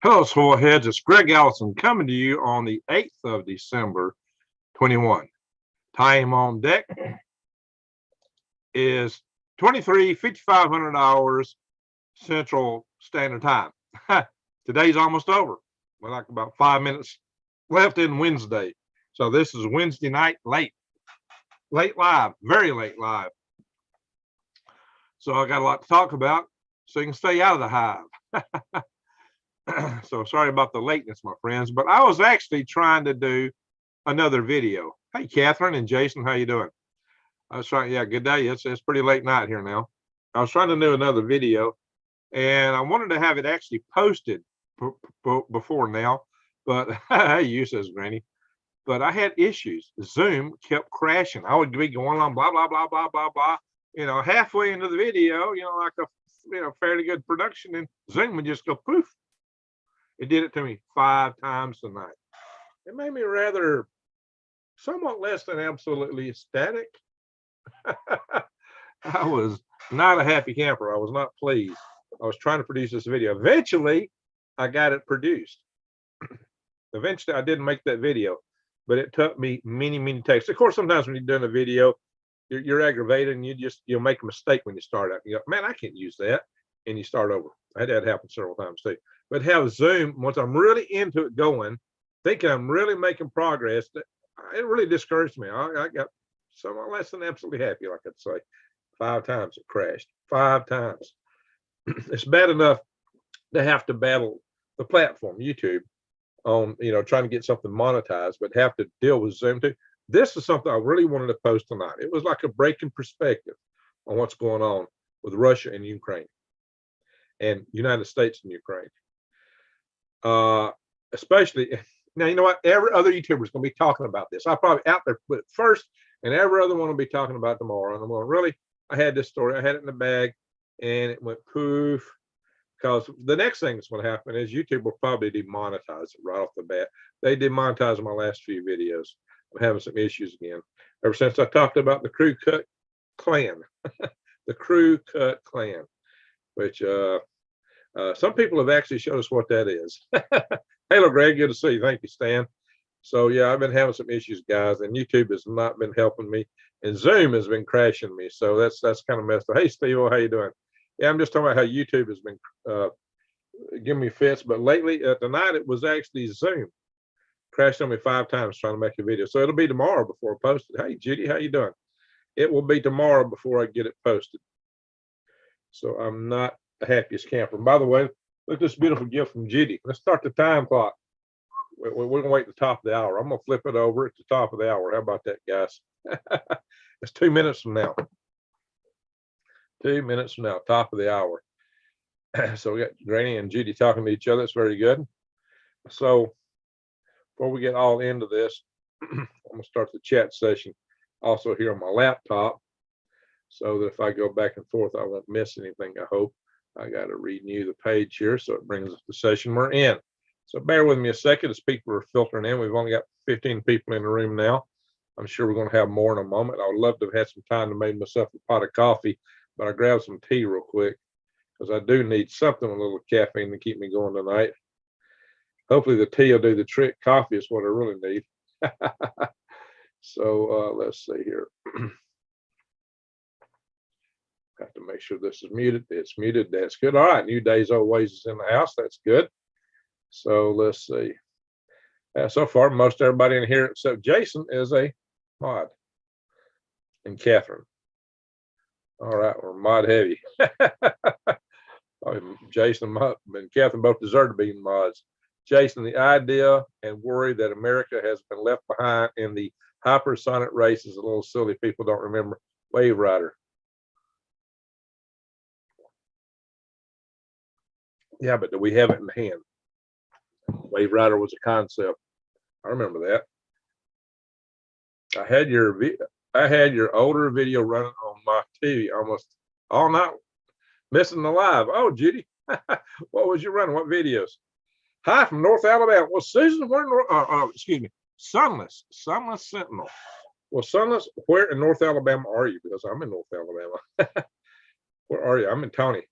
Hello, Swellheads. It's Greg Allison coming to you on the 8th of December, 21. Time on deck is 5,500 hours Central Standard Time. Today's almost over. We're like about 5 minutes left in Wednesday. So this is Wednesday night, late live, very late live. So I got a lot to talk about so you can stay out of the hive. So sorry about the lateness, my friends, but I was actually trying to do another video. Hey, Catherine and Jason, how you doing? I was trying, yeah, good day. It's pretty late night here now. I was trying to do another video, and I wanted to have it actually posted before now, but hey, you says Granny. But I had issues. Zoom kept crashing. I would be going on blah blah blah blah blah blah. Halfway into the video, like a fairly good production, and Zoom would just go poof. It did it to me 5 times tonight. It made me rather somewhat less than absolutely ecstatic. I was not a happy camper. I was not pleased. I was trying to produce this video. Eventually, I got it produced. Eventually, I didn't make that video, but it took me many takes. Of course, sometimes when you're doing a video, you're aggravated and you'll make a mistake when you start out. You go, man, I can't use that. And you start over. I had that happen several times too. But have Zoom, once I'm really into it going, thinking I'm really making progress, it really discouraged me. I got somewhat less than absolutely happy, like I'd say. 5 times it crashed. 5 times. It's bad enough to have to battle the platform, YouTube, on trying to get something monetized, but have to deal with Zoom too. This is something I really wanted to post tonight. It was like a break in perspective on what's going on with Russia and Ukraine and United States and Ukraine. Especially now, you know what? Every other YouTuber is going to be talking about this. I'll probably out there put it first, and every other one will be talking about it tomorrow. And I'm going, really? I had this story. I had it in the bag, and it went poof. Because the next thing that's going to happen is YouTube will probably demonetize it right off the bat. They demonetized my last few videos. I'm having some issues again. Ever since I talked about the Crew Cut Clan, the Crew Cut Clan, which some people have actually showed us what that is. Hello, Greg. Good to see you. Thank you, Stan. So, yeah, I've been having some issues, guys, and YouTube has not been helping me, and Zoom has been crashing me. So that's kind of messed up. Hey, Steve, how you doing? Yeah, I'm just talking about how YouTube has been giving me fits. But lately, tonight, it was actually Zoom. Crashed on me 5 times trying to make a video. So it'll be tomorrow before I post it. Hey, Judy, how you doing? It will be tomorrow before I get it posted. So I'm not the happiest camper. By the way, look at this beautiful gift from Judy. Let's start the time clock. We're going to wait at the top of the hour. I'm going to flip it over at the top of the hour. How about that, guys? It's 2 minutes from now. 2 minutes from now, top of the hour. So we got Granny and Judy talking to each other. It's very good. So before we get all into this, I'm going to start the chat session also here on my laptop, so that if I go back and forth, I won't miss anything, I hope. I got to renew the page here, so it brings us the session we're in. So bear with me a second as people are filtering in. We've only got 15 people in the room now. I'm sure we're going to have more in a moment. I would love to have had some time to make myself a pot of coffee, but I grabbed some tea real quick because I do need something with a little caffeine to keep me going tonight. Hopefully the tea will do the trick. Coffee is what I really need. So let's see here. Have to make sure this is muted. It's muted. That's good. All right. New Days Always is in the house. That's good. So let's see. So far, most everybody in here except Jason is a mod. And Catherine. All right. We're mod heavy. Jason and Catherine both deserve to be mods. Jason, the idea and worry that America has been left behind in the hypersonic race is a little silly. People don't remember Wave Rider. Yeah, but do we have it in hand? Wave Rider was a concept. I remember that. I had your older video running on my TV almost all night, missing the live. Oh, Judy, what was you running? What videos? Hi from North Alabama. Well, Susan, excuse me, Sunless Sentinel. Well, Sunless, where in North Alabama are you? Because I'm in North Alabama. Where are you? I'm in Tony.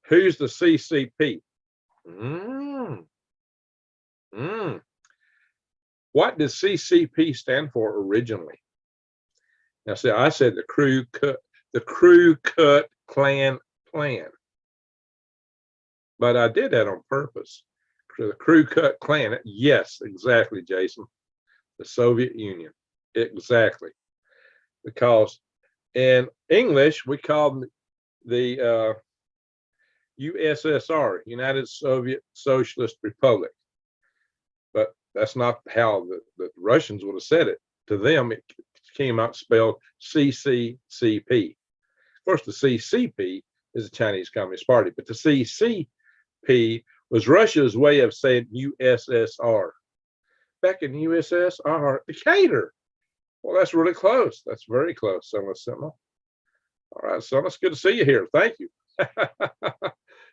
Who's the CCP? Mm. What does CCP stand for originally? Now, see, I said the Crew Cut Klan Plan, but I did that on purpose. So the Crew Cut Klan. Yes, exactly, Jason. The Soviet Union. Exactly. Because in English, we called the USSR, United Soviet Socialist Republic. But that's not how the Russians would have said it. To them, it came out spelled CCCP. Of course, the CCP is the Chinese Communist Party, but the CCP was Russia's way of saying USSR. Back in USSR, Decatur. Well, that's really close. That's very close, Sunless Sentinel. All right, Sunless, good to see you here. Thank you.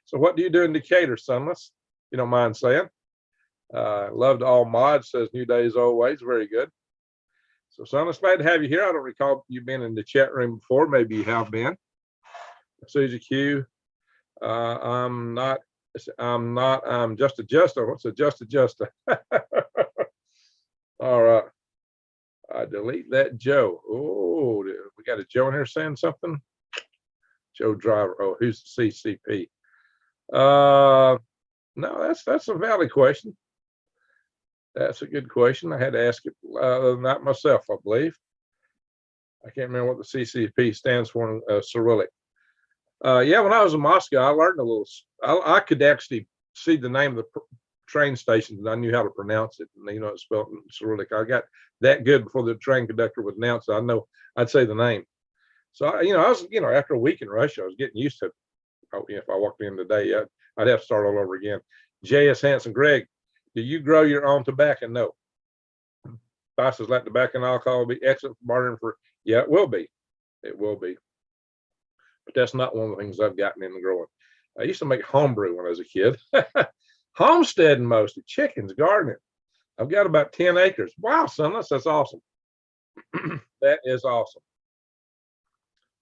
So what do you do in Decatur, Sunless? You don't mind saying? Love to all mods, says New Days Always. Very good. So, Sunless, glad to have you here. I don't recall you being in the chat room before. Maybe you have been. Susie Q. I'm just adjusting. What's adjusting? All right. Delete that Joe. Oh, we got a Joe in here saying something. Joe Driver. Oh, who's the CCP? No, that's a valid question. That's a good question. I had to ask it not myself, I believe. I can't remember what the CCP stands for in Cyrillic. Yeah, when I was in Moscow, I learned a little. I could actually see the name of the train stations, and I knew how to pronounce it. And it's spelled in Cyrillic. I got that good before the train conductor would announce it. I know I'd say the name. So I was, after a week in Russia, I was getting used to it. If I walked in today, I'd have to start all over again. J.S. Hanson, Greg, do you grow your own tobacco? No. Spices like tobacco and alcohol will be excellent for bartering for. Yeah, it will be. It will be. But that's not one of the things I've gotten into growing. I used to make homebrew when I was a kid. Homesteading mostly, chickens, gardening. I've got about 10 acres. Wow, Sunless, that's awesome. That is awesome.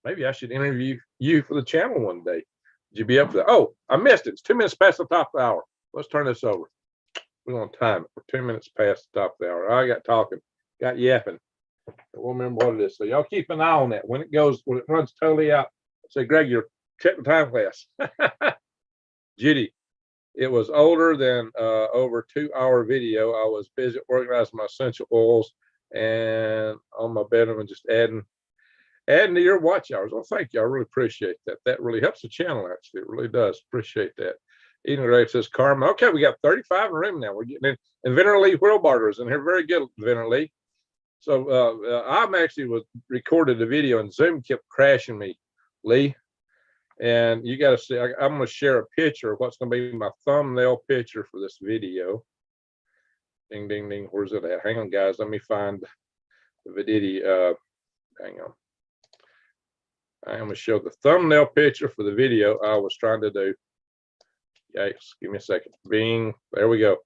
Maybe I should interview you for the channel one day. Would you be up for that? Oh, I missed it. It's 2 minutes past the top of the hour. Let's turn this over. We're going to time it. We're 2 minutes past the top of the hour. I got talking, got yapping. I won't remember what it is. So y'all keep an eye on that. When it runs totally out, say, Greg, you're checking the time class. Judy, it was older than over 2-hour video. I was busy organizing my essential oils and on my bedroom and just adding to your watch hours. Well, thank you. I really appreciate that. That really helps the channel, actually. It really does. Appreciate that. Eden Gray says, Carmen. Okay, we got 35 in the room now. We're getting in. And Venner Lee Wheelbarters in here. Very good, Venner Lee. So I'm actually recorded a video and Zoom kept crashing me, Lee. And you got to see, I'm going to share a picture of what's going to be my thumbnail picture for this video. Ding, ding, ding. Where's it at? Hang on, guys. Let me find the video. Hang on. I'm going to show the thumbnail picture for the video I was trying to do. Yikes. Give me a second. Bing. There we go.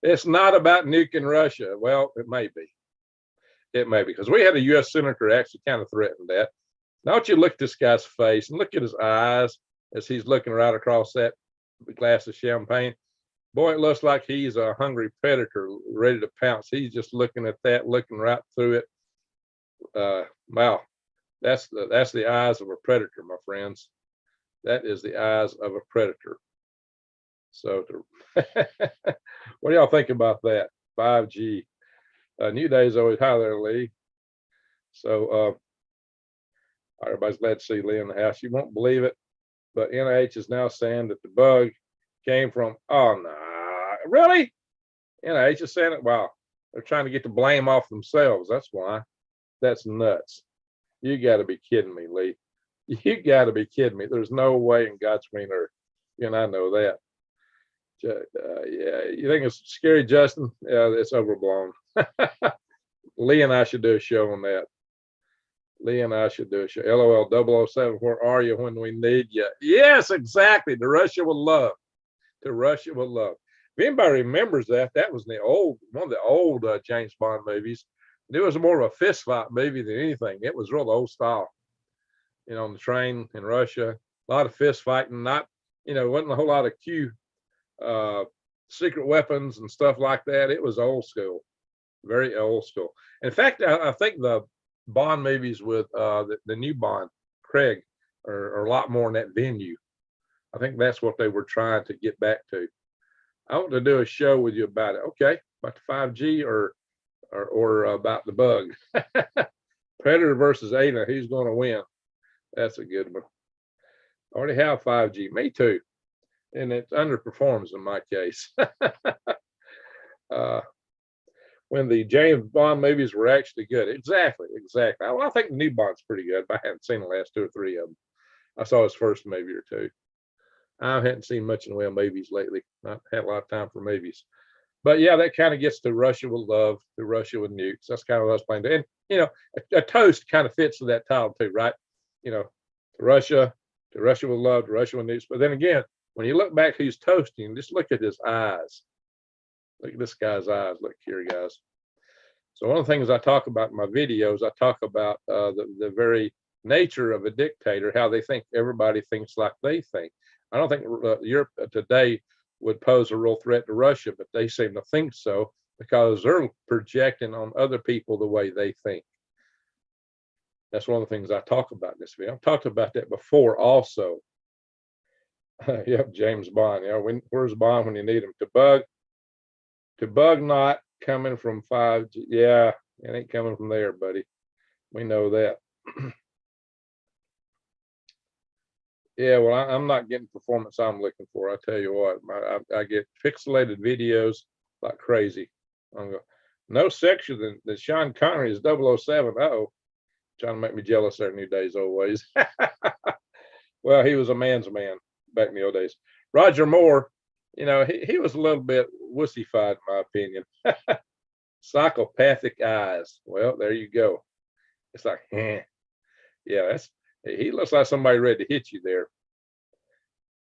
It's not about nuking Russia. Well, it may be. It may be, because we had a U.S. senator actually kind of threatened that. Now, don't you look at this guy's face and look at his eyes as he's looking right across that glass of champagne. Boy, it looks like he's a hungry predator ready to pounce. He's just looking at that, looking right through it. Wow, that's the eyes of a predator, my friends. That is the eyes of a predator. So, what do y'all think about that? 5G. New Day's always hi there, Lee. So, everybody's glad to see Lee in the house. You won't believe it, but NIH is now saying that the bug came from, oh, no, really? NIH is saying it? Wow. They're trying to get the blame off themselves. That's why. That's nuts. You got to be kidding me, Lee. You got to be kidding me. There's no way in God's green earth. And I know that. Yeah, you think it's scary, Justin? Yeah, it's overblown. Lee and I should do a show on that. Lee and I should do a show. LOL 007, where are you when we need you? Yes, exactly. To Russia with love. To Russia with love. If anybody remembers that, that was one of the old James Bond movies. It was more of a fist fight movie than anything. It was real old style. On the train in Russia. a lot of fist fighting, not, wasn't a whole lot of uh, secret weapons and stuff like that. It was old school, very old school. In fact, I think the Bond movies with the new Bond, Craig, are a lot more in that venue. I think that's what they were trying to get back to. I want to do a show with you about it. Okay, about the 5G or about the bug. Predator versus Alien. Who's going to win? That's a good one. I already have 5G. Me too. And it underperforms in my case. When the James Bond movies were actually good. Exactly. Well, I think the new Bond's pretty good, but I haven't seen the last 2 or 3 of them. I saw his first movie or 2. I haven't seen much in the way of movies lately. Not had a lot of time for movies. But yeah, that kind of gets to Russia with Love, to Russia with Nukes. That's kind of what I was playing. And a toast kind of fits with that title too, right? To Russia with Love, to Russia with Nukes. But then again, when you look back who's toasting, just look at his eyes. Look at this guy's eyes. Look here, guys. So one of the things I talk about in my videos, I talk about the very nature of a dictator, how they think everybody thinks like they think. I don't think Europe today would pose a real threat to Russia, but they seem to think so because they're projecting on other people the way they think. That's one of the things I talk about in this video. I've talked about that before also. Yep, James Bond. Where's Bond when you need him? To bug not coming from 5G. Yeah, it ain't coming from there, buddy. We know that. Yeah, well, I'm not getting performance I'm looking for. I tell you what, I get pixelated videos like crazy. No sexier than Sean Connery is 007. Uh-oh, trying to make me jealous there, New Days Old Ways. Well, he was a man's man back in the old days. Roger Moore, he was a little bit wussified, in my opinion. Psychopathic eyes. Well, there you go. It's like, yeah, he looks like somebody ready to hit you there.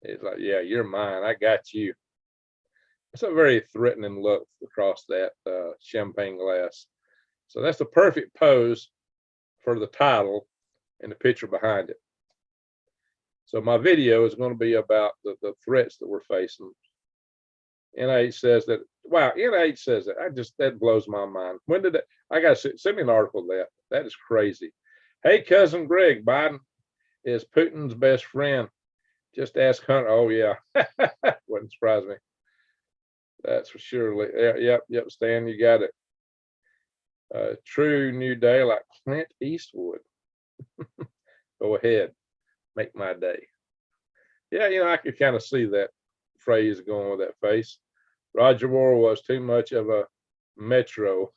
It's like, yeah, you're mine. I got you. It's a very threatening look across that champagne glass. So that's the perfect pose for the title and the picture behind it. So my video is going to be about the threats that we're facing. NIH says that. Wow, NIH says that. That blows my mind. When did that? I got to send me an article of that. That is crazy. Hey, cousin Greg, Biden is Putin's best friend. Just ask Hunter. Oh yeah, wouldn't surprise me. That's for sure. Yep. Stan, you got it. True New Day, like Clint Eastwood. Go ahead, make my day. Yeah, I could kind of see that phrase going with that face. Roger Moore was too much of a metro.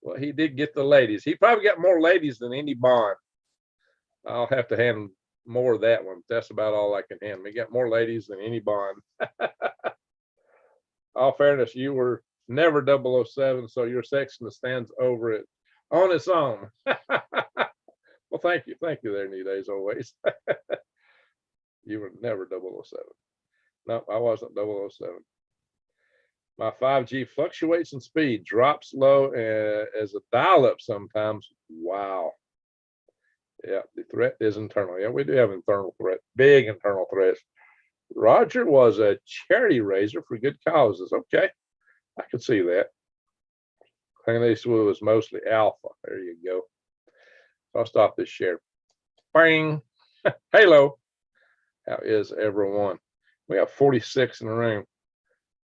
Well, he did get the ladies. He probably got more ladies than any Bond. I'll have to hand more of that one. That's about all I can hand. He got more ladies than any Bond. All fairness, you were never 007, so your sexiness stands over it on its own. Well, thank you there, New Days always. You were never 007. No, I wasn't 007. My 5G fluctuates in speed, drops low as a dial-up sometimes. Wow. Yeah, the threat is internal. Yeah, we do have internal threat, big internal threats. Roger was a charity raiser for good causes. Okay, I could see that. Clint Eastwood was mostly alpha. There you go. I'll stop this share. Bang. Hello. How is everyone? We have 46 in the room.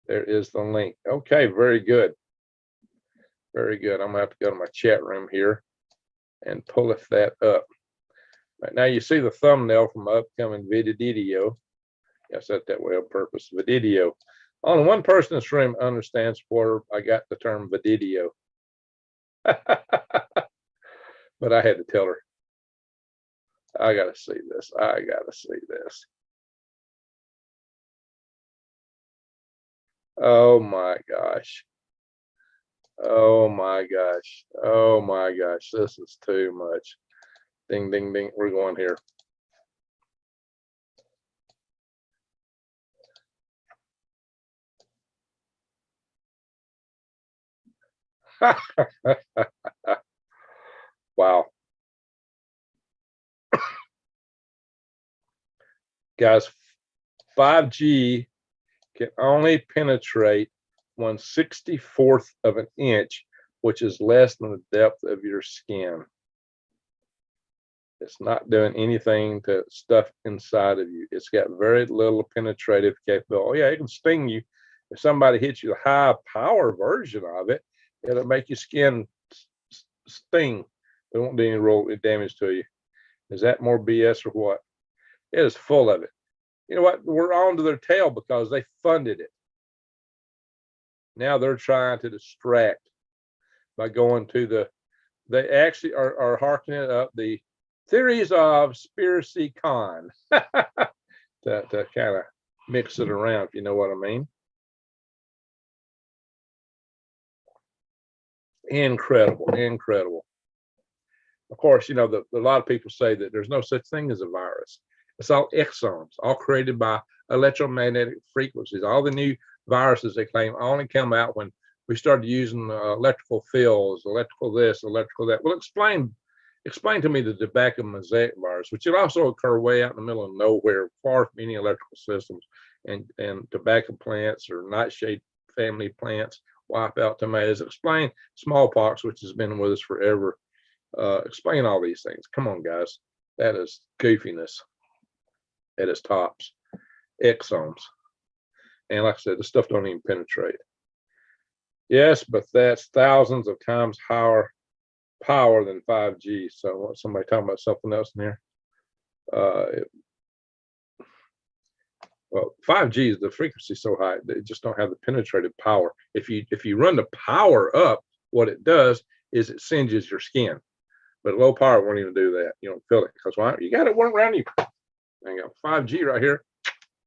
There is the link. Okay, very good. Very good. I'm gonna have to go to my chat room here and pull that up. Right now you see the thumbnail from my upcoming video. I said that way on purpose. Video. Only one person in this room understands where I got the term video. But I had to tell her. I gotta see this. Oh my gosh. Oh my gosh. Oh my gosh. This is too much. Ding, ding, ding. We're going here. Wow. Guys, 5G can only penetrate 1/64th of an inch, which is less than the depth of your skin. It's not doing anything to stuff inside of you. It's got very little penetrative capability. Oh, yeah, it can sting you. If somebody hits you, the high power version of it, it'll make your skin sting. It won't do any real damage to you. Is that more BS or what? It is full of it. You know what? We're on to their tail because they funded it. Now they're trying to distract by going to they actually are harkening up the theories of conspiracy con to kind of mix it around, if you know what I mean. Incredible, incredible. Of course, you know, a lot of people say that there's no such thing as a virus. It's all exons, all created by electromagnetic frequencies. All the new viruses, they claim, only come out when we started using electrical fields, electrical this, electrical that. Well, explain to me the tobacco mosaic virus, which will also occur way out in the middle of nowhere, far from any electrical systems, and tobacco plants or nightshade family plants wipe out tomatoes. Explain smallpox, which has been with us forever. Explain all these things. Come on, guys. That is goofiness at its tops. Exomes. And like I said, the stuff don't even penetrate. Yes, but that's thousands of times higher power than 5G. So somebody talking about something else in here? Well, 5G is the frequency so high, they just don't have the penetrative power. If you run the power up, what it does is it singes your skin. But low power won't even do that. You don't feel it because why? You got it one around you. I got 5G right here,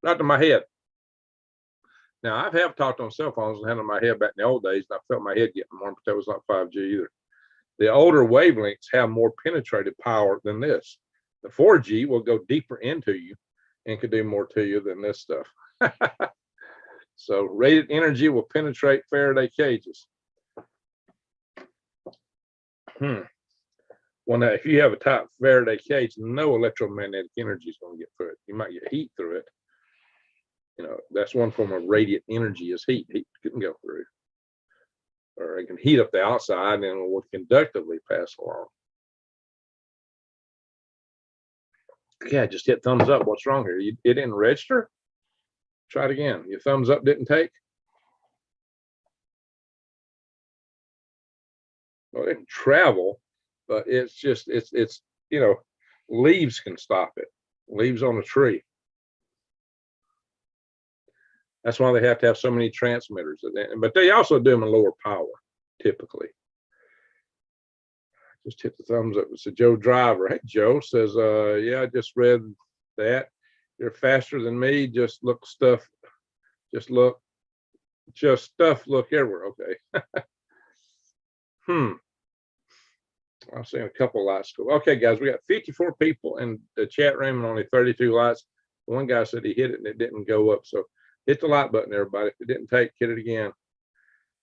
right to my head. Now, I have talked on cell phones and had on my head back in the old days, and I felt my head getting warm, but that was not 5G either. The older wavelengths have more penetrative power than this. The 4G will go deeper into you and could do more to you than this stuff. So radiant energy will penetrate Faraday cages. Well, now, if you have a tight Faraday cage, no electromagnetic energy is going to get through it. You might get heat through it. You know, that's one form of radiant energy is heat. Heat couldn't go through. Or it can heat up the outside and it will conductively pass along. Yeah, just hit thumbs up. What's wrong here? It didn't register? Try it again. Your thumbs up didn't take? Well, it can travel, but it's just, it's, you know, leaves can stop it. Leaves on a tree. That's why they have to have so many transmitters. But they also do them in lower power, typically. Just hit the thumbs up. It's a Joe Driver. Hey, Joe says, yeah, I just read that. You're faster than me. Just look stuff. Just stuff. Look everywhere. Okay. I've seen a couple lights go. Okay, guys, we got 54 people in the chat room and only 32 lights. One guy said he hit it and it didn't go up. So hit the like button, everybody. If it didn't take, hit it again.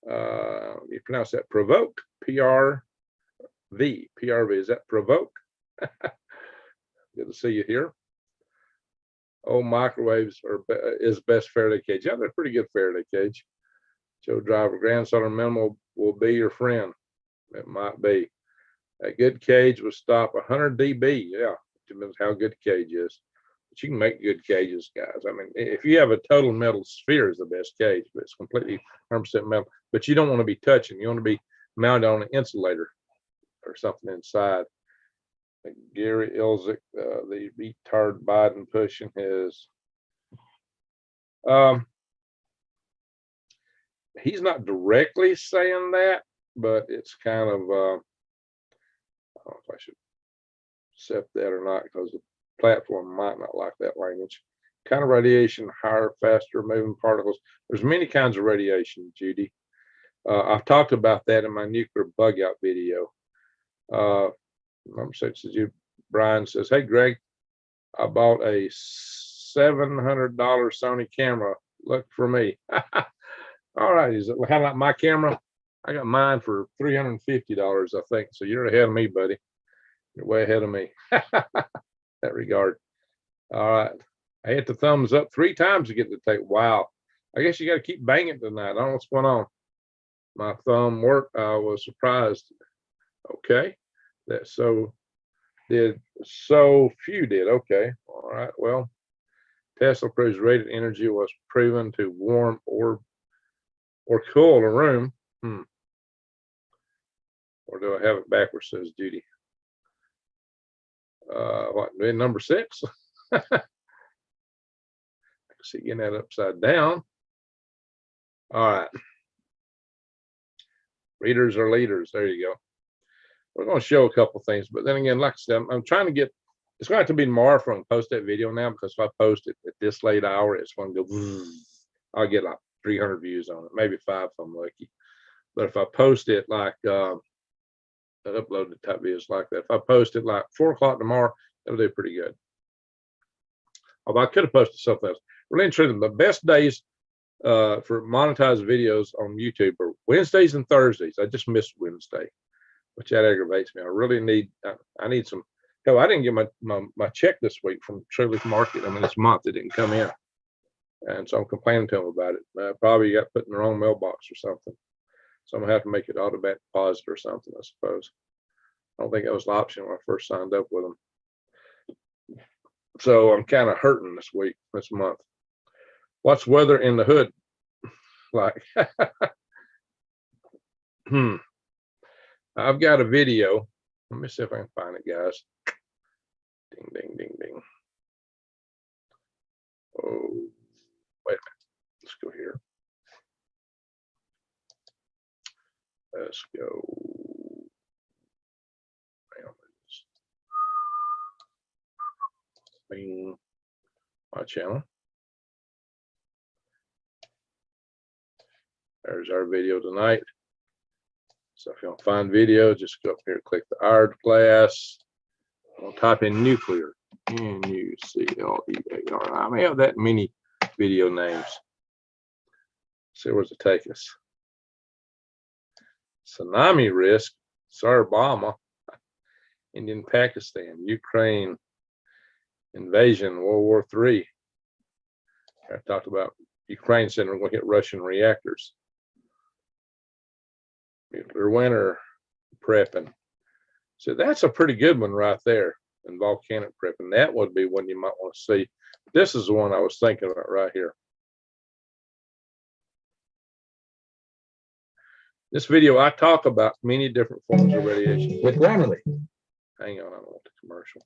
You pronounce that provoke, PRV. Is that provoke? Good to see you here. Oh, microwaves is best Faraday cage. Yeah, they're pretty good Faraday cage. Joe Driver, grandson minimal will be your friend. It might be. A good cage will stop 100 dB. Yeah, depends how good the cage is. But you can make good cages, guys. I mean, if you have a total metal sphere is the best cage, but it's completely 100% metal. But you don't want to be touching. You want to be mounted on an insulator or something inside. Gary Ilzik, the retard Biden pushing his. He's not directly saying that, but it's kind of, I don't know if I should accept that or not because the platform might not like that language. Kind of radiation, higher, faster moving particles. There's many kinds of radiation, Judy. I've talked about that in my nuclear bug out video. Number 6 is you. Brian says, hey, Greg, I bought a $700 Sony camera. Look for me. All right. Is it kind of like my camera? I got mine for $350, I think. So you're ahead of me, buddy. You're way ahead of me. That regard. All right. I hit the thumbs up 3 times to get the tape. Wow. I guess you got to keep banging tonight. I don't know what's going on. My thumb worked. I was surprised. Okay. That so few did. Okay. All right. Well, Tesla proves radiant energy was proven to warm or cool a room. Or do I have it backwards, says Judy? What, number 6? I can see getting that upside down. All right. Readers are leaders. There you go. We're going to show a couple things, but then again, like I said, I'm trying to get, it's going to have to be tomorrow for I can post that video now, because if I post it at this late hour, it's going to go, I'll get like 300 views on it, maybe 5 if I'm lucky. But if I post it like, uploaded type videos like that, if I post it like 4 o'clock tomorrow, it'll do pretty good. Although I could have posted something else. Really and truly, the best days for monetized videos on YouTube are Wednesdays and Thursdays. I just missed Wednesday, which that aggravates me. I really need, I need some, hell, I didn't get my check this week from Trulies Market. I mean, this month it didn't come in. And so I'm complaining to them about it. Probably got put in the wrong mailbox or something. So I'm gonna have to make it automatic deposit or something, I suppose. I don't think that was the option when I first signed up with them. So I'm kind of hurting this month. What's weather in the hood like? I've got a video. Let me see if I can find it, guys. Ding, ding, ding, ding. Oh, wait a minute. Let's go here. Let's go. Bing, my channel. There's our video tonight. So if you want to find video, just go up here, click the hourglass. I'll type in nuclear. N-U-C-L-E-A-R. I may have that many video names. See where's it take us. Tsunami risk, Sarabama, Indian Pakistan, Ukraine, invasion, World War III. I talked about Ukraine saying we're going to hit Russian reactors. Nuclear winter, prepping. So that's a pretty good one right there. And volcanic prepping. That would be one you might want to see. This is the one I was thinking about right here. This video, I talk about many different forms of radiation with Grammarly. Hang on, I don't want the commercial.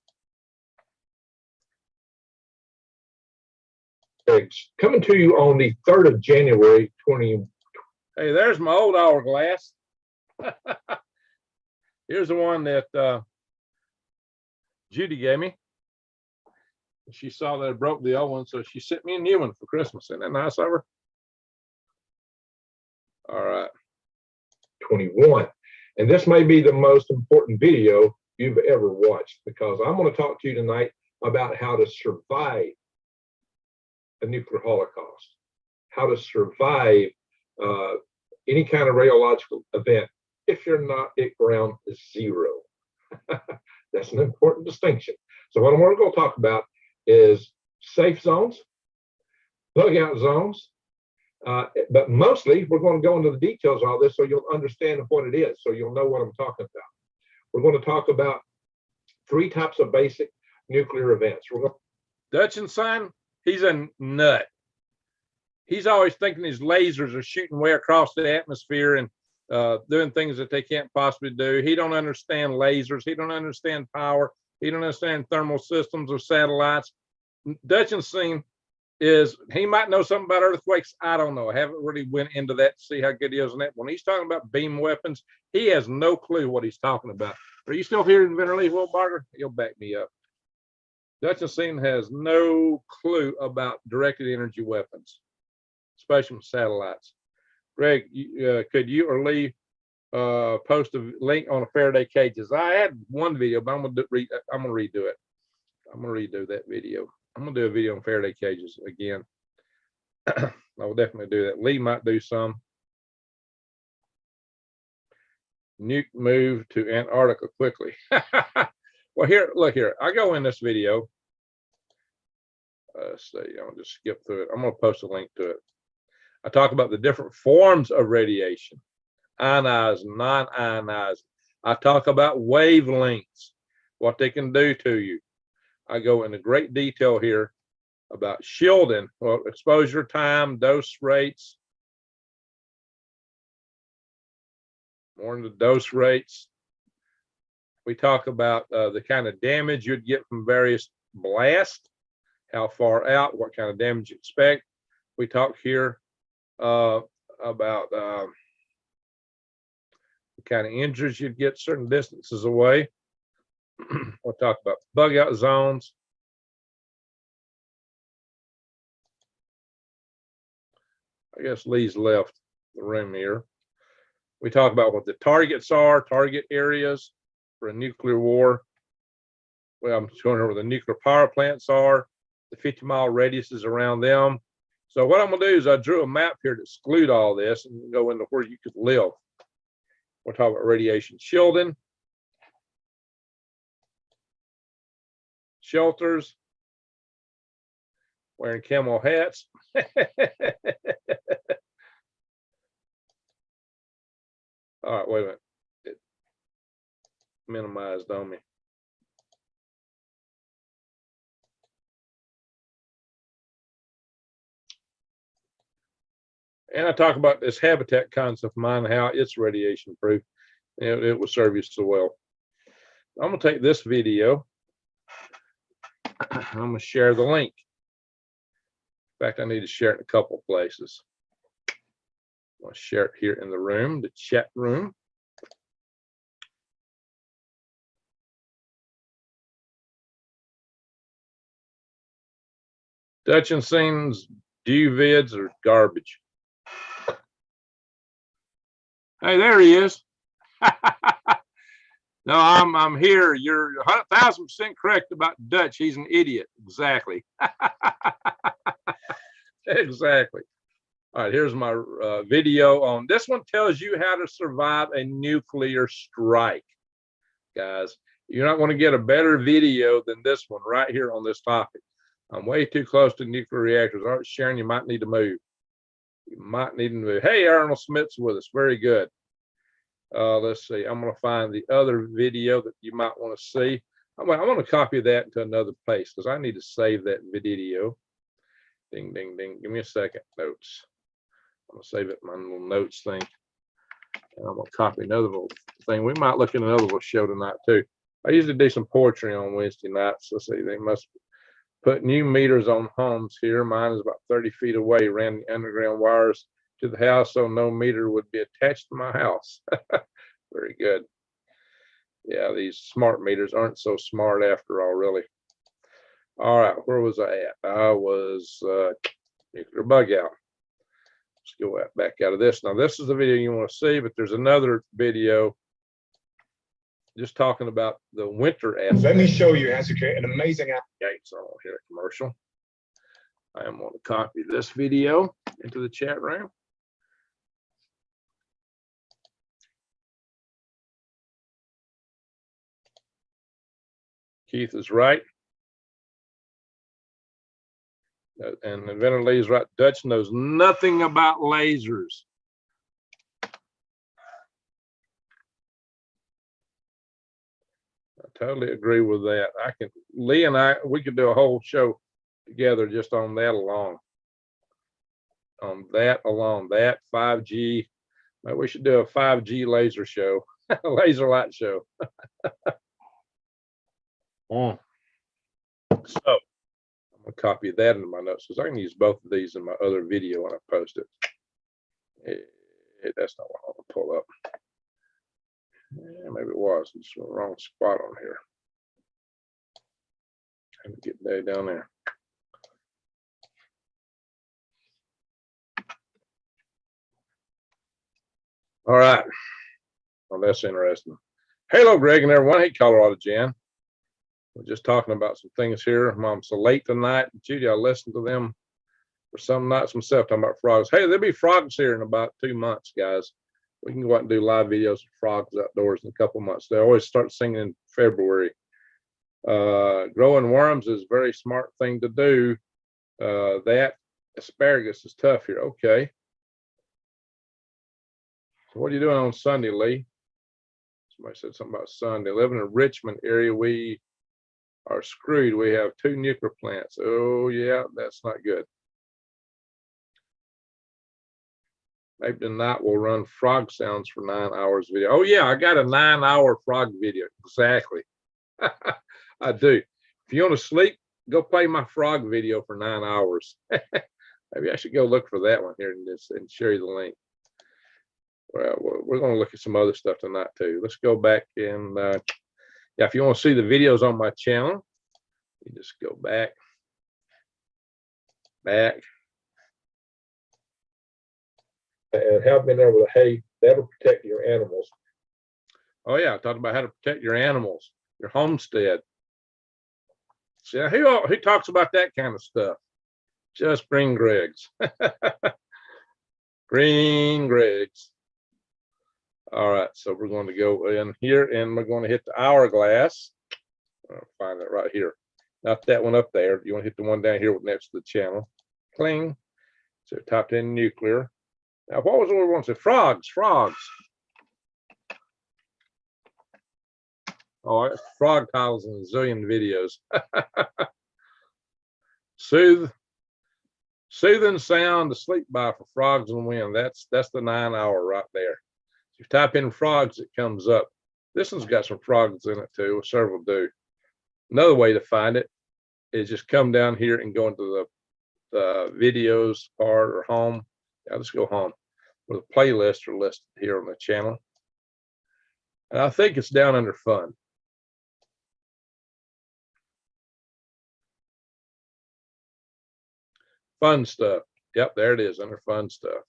It's coming to you on the 3rd of January, 20. Hey, there's my old hourglass. Here's the one that Judy gave me. She saw that I broke the old one, so she sent me a new one for Christmas. Isn't that nice of her? All right. 21. And this may be the most important video you've ever watched, because I'm going to talk to you tonight about how to survive a nuclear holocaust, how to survive any kind of radiological event if you're not at ground zero. That's an important distinction. So what I'm going to go talk about is safe zones, bug out zones, but mostly we're going to go into the details of all this so you'll understand what it is, so you'll know what I'm talking about. We're going to talk about 3 types of basic nuclear events. We're going Denton, he's a nut. He's always thinking his lasers are shooting way across the atmosphere and doing things that they can't possibly do. He don't understand lasers. He don't understand power. He don't understand thermal systems or satellites. Denton is, he might know something about earthquakes. I don't know. I haven't really went into that to see how good he is on that. When he's talking about beam weapons, he has no clue what he's talking about. Are you still here in Winterleaf, Wilbarger? He'll back me up. Denton has no clue about directed energy weapons, especially with satellites. Greg, could you or Lee post a link on a Faraday cages? I had one video, but I'm gonna redo it. I'm gonna redo that video. I'm gonna do a video on Faraday cages again. I will definitely do that. Lee might do some. Nuke move to Antarctica quickly. Well, here, look here. I go in this video. let's see, I'm gonna just skip through it. I'm gonna post a link to it. I talk about the different forms of radiation, ionized, non-ionized. I talk about wavelengths, what they can do to you. I go into great detail here about shielding, well, exposure time, dose rates, more into dose rates. We talk about the kind of damage you'd get from various blasts, how far out, what kind of damage you expect. We talk here about the kind of injuries you'd get certain distances away. We'll talk about bug out zones. I guess Lee's left the room here. We talk about what the targets are, target areas for a nuclear war. Well, I'm showing her where the nuclear power plants are, the 50-mile radiuses around them. So what I'm gonna do is I drew a map here to exclude all this and go into where you could live. We'll talk about radiation shielding, shelters, wearing camel hats. All right, wait a minute. It minimized on me. And I talk about this habitat concept of mine, how it's radiation proof. And it will serve you so well. I'm gonna take this video. I'm gonna share the link. In fact, I need to share it in a couple places. I'll share it here in the room, the chat room. Dutch and Scenes vids are garbage. Hey, there he is. No, I'm here. You're 1,000% correct about Dutch. He's an idiot. Exactly. Exactly. All right, here's my video on this one. Tells you how to survive a nuclear strike, guys. You're not going to get a better video than this one right here on this topic. I'm way too close to nuclear reactors. All right, Sharon, you might need to move. You might need to move. Hey, Arnold Smith's with us. Very good. Let's see. I'm going to find the other video that you might want to see. I'm going to copy that into another place because I need to save that video. Ding, ding, ding. Give me a second. Notes. I'm going to save it in my little notes thing. And I'm going to copy another little thing. We might look at another little show tonight, too. I usually do some poetry on Wednesday nights. Let's see. They must put new meters on homes here. Mine is about 30 feet away. Ran the underground wires to the house so no meter would be attached to my house. Very good. Yeah, these smart meters aren't so smart after all, really. All right, where was I at? I was nuclear bug out. Let's go back out of this. Now, this is the video you want to see, but there's another video just talking about the winter aspect. Let me show you how to create an amazing app. Yikes, I don't hear a commercial. I am going to copy this video into the chat room. Keith is right. And Inventor Lee is right. Dutch knows nothing about lasers. I totally agree with that. Lee and we could do a whole show together just on that alone. On that alone, that 5G. We should do a 5G laser show, laser light show. So I'm gonna copy that into my notes because I can use both of these in my other video when I post it. That's not what I want to pull up. Yeah, maybe it was. It's the wrong spot on here. I have to get that down there. All right. Well, that's interesting. Hello, Greg and everyone. Hey, Colorado Jan. We're just talking about some things here. I'm so late tonight. Judy, I listened to them for some nights myself talking about frogs. Hey, there'll be frogs here in about 2 months, guys. We can go out and do live videos of frogs outdoors in a couple months. They always start singing in February. Growing worms is a very smart thing to do That asparagus is tough here. Okay. So what are you doing on Sunday, Lee? Somebody said something about Sunday. Living in Richmond area, we are screwed. We have 2 nuclear plants. Oh yeah, that's not good. Maybe tonight we'll run frog sounds for 9 hours video. Oh yeah, I got a 9-hour frog video. Exactly. I do. If you want to sleep, go play my frog video for 9 hours. Maybe I should go look for that one here and share you the link. Well, we're going to look at some other stuff tonight too. Let's go back and yeah, if you want to see the videos on my channel, you just go back. And help me there with a hay. That'll protect your animals. Oh yeah, I talked about how to protect your animals, your homestead. See, who talks about that kind of stuff? Just Green Greg's. Green Greg's. All right, so we're going to go in here and we're going to hit the hourglass. I'll find it right here. Not that one up there. You want to hit the one down here next to the channel. Cling. So typed in nuclear. Now, what was the word we want to say? Frogs. Oh, frog titles in a zillion videos. Soothing sound to sleep by for frogs and wind. That's the 9-hour right there. If you type in frogs, it comes up. This one's got some frogs in it too. Several do. Another way to find it is just come down here and go into the videos part or home. I'll just go home. Where the playlists are listed here on the channel. And I think it's down under fun. Fun stuff. Yep, there it is under fun stuff.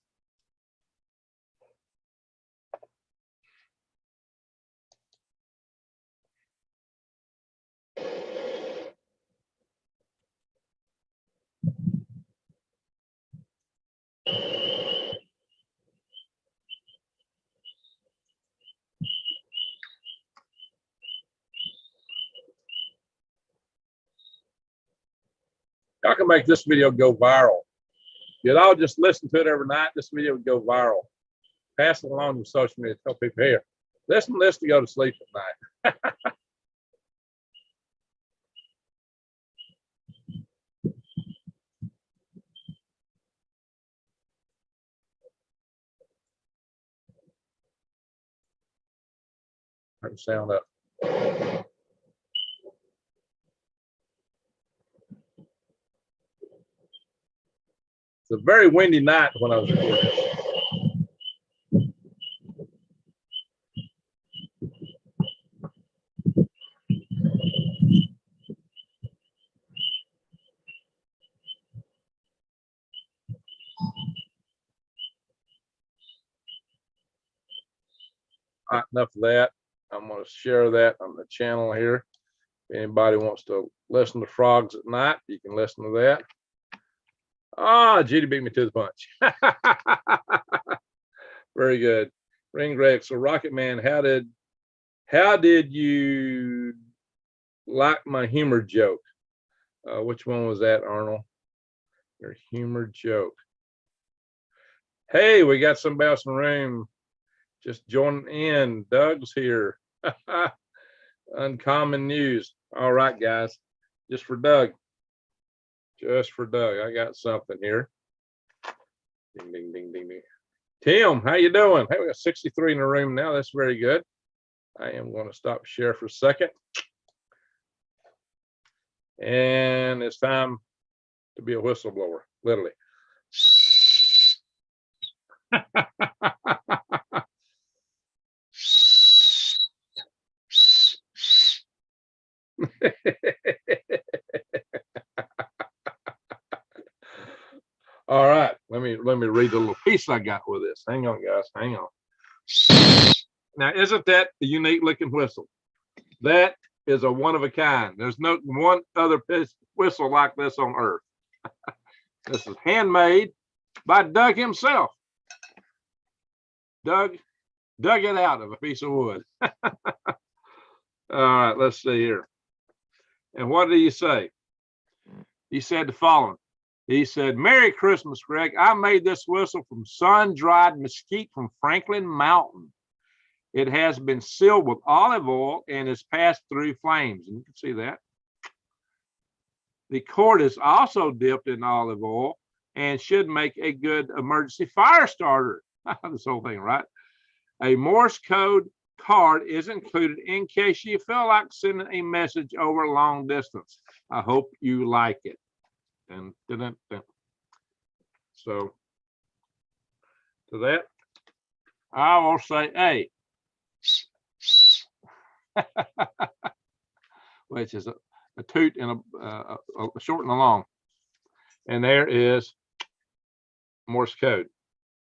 I can make this video go viral. You'd all just listen to it every night. This video would go viral. Pass it along to social media. Tell people here, listen to this to go to sleep at night. Turn the sound up. It's a very windy night when I was recording this. All right, enough of that. I'm going to share that on the channel here. If anybody wants to listen to frogs at night, you can listen to that. Ah, Judy beat me to the punch. Very good. Ring Greg. So Rocket Man, how did you like my humor joke? Which one was that, Arnold? Your humor joke. Hey, we got somebody else in the room. Just joining in. Doug's here. Uncommon news. All right, guys. Just for Doug. Just for Doug. I got something here. Ding, ding, ding, ding, ding. Tim, how you doing? Hey, we got 63 in the room now. That's very good. I am going to stop share for a second. And it's time to be a whistleblower, literally. All right, let me read the little piece I got with this. Hang on, guys, hang on. Now, isn't that a unique looking whistle? That is a one of a kind. There's no one other whistle like this on earth. This is handmade by Doug himself. Doug dug it out of a piece of wood. All right, let's see here. And what did he say? He said the following: He said, Merry Christmas, Greg. I made this whistle from sun-dried mesquite from Franklin Mountain. It has been sealed with olive oil and is passed through flames. And you can see that. The cord is also dipped in olive oil and should make a good emergency fire starter. This whole thing, right? A Morse code card is included in case you feel like sending a message over long distance. I hope you like it. Dun, dun, dun, dun. So to that, I will say A, which is a toot and a short and a long. And there is Morse code,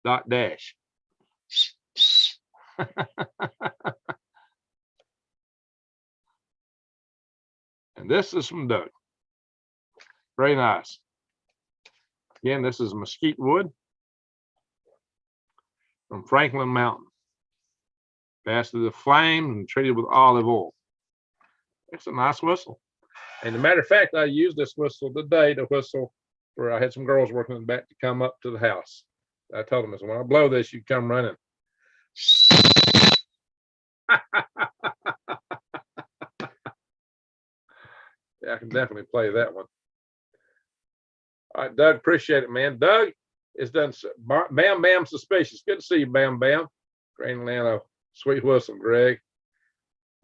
dot dash. And this is from Doug. Very nice. Again, this is mesquite wood from Franklin Mountain. Passed through the flame and treated with olive oil. It's a nice whistle. And as a matter of fact, I used this whistle today to whistle for, I had some girls working in the back to come up to the house. I told them, I said, when I blow this, you come running. Yeah, I can definitely play that one. All right, Doug, appreciate it, man. Doug is done. Bam Bam Suspicious. Good to see you, Bam Bam. Grand Atlanta, sweet whistle, Greg.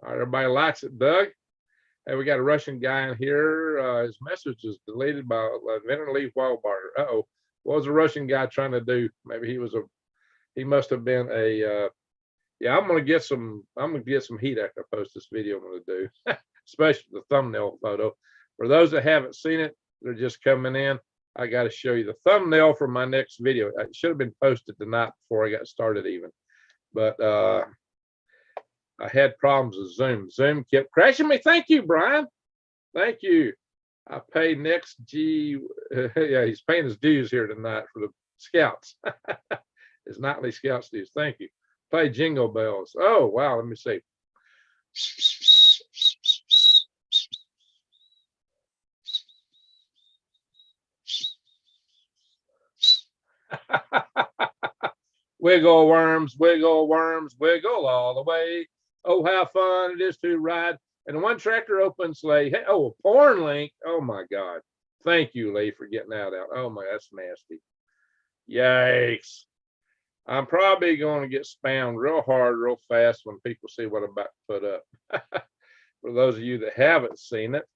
All right, everybody likes it, Doug. Hey, we got a Russian guy in here. His message is deleted by Inventor Lee Wildbarger. Uh-oh. What was the Russian guy trying to do? Maybe he must have been a, yeah, I'm gonna get some heat after I post this video I'm gonna do, especially the thumbnail photo. For those that haven't seen it, they're just coming in. I got to show you the thumbnail for my next video. It should have been posted the night before I got started even, but I had problems with Zoom. Zoom kept crashing me. Thank you, Brian. Thank you. I paid next G. Yeah, he's paying his dues here tonight for the Scouts. His nightly Scouts dues. Thank you. Play Jingle Bells. Oh, wow. Let me see. Wiggle worms, wiggle worms, wiggle all the way. Oh, how fun it is to ride. And one tractor open sleigh. Hey, oh, a porn link. Oh my God. Thank you, Lee, for getting that out. Oh my, that's nasty. Yikes. I'm probably going to get spammed real hard, real fast when people see what I'm about to put up. For those of you that haven't seen it,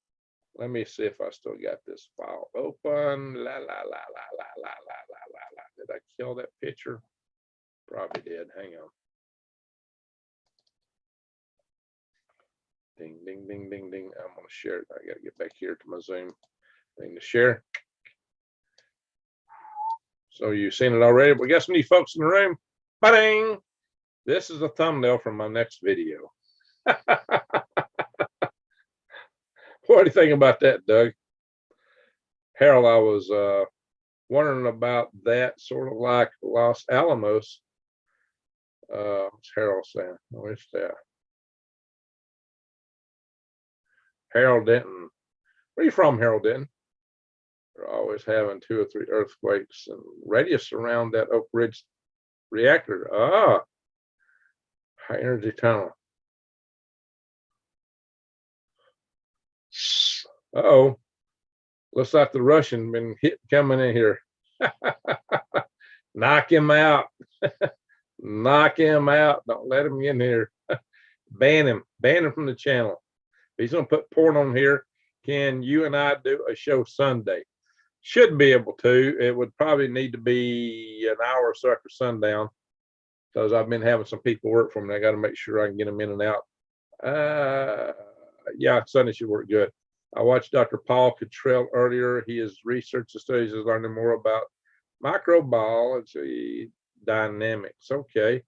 let me see if I still got this file open. La, la, la, la, la, la, la, la, la, la. Did I kill that picture? Probably did. Hang on. Ding, ding, ding, ding, ding. I'm going to share it. I got to get back here to my Zoom thing to share. So you've seen it already. We got some new folks in the room. Ba-ding! This is a thumbnail from my next video. What do you think about that, Doug? Harold, I was wondering about that, sort of like Los Alamos. What's Harold saying? Where's that? Harold Denton. Where are you from, Harold Denton? They're always having 2 or 3 earthquakes and radius around that Oak Ridge reactor. Ah, high energy tunnel. Uh-oh. Looks like the Russian been coming in here. Knock him out. Knock him out. Don't let him in here. Ban him. Ban him from the channel. If he's going to put porn on here, can you and I do a show Sunday? Should be able to. It would probably need to be an hour or so after sundown, because I've been having some people work for me. I got to make sure I can get them in and out. Yeah, Sunday should work good. I watched Dr. Paul Cottrell earlier. He has researched the studies, is learning more about microbiology dynamics. Okay.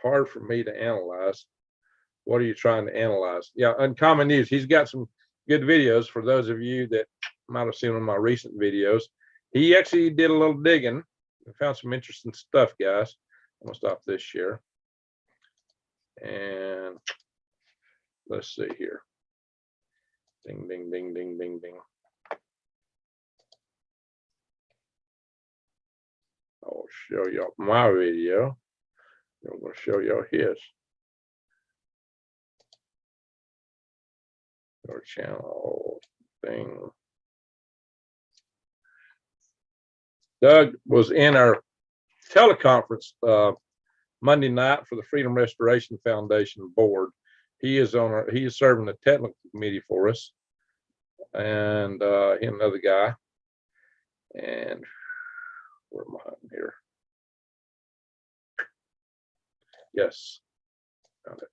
Hard for me to analyze. What are you trying to analyze? Yeah, Uncommon News. He's got some good videos for those of you that might have seen one of my recent videos. He actually did a little digging and found some interesting stuff, guys. I'm gonna stop this share. And let's see here. Ding, ding, ding, ding, ding, ding. I'll show y'all my video. I'm going to show y'all his. Our channel thing. Doug was in our teleconference Monday night for the Freedom Restoration Foundation board. He is serving the technical committee for us, and he and another guy. And where am I here? Yes. Got it.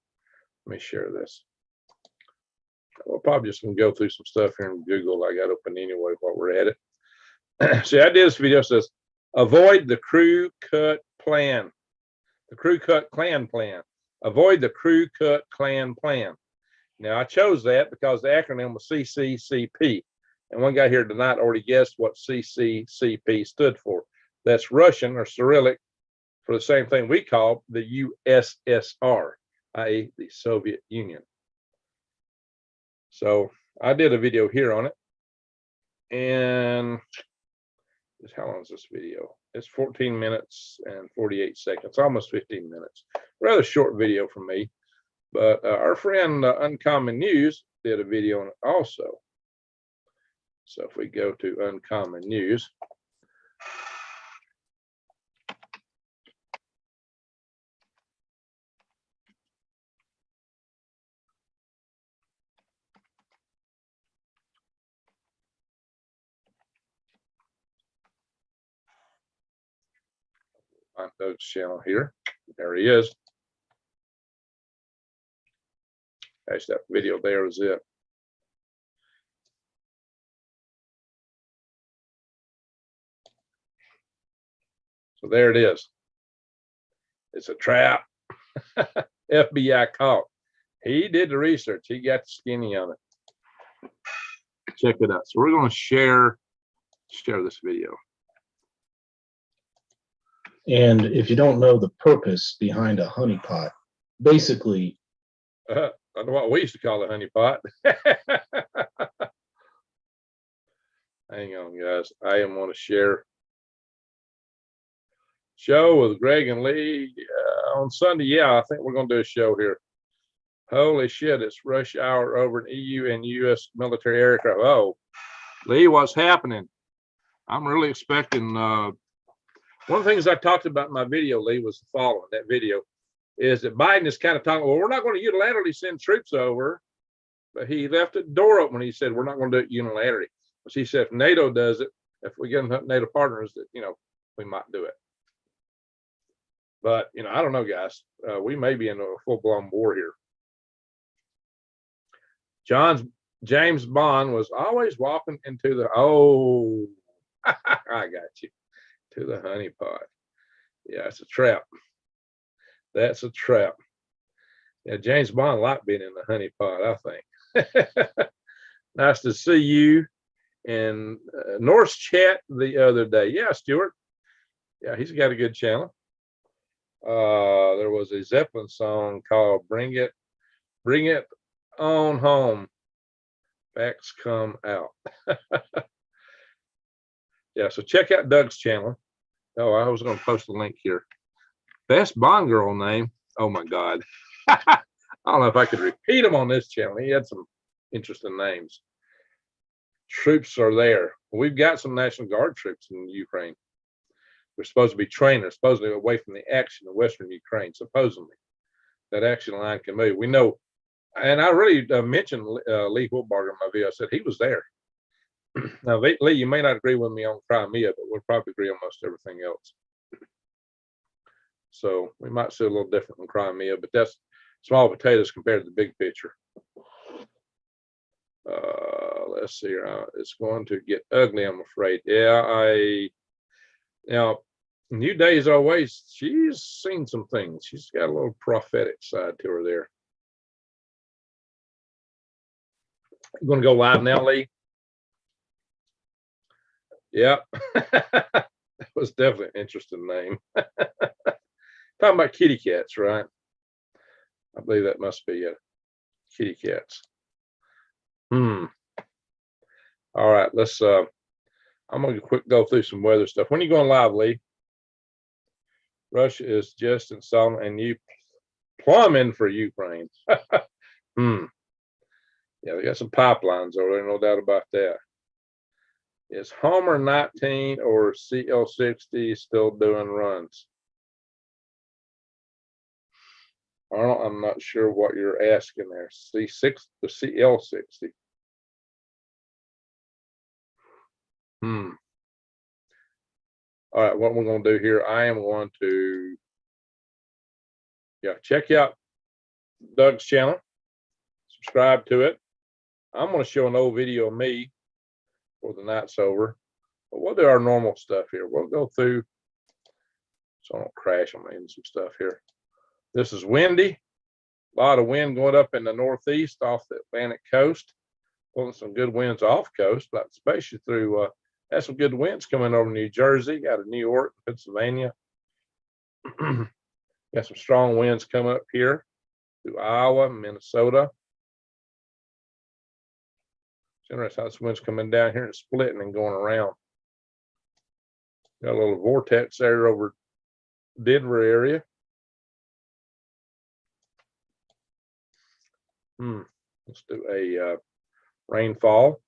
Let me share this. We're probably just gonna go through some stuff here in Google I got open anyway while we're at it. See, I did this video. It says avoid the crew cut plan. The crew cut clan plan. Avoid the crew cut clan plan. Now I chose that because the acronym was CCCP. And one guy here tonight already guessed what CCCP stood for. That's Russian or Cyrillic for the same thing we call the USSR, i.e. the Soviet Union. So I did a video here on it. And how long is this video? It's 14 minutes and 48 seconds, almost 15 minutes. Rather short video for me. But our friend Uncommon News did a video on it also. So if we go to Uncommon News, on Doug's channel here, there he is. Actually, that video there is it. So there it is. It's a trap. FBI caught. He did the research. He got the skinny on it. Check it out. So we're going to share this video. And if you don't know the purpose behind a honeypot, basically, I know what we used to call a honeypot. Hang on, guys. I am going to share show with Greg and Lee on Sunday. Yeah, I think we're going to do a show here. Holy shit, it's rush hour over an EU and US military aircraft. Oh, Lee, what's happening? I'm really expecting one of the things I talked about in my video, Lee, was the following. That video is that Biden is kind of talking, well, we're not going to unilaterally send troops over, but he left the door open when he said we're not going to do it unilaterally. But he said if NATO does it, if we get NATO partners, that we might do it. But I don't know, guys. We may be in a full-blown war here. James Bond was always walking into the I got you. To the honeypot. Yeah, it's a trap. That's a trap. Yeah, James Bond liked being in the honeypot, I think. Nice to see you in North's chat the other day. Yeah, Stuart. Yeah, he's got a good channel. There was a Zeppelin song called Bring It On Home. Facts come out. Yeah, so check out Doug's channel. Oh, I was going to post a link here. Best Bond girl name. Oh my God. I don't know if I could repeat them on this channel. He had some interesting names. Troops are there. We've got some National Guard troops in Ukraine. We're supposed to be trainers, supposedly away from the action in Western Ukraine, supposedly. That action line can move. We know, and I really mentioned Lee Wilbarger in my video. I said he was there. Now, Lee, you may not agree with me on Crimea, but we'll probably agree on most everything else. So we might see a little different in Crimea, but that's small potatoes compared to the big picture. Let's see here. It's going to get ugly, I'm afraid. Yeah, now, New Day's always, she's seen some things. She's got a little prophetic side to her there. I'm going to go live now, Lee. Yep. That was definitely an interesting name. Talking about kitty cats, right? I believe that must be kitty cats. All right, let's I'm gonna quick go through some weather stuff. When are you going live, Lee? Russia is just installing and you plumbing for Ukraine. Yeah, they got some pipelines over there, no doubt about that. Is Homer 19 or CL60 still doing runs? Arnold, I'm not sure what you're asking there. C6 to CL60. All right, what we're going to do here, I am going to, check out Doug's channel, subscribe to it. I'm going to show an old video of me before the night's over. But we'll do our normal stuff here. We'll go through, so I don't crash on into some stuff here. This is windy. A lot of wind going up in the northeast off the Atlantic coast. Pulling some good winds off coast, but especially through, had some good winds coming over New Jersey, out of New York, Pennsylvania. Got some strong winds coming up here through Iowa, Minnesota. It's interesting how this wind's coming down here and splitting and going around. Got a little vortex there over Denver area. Let's do a rainfall.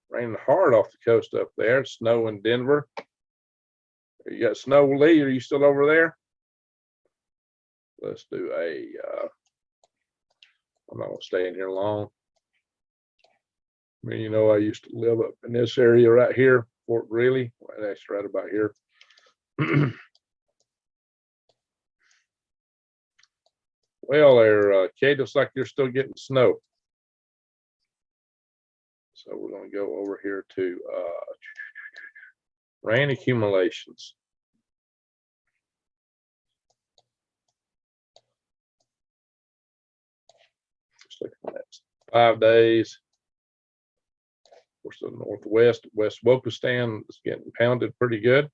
Raining hard off the coast up there. Snow in Denver. You got snow, Lee? Are you still over there? Let's do a, I'm not gonna stay in here long. I mean, you know, I used to live up in this area right here, Fort Greeley. Well, that's right about here. Well, there, Kate, looks like you're still getting snow. So we're going to go over here to rain accumulations. Just look at the next 5 days. Of course, the northwest, West Wopistan is getting pounded pretty good.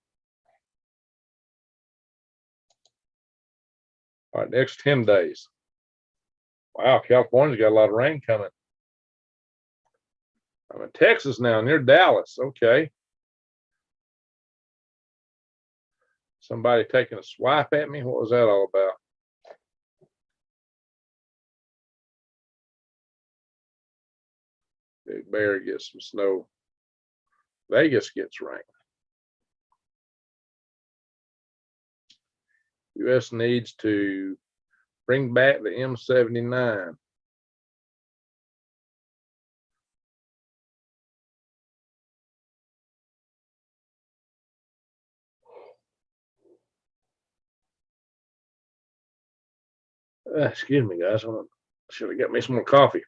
All right, next 10 days. Wow, California's got a lot of rain coming. I'm in Texas now, near Dallas. Okay. Somebody taking a swipe at me? What was that all about? Big Bear gets some snow. Vegas gets rain. U.S. needs to bring back the M79. Excuse me, guys. I should have got me some more coffee.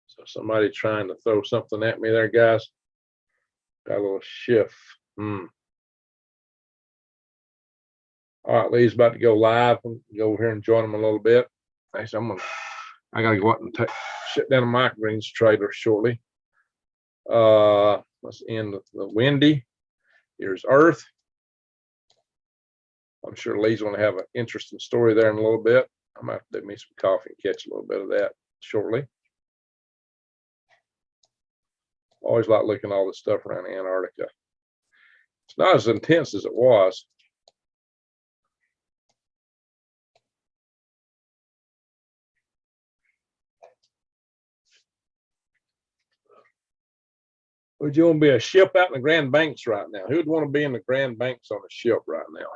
So somebody trying to throw something at me there, guys. Got a little shift. All right, Lee's about to go live. Go over here and join him a little bit. Actually, I gotta go out and shut down a microgreens trailer shortly. Let's end the windy. Here's Earth. I'm sure Lee's going to have an interesting story there in a little bit. I'm going to have to do me some coffee and catch a little bit of that shortly. Always like looking at all this stuff around Antarctica. It's not as intense as it was. Would you want to be a ship out in the Grand Banks right now? Who would want to be in the Grand Banks on a ship right now?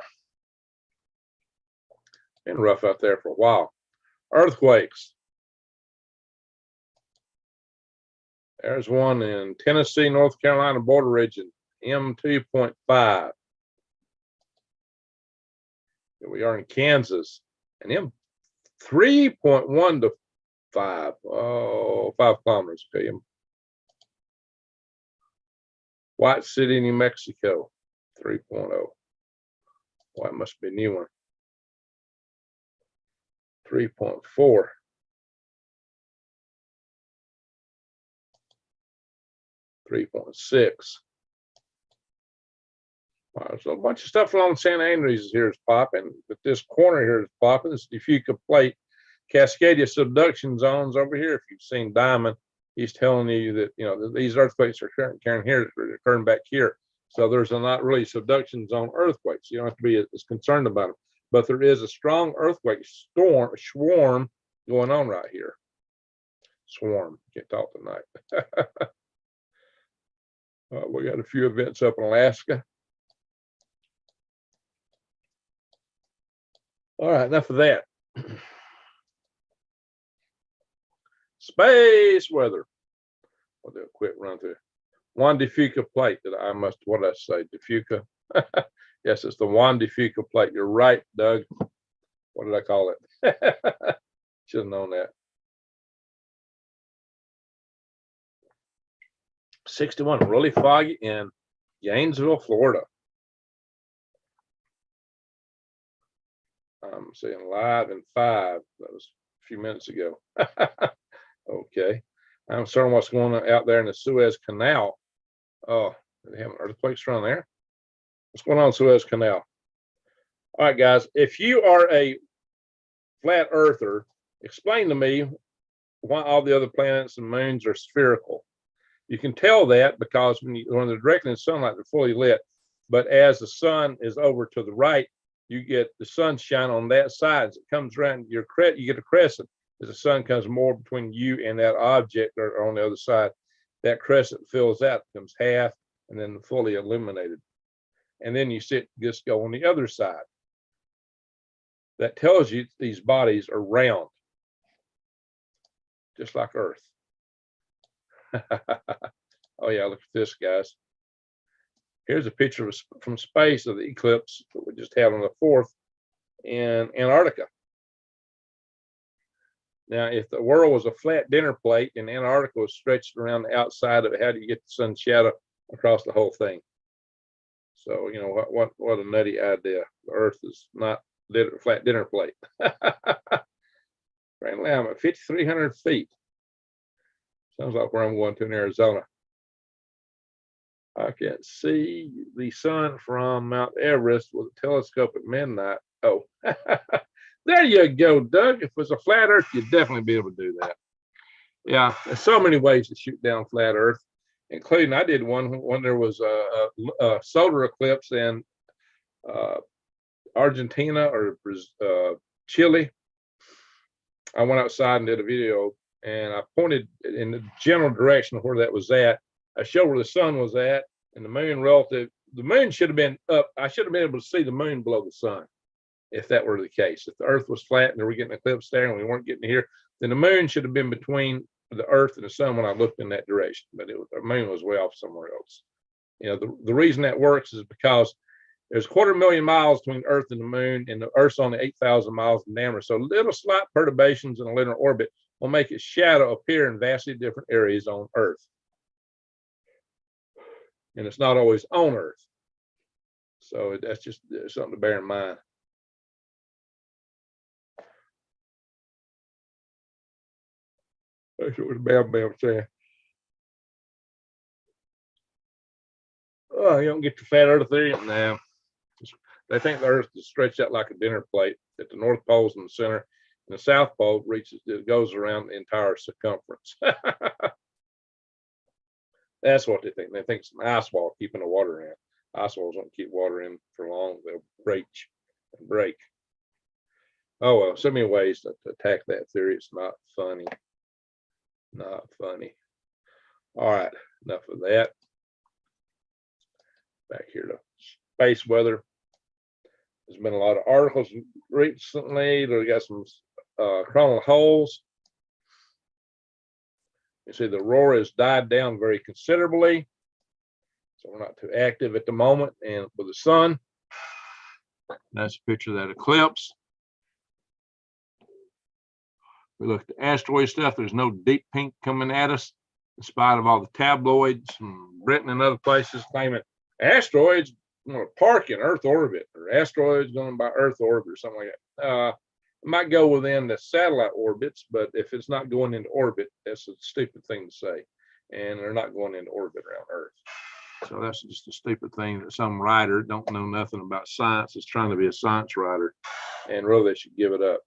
Been rough out there for a while. Earthquakes. There's one in Tennessee, North Carolina border region, M2.5. Here we are in Kansas, and M3.1 to 5. Oh, 5 kilometers. Okay. White City, New Mexico, 3.0. Well, it must be a new one. 3.4. 3.6. Wow, so a bunch of stuff along Santa Andreas here is popping, but this corner here is popping. This Fuca Plate, Cascadia subduction zones over here. If you've seen Diamond, he's telling you that, you know, these earthquakes are occurring here, they're occurring back here. So there's not really subduction zone earthquakes. You don't have to be as concerned about them. But there is a strong earthquake swarm going on right here. Swarm. Can't talk tonight. We got a few events up in Alaska. All right, enough of that. Space weather. I'll do a quick run through. Juan de Fuca plate that I must, what did I say? De Fuca? Yes, it's the Juan de Fuca plate. You're right, Doug. What did I call it? Should have known that. 61, really foggy in Gainesville, Florida. I'm saying live in 5. That was a few minutes ago. Okay. I'm concerned what's going on out there in the Suez Canal. Oh, they have earthquakes around there. What's going on in the Suez Canal? All right, guys, if you are a flat earther, explain to me why all the other planets and moons are spherical. You can tell that because when they're directly in sunlight, they're fully lit. But as the sun is over to the right, you get the sunshine on that side. As it comes around you get a crescent. As the sun comes more between you and that object or on the other side, that crescent fills out, becomes half, and then fully illuminated. And then you just go on the other side. That tells you these bodies are round, just like Earth. Oh yeah, look at this, guys. Here's a picture from space of the eclipse that we just had on the 4th in Antarctica. Now, if the world was a flat dinner plate and Antarctica was stretched around the outside of it, how do you get the sun's shadow across the whole thing? So, you know, what a nutty idea. The Earth is not a flat dinner plate. Apparently, I'm at 5,300 feet. Sounds like where I'm going to in Arizona. I can see the sun from Mount Everest with a telescope at midnight. Oh, there you go, Doug. If it was a flat Earth, you'd definitely be able to do that. Yeah, there's so many ways to shoot down flat Earth, including I did one when there was a solar eclipse in Argentina or Chile. I went outside and did a video, and I pointed in the general direction of where that was at. I showed where the sun was at and the moon relative. The moon should have been up. I should have been able to see the moon below the sun if that were the case. If the Earth was flat and we were getting an eclipse there and we weren't getting here, then the moon should have been between the Earth and the sun when I looked in that direction. But the moon was way off somewhere else. You know, the reason that works is because there's 250,000 miles between Earth and the moon, and the Earth's only 8,000 miles in diameter. So little slight perturbations in a linear orbit will make its shadow appear in vastly different areas on Earth. And it's not always on Earth. So that's just something to bear in mind. That's what Bam saying. Oh, you don't get the fat Earth there now. They think the Earth is stretched out like a dinner plate, that the North Pole's in the center, and the South Pole goes around the entire circumference. That's what they think. They think it's an ice wall keeping the water in. Ice walls don't keep water in for long. They'll break. Oh, well, so many ways to attack that theory. It's not funny. Not funny. All right, enough of that. Back here to space weather. There's been a lot of articles recently. They've got some coronal holes. You see the aurora has died down very considerably. So we're not too active at the moment. And with the sun, that's a picture of that eclipse. We look at the asteroid stuff. There's no deep pink coming at us, in spite of all the tabloids from Britain and other places claiming asteroids going to park in Earth orbit, or asteroids going by Earth orbit, or something like that. It might go within the satellite orbits, but if it's not going into orbit, that's a stupid thing to say. And they're not going into orbit around Earth. So that's just a stupid thing that some writer don't know nothing about science is trying to be a science writer, and really they should give it up.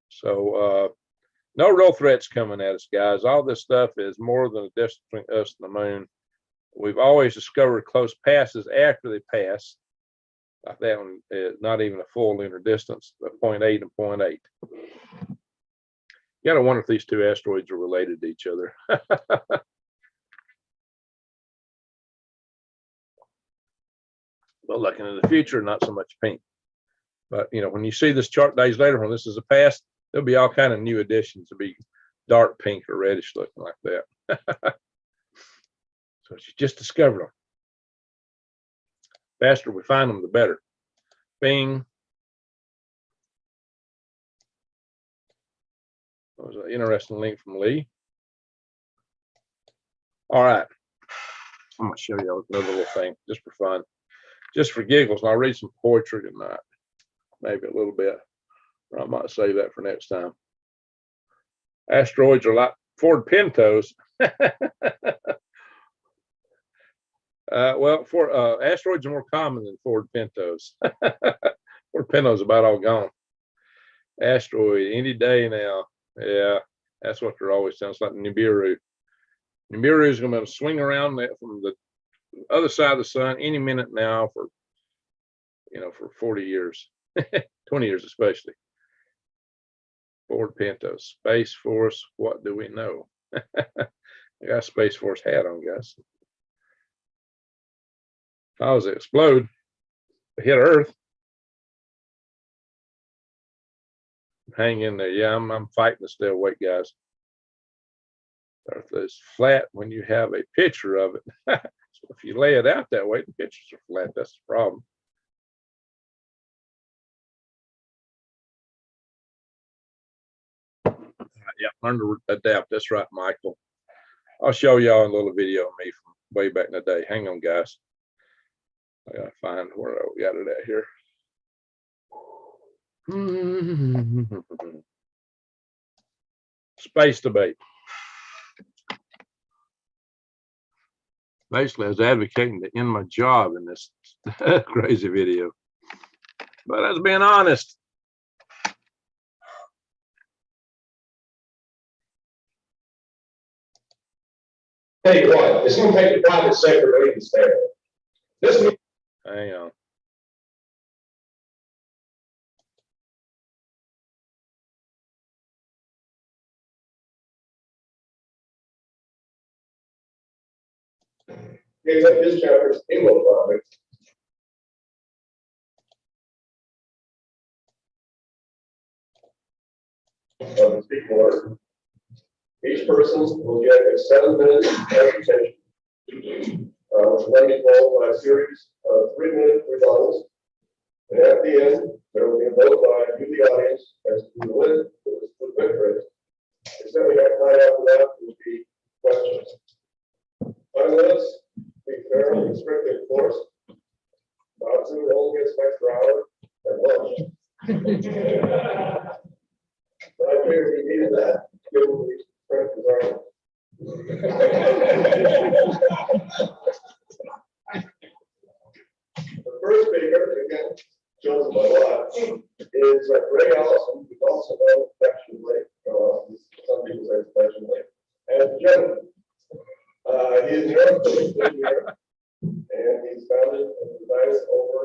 So No real threats coming at us, guys. All this stuff is more than a distance between us and the moon. We've always discovered close passes after they pass. Like that one is not even a full lunar distance, but 0.8 and 0.8. You gotta wonder if these two asteroids are related to each other. But looking in the future, not so much pink. But you know, when you see this chart days later, when this is a past, there'll be all kind of new additions to be dark pink or reddish looking like that. So she just discovered them. Faster we find them, the better. Bing. That was an interesting link from Lee. All right. I'm going to show you another little thing just for fun, just for giggles. And I'll read some poetry tonight, maybe a little bit. Or I might save that for next time. Asteroids are like Ford Pintos. Well, asteroids are more common than Ford Pintos. Ford Pintos about all gone. Asteroid any day now. Yeah, that's what they're always saying. It's like Nibiru. Nibiru is going to swing around from the other side of the sun any minute now for 40 years, 20 years especially. Ford Pintos, Space Force. What do we know? I got a Space Force hat on, guys. How does it explode? It hit Earth. Hang in there. Yeah, I'm fighting to stay awake, guys. Earth is flat when you have a picture of it. So if you lay it out that way, the pictures are flat. That's the problem. Yeah, learn to adapt. That's right, Michael. I'll show y'all a little video of me from way back in the day. Hang on, guys. I gotta find where I got it at here. Space debate. Basically, I was advocating to end my job in this crazy video, but I was being honest. Hey, what? It's going to take the private sector to lead the state. This means Hang on. this chapter's Halo project. Speak more. Each person will get a 7-minute presentation, which will be followed by a series of 3-minute rebuttals. And at the end, there will be a vote by you, the audience, as to the win rate. Instead, we have time after that will be questions. Time limits be fair and strictly enforced. Dodson only gets an extra hour at lunch. But I figured we needed that, given the strength of our. The first speaker, again, chosen by lot, is Ray Allison, who's also known affectionately, some people say affectionately, as Denton. He is an aerospace engineer, and he's founded and presided over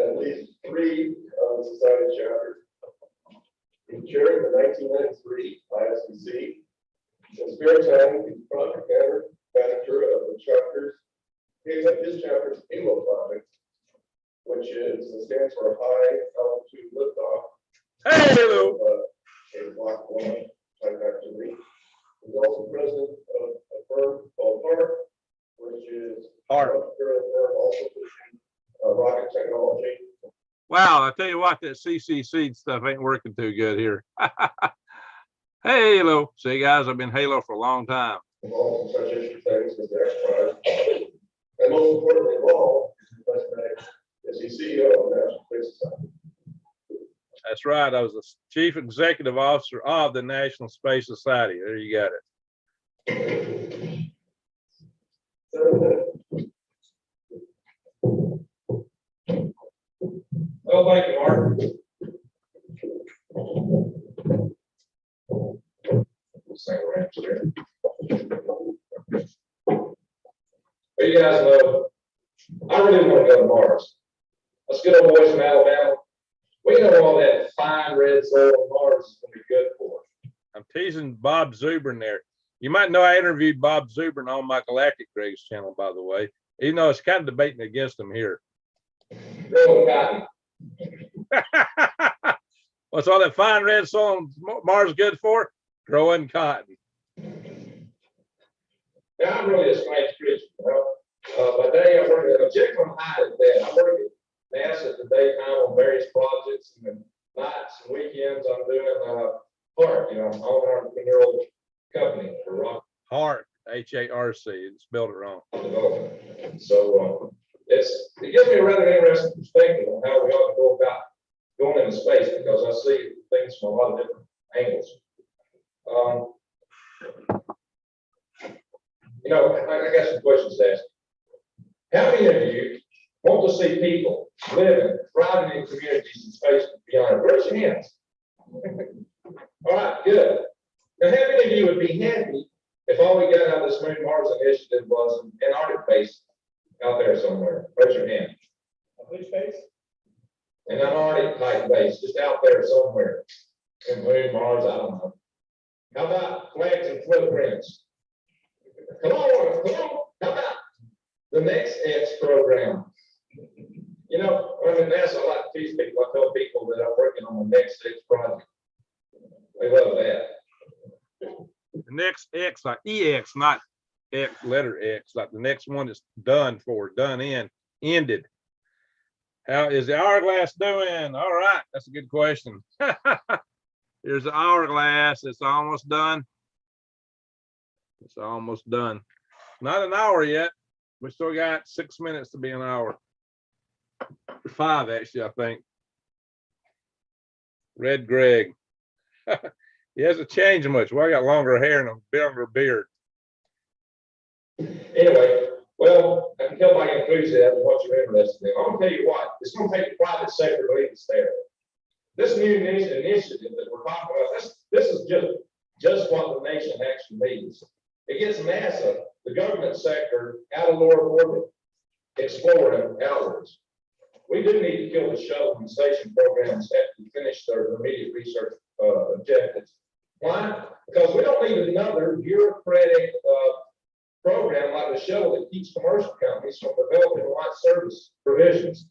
at least 3 of the society chapters. He chaired the 1993 ISBC. In spare time, he's project manager of the chapters. His chapter's Halo project, which stands for High Altitude Liftoff. Hey, hello. A Block 1 type activity. He's also president of a firm called HARP, which is HARP. Firm also pushing rocket technology. Wow, I tell you what, that CCC stuff ain't working too good here. Hey, Halo. See, guys, I've been Halo for a long time. Involved in such issue things as the X-Prize. And most importantly of all, is the CEO of the National Space Society. That's right. I was the chief executive officer of the National Space Society. There you got it. Well, thank you, Mark. But you guys know, I really want to go to Mars. Us good old boys from Alabama, we know all that fine red soil on Mars is going to be good for. I'm teasing Bob Zubrin there. You might know I interviewed Bob Zubrin on my Galactic Greg's channel, by the way, even though it's kind of debating against him here. Growing cotton. What's all that fine red soil on Mars good for? Growing cotton. Now, I'm really a strange creature, you know. By day, I work at a Jekyll and Hyde at that. I work at NASA at the daytime on various projects, and then nights and weekends I'm doing Hark, you know, I'm on an entrepreneurial company for rock Hark, H-A-R-C. It's spelled it wrong. development. So it gives me a rather interesting perspective on how we ought to go about going into space, because I see things from a lot of different angles. You know, I got some questions to ask. How many of you want to see people living, thriving in communities in space and beyond? Raise your hands. All right, good. Now, how many of you would be happy if all we got out of this Moon Mars initiative was an Antarctic base out there somewhere? Raise your hand. A blue space? An Antarctic type base, just out there somewhere. In Moon Mars, I don't know. How about flags and footprints? Come on. How about the next X program? You know, I'm in NASA, I like to tease people. I tell people that I'm working on the next X project. They love that. The next X, like EX, not X, letter X, like the next one is done for, done in, ended. How is the hourglass doing? All right, that's a good question. Here's the hourglass. It's almost done. It's almost done. Not an hour yet. We still got 6 minutes to be an hour. 5, actually, I think. Red Greg. He hasn't changed much. Well, I got longer hair and a longer beard. Anyway, well, I can tell by your enthusiasm what you're interested in. I'm gonna tell you what, it's gonna take the private sector to lead us there. This new initiative that we're talking about, this is just what the nation actually needs. It gets NASA, the government sector, out of lower orbit, exploring outwards. We do need to kill the shuttle and station programs after we finish their immediate research objectives. Why? Because we don't need another bureaucratic program like the shuttle that keeps commercial companies from developing light service provisions.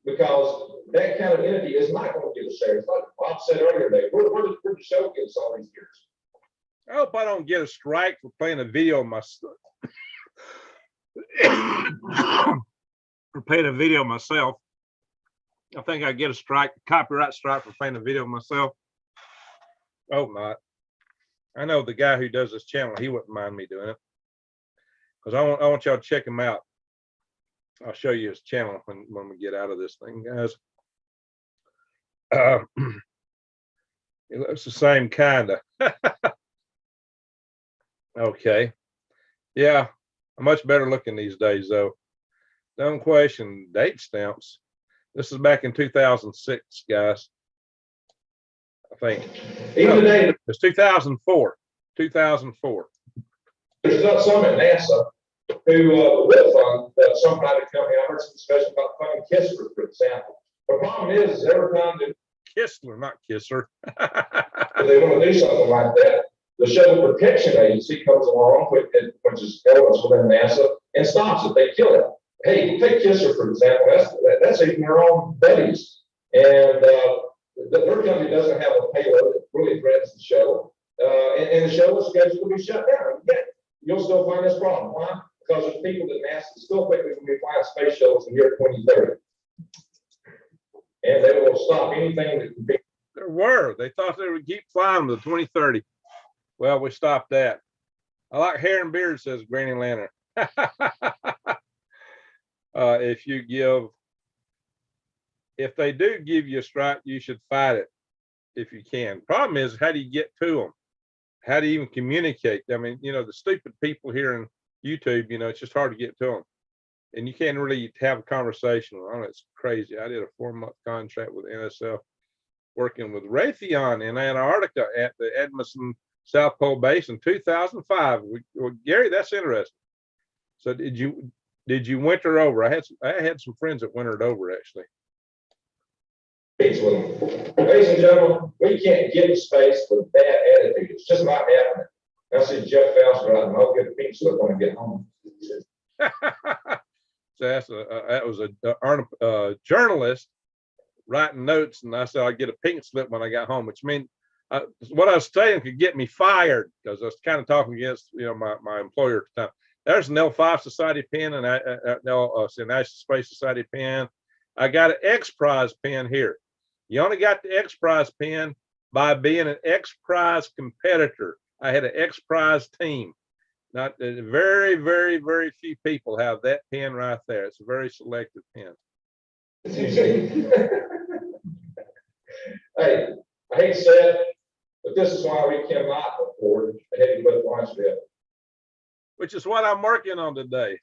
Because that kind of entity is not going to get us there. It's like Bob said earlier today, where did the show get us all these years? I hope I don't get a strike for playing a video of myself. For playing a video of myself. I think I get a strike, copyright strike for playing a video of myself. Oh, not. I know the guy who does this channel, he wouldn't mind me doing it. Because I want y'all to check him out. I'll show you his channel when we get out of this thing, guys. It looks the same kind of. Okay. Yeah, much better looking these days, though. Don't question date stamps. This is back in 2006, guys. I think. Even today, it's 2004. 2004. there's not some at NASA who will fund some private company. I heard some discussion about funding Kissler, for example. The problem is every time that Kistler, not Kisser. they want to do something like that, the Shuttle Protection Agency comes along, which is elements within NASA, and stops it. They kill it. Hey, take Kissler, for example. That's even their own buddies. And their company doesn't have a payload that really threatens the shuttle. And the shuttle is scheduled to be shut down. Yet, you'll still find this problem. Why? Because there's people that NASA still think they're going to be flying space shuttles in the year 2030. And they will stop anything that can be. There were. They thought they would keep flying to 2030. Well, we stopped that. I like hair and beard, says Granny Lantern. If they do give you a strike, you should fight it if you can. Problem is, how do you get to them? How do you even communicate? I mean, you know, the stupid people here on YouTube, you know, it's just hard to get to them. And you can't really have a conversation with them. It's crazy. I did a 4-month contract with NSF working with Raytheon in Antarctica at the Edmondson South Pole Base in 2005. Well, Gary, that's interesting. So did you winter over? I had some friends that wintered over actually. Ladies and gentlemen, we can't get to space with bad attitude. It's just not happening. I see Jeff Faust right, and I'll get a pink slip when I get home. So that was a journalist writing notes, and I said I'd get a pink slip when I got home, which means what I was saying could get me fired because I was kind of talking against my employer at the time. There's an L5 Society pin and National Space Society pin. I got an X Prize pin here. You only got the X Prize pin by being an X Prize competitor. I had an X Prize team. Not very, very, very few people have that pin right there. It's a very selective pin. Hey, I hate to say it, but this is why we cannot afford a heavy lift launch vehicle. Which is what I'm working on today.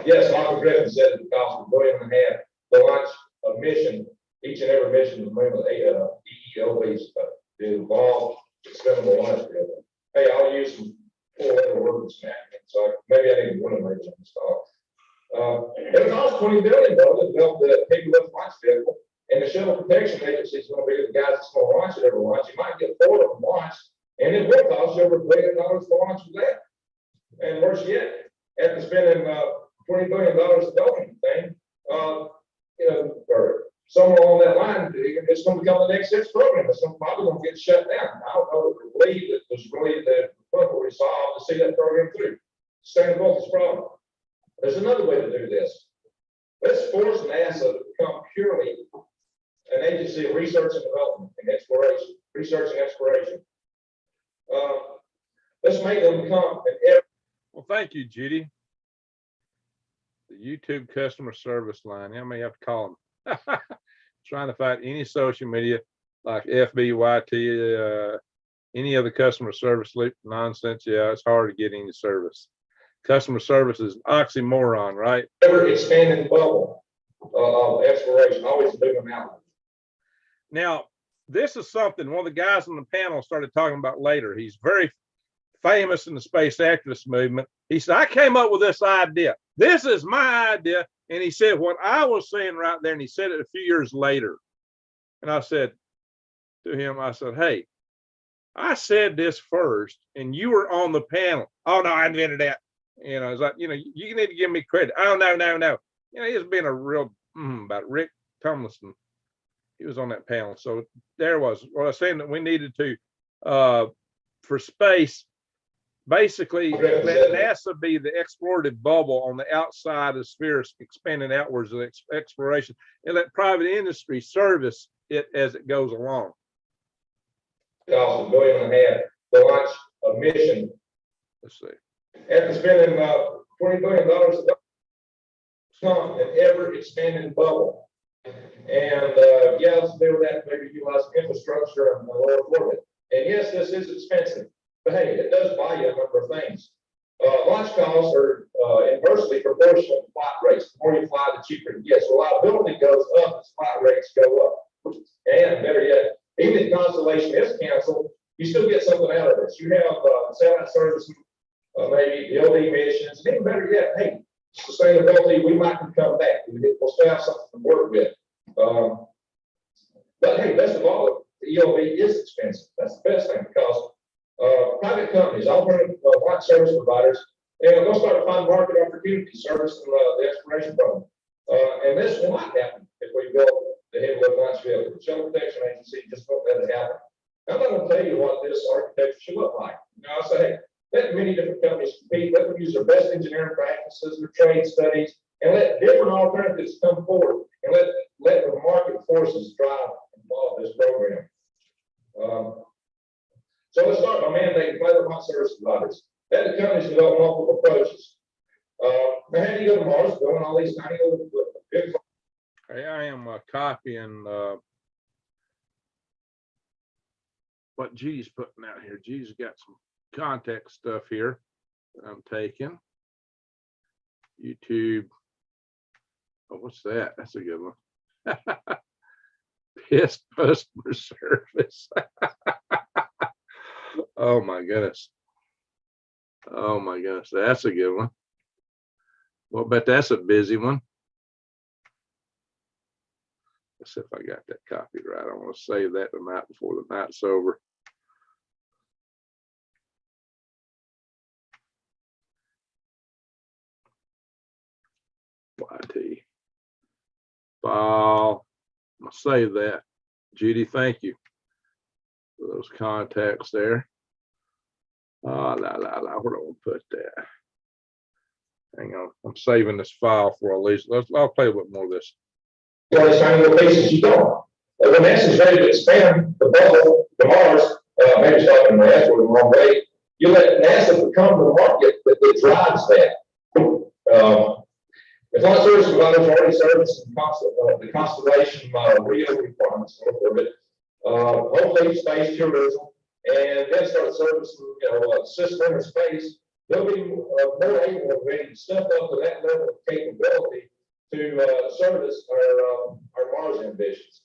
Yes, Michael Griffin said it costs $1.5 billion to launch a mission, each and every mission with EEOBs to involve expendable launch vehicle. Hey, I'll use some 4 other words now, so maybe I need one of them on this talk. It costs $20 billion to develop the heavy lift launch vehicle, and the Shuttle Protection Agency is going to be the guys that's going to launch it every launch. You might get 4 of them launched, and it will cost you over $1 billion to launch with that. And worse yet, after spending $20 billion developing the thing, or somewhere along that line, it's going to become the next 6 program. It's probably going to get shut down. I don't know if we believe it was really the political resolve to see that program through. Sustainability is a problem. There's another way to do this. Let's force NASA to become purely an agency of research and development and exploration, research and exploration. Let's make them become an. Well, thank you, Judy. The YouTube customer service line. How many have to call them? Trying to find any social media like FBYT, any other customer service loop nonsense. Yeah, it's hard to get any service. Customer service is an oxymoron, right? Ever expanding bubble of exploration, always moving out. Now, this is something one of the guys on the panel started talking about later. He's very famous in the space activist movement. He said, I came up with this idea. This is my idea. And he said what I was saying right there, and he said it a few years later. And I said to him, I said, hey, I said this first, and you were on the panel. Oh, no, I invented that. It's like, you need to give me credit. Oh, no. He's been a real about Rick Tomlinson. He was on that panel. So there was what I was saying, that we needed to, for space, basically let NASA be the explorative bubble on the outside of the sphere, expanding outwards of exploration, and let private industry service it as it goes along. $1.5 billion to launch a mission. Let's see. After spending $20 billion, become an ever-expanding bubble. And yeah, let's do that. Maybe utilize infrastructure and lower orbit. And yes, this is expensive, but hey, it does buy you a number of things. Launch costs are inversely proportional to flight rates. The more you fly, the cheaper it gets. Reliability goes up as flight rates go up. And better yet, even if Constellation is canceled, you still get something out of this. You have satellite service, maybe the LD missions, and even better yet, hey, sustainability, we might come back. We'll still have something to work with. But hey, best of all, the ELD is expensive. That's the best thing, because private companies, alternative launch service providers, and they'll start to find market opportunities servicing the exploration program. And this will not happen if we build the heavy lift launch vehicle. The Shuttle Protection Agency just won't let it happen. I'm not going to tell you what this architecture should look like. I'll say, hey, let many different companies compete. Let them use their best engineering practices, their trade studies, and let different alternatives come forward, and let the market forces drive and follow this program. So let's start by mandating private launch service providers. Let the companies develop multiple approaches. Now, how do you go to Mars? Going all these tiny little big. Hey, I am copying what G's putting out here. G's got some context stuff here that I'm taking. YouTube. Oh, what's that? That's a good one. Piss customer service. Oh my goodness. Oh my goodness. That's a good one. Well, bet that's a busy one. Let's see if I got that copy right. I want to save that tonight before the night's over. YT. File. I'm going to save that. Judy, thank you for those contacts there. Where do I put that? Hang on. I'm saving this file for at least. I'll play a bit more of this. You want to find locations you don't. When NASA's ready to expand the bubble to Mars, maybe it's not in the asteroid the wrong way, you let NASA become the market that drives that. If launch service providers already service the constellation RIO requirements for orbit, hopefully space tourism, and then start servicing, system or space, they'll be more able and ready to step up to that level of capability to service our Mars ambitions.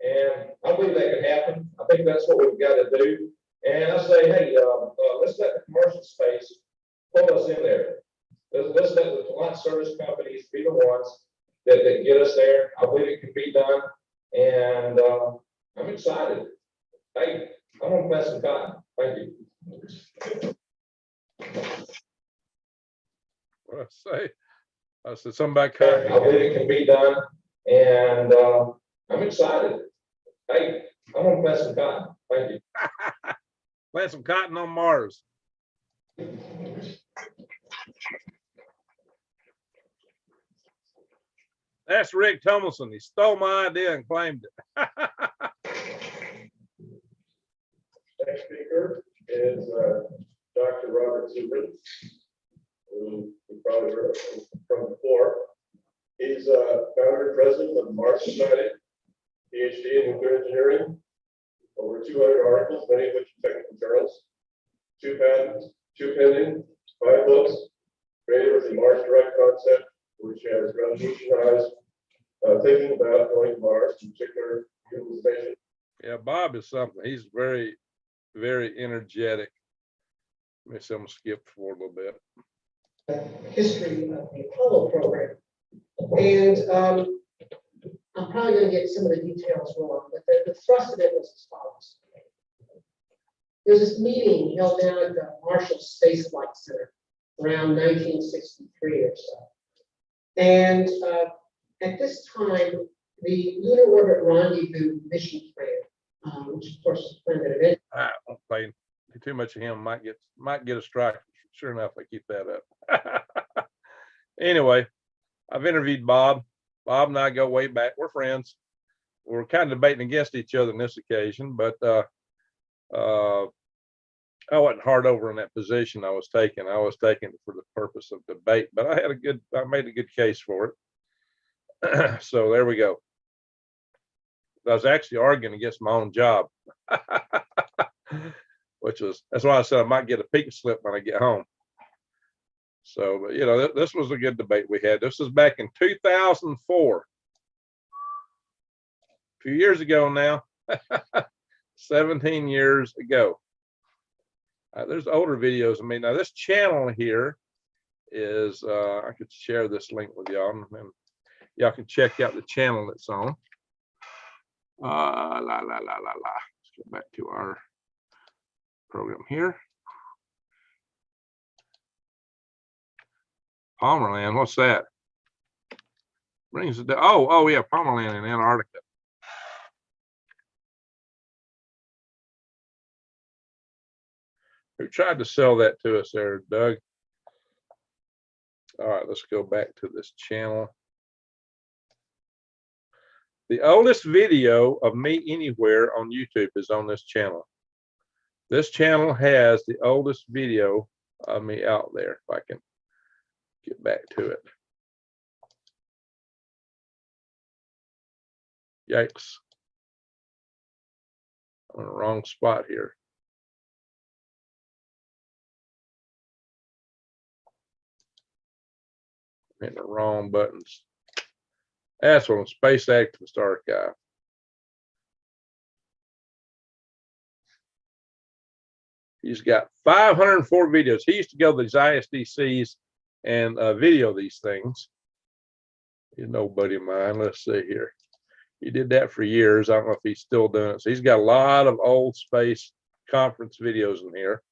And I believe that can happen. I think that's what we've got to do. And I say, hey, let's let the commercial space pull us in there. Let's let the launch service companies be the ones that get us there. I believe it can be done. And I'm excited. Hey, I'm going to pass some time. Thank you. What I said something about I believe it can be done. And I'm excited. Hey, I'm going to pass some time. Thank you. plant some cotton on Mars. That's Rick Tomlinson. He stole my idea and claimed it. Next speaker is Dr. Robert Zubrin, who you probably heard from before. He's founder and president of the Mars Society, PhD in nuclear engineering, over 200 articles, many of which are technical journals, 2 patents, 2 pending, 5 books, creator of the Mars Direct concept, which has revolutionized thinking about going to Mars, in particular utilization. Yeah, Bob is something. He's very, very energetic. Let me see, I'm gonna skip forward a little bit. History of the Apollo program. And I'm probably going to get some of the details wrong, but the thrust of it was as follows. There's this meeting held down at the Marshall Space Flight Center around 1963 or so. And at this time, the Lunar Orbit Rendezvous mission plan, which of course is planned at event. I won't play too much of him. Might get a strike. Sure enough, I keep that up. Anyway, I've interviewed Bob. Bob and I go way back. We're friends. We're kind of debating against each other on this occasion, but I wasn't hard over in that position I was taking. I was taking it for the purpose of debate, but I made a good case for it. So there we go. I was actually arguing against my own job, that's why I said I might get a pink slip when I get home. So, but this was a good debate we had. This was back in 2004. A few years ago now, 17 years ago. There's older videos of me. Now this channel here is, I could share this link with y'all and y'all can check out the channel it's on. Let's go back to our program here. Palmerland, what's that? Brings it down. Oh yeah, Palmerland in Antarctica. Who tried to sell that to us there, Doug? All right, let's go back to this channel. The oldest video of me anywhere on YouTube is on this channel. This channel has the oldest video of me out there, if I can get back to it. Yikes. I'm in the wrong spot here. I'm hitting the wrong buttons. That's on Space Activist Archive. He's got 504 videos. He used to go to these ISDCs and video these things. He's no buddy of mine. Let's see here. He did that for years. I don't know if he's still doing it. So he's got a lot of old space conference videos in here.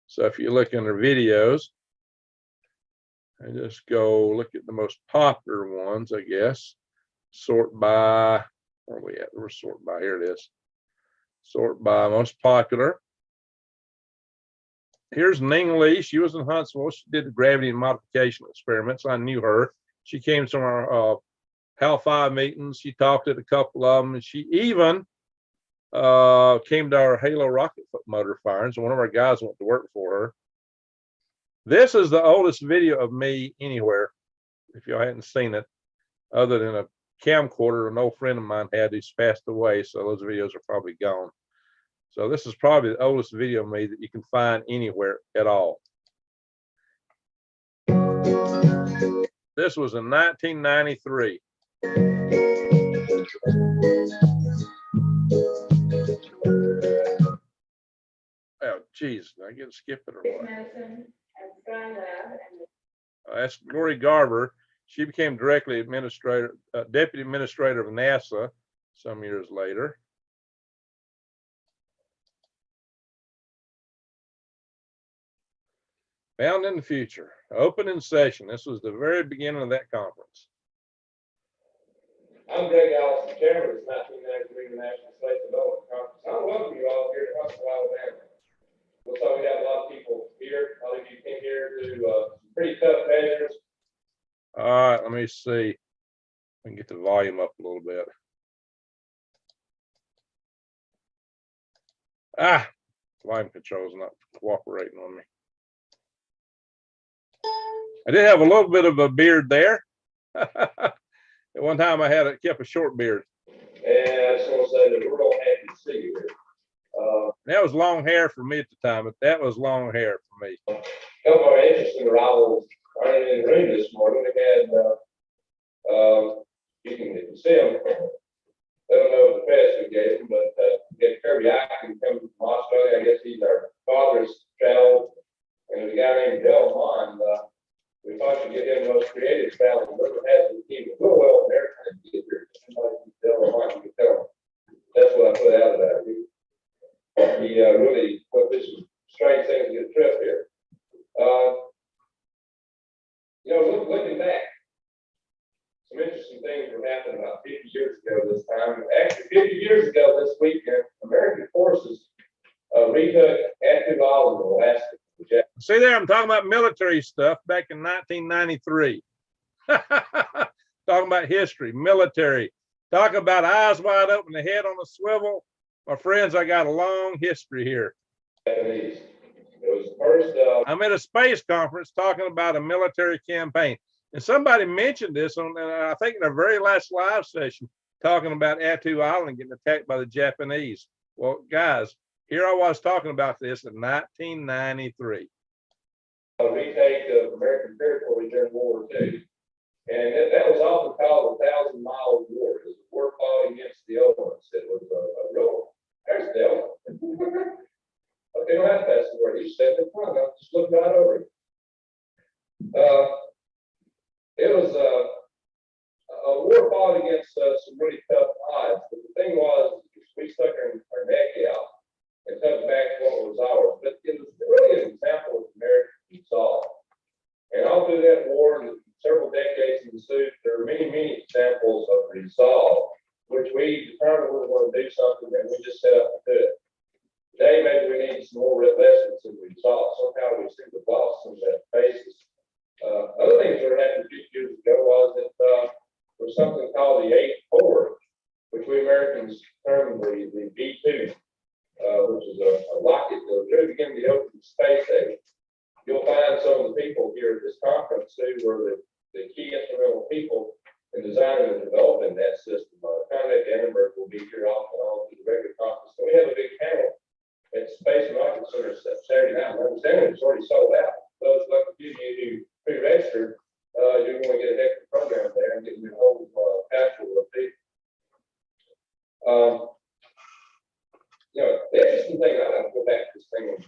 So if you look in their videos, and just go look at the most popular ones, I guess. Sort by, where are we at? We're sort by, here it is. Sort by most popular. Here's Ning Lee. She was in Huntsville. She did the gravity and modification experiments. I knew her. She came to our HAL 5 meetings. She talked at a couple of them, and she even came to our Halo rocket motor firings. One of our guys went to work for her. This is the oldest video of me anywhere, if y'all hadn't seen it, other than a camcorder an old friend of mine had who's passed away. So those videos are probably gone. So this is probably the oldest video of me that you can find anywhere at all. This was in 1993. Oh, geez, did I get to skip it or what? That's Lori Garver. She became directly deputy administrator of NASA some years later. Found in the Future, open in session. This was the very beginning of that conference. I'm Greg Allison, chairman of the 1993 National Space Development Conference. I welcome you all here to Huntsville, Alabama. Looks like we have a lot of people here. A lot of you came here to some pretty tough measures. All right, let me see. I can get the volume up a little bit. Volume control is not cooperating on me. I did have a little bit of a beard there. At one time I kept a short beard. And I just want to say that we're real happy to see you here. That was long hair for me at the time, but that was long hair for me. A couple of our interesting rivals aren't in the room this morning. They had, you can see them. I don't know what the press we gave them, but we had Kirby Icahn come from Australia. I guess he's our father's child. And there's a guy named Del Mond. We thought you'd get him the most creative child who ever has the team. We'll well in their time to get here. Somebody can Del Mond, you can tell him. That's what I put out of that. He really put this strange thing to get a trip here. Looking back, some interesting things were happening about 50 years ago this time. Actually, 50 years ago this weekend, American forces retook active island in Alaska. See there, I'm talking about military stuff back in 1993. Talking about history, military. Talk about eyes wide open, the head on a swivel. My friends, I got a long history here. Japanese. It was the first. I'm at a space conference talking about a military campaign. And somebody mentioned this on, I think, in their very last live session, talking about Attu Island getting attacked by the Japanese. Well, guys, here I was talking about this in 1993. Retake of American territory during World War II. And that was often called a 1,000-mile war. It was a war fought against the elements. It was a real, there's the element. Okay, don't have to pass the word. You said the front. I'll just look right over it. It was a war fought against some really tough odds. But the thing was, we stuck our neck out and took back what was ours. But it was really an example of American resolve. And all through that war and several decades ensued, there are many, many examples of resolve, which we determined we were going to do something and we just set up to do it. Today, maybe we need some more lessons in resolve. Somehow we seem to have lost some of that basis. Other things that happened a few years ago was that there was something called the 8-4, which we Americans termed the B-2, which is a rocket that was really beginning the open space age. You'll find some of the people here at this conference who were the key instrumental people in designing and developing that system. Conrad Dannenberg will be here off and on to the regular conference. So we have a big panel at Space and Rocket Center Saturday night. My understanding it's already sold out. Those like a few of you who pre-registered, you're going to get a heck of a program there and get your whole pastoral of people. The interesting thing, I don't go back to this thing on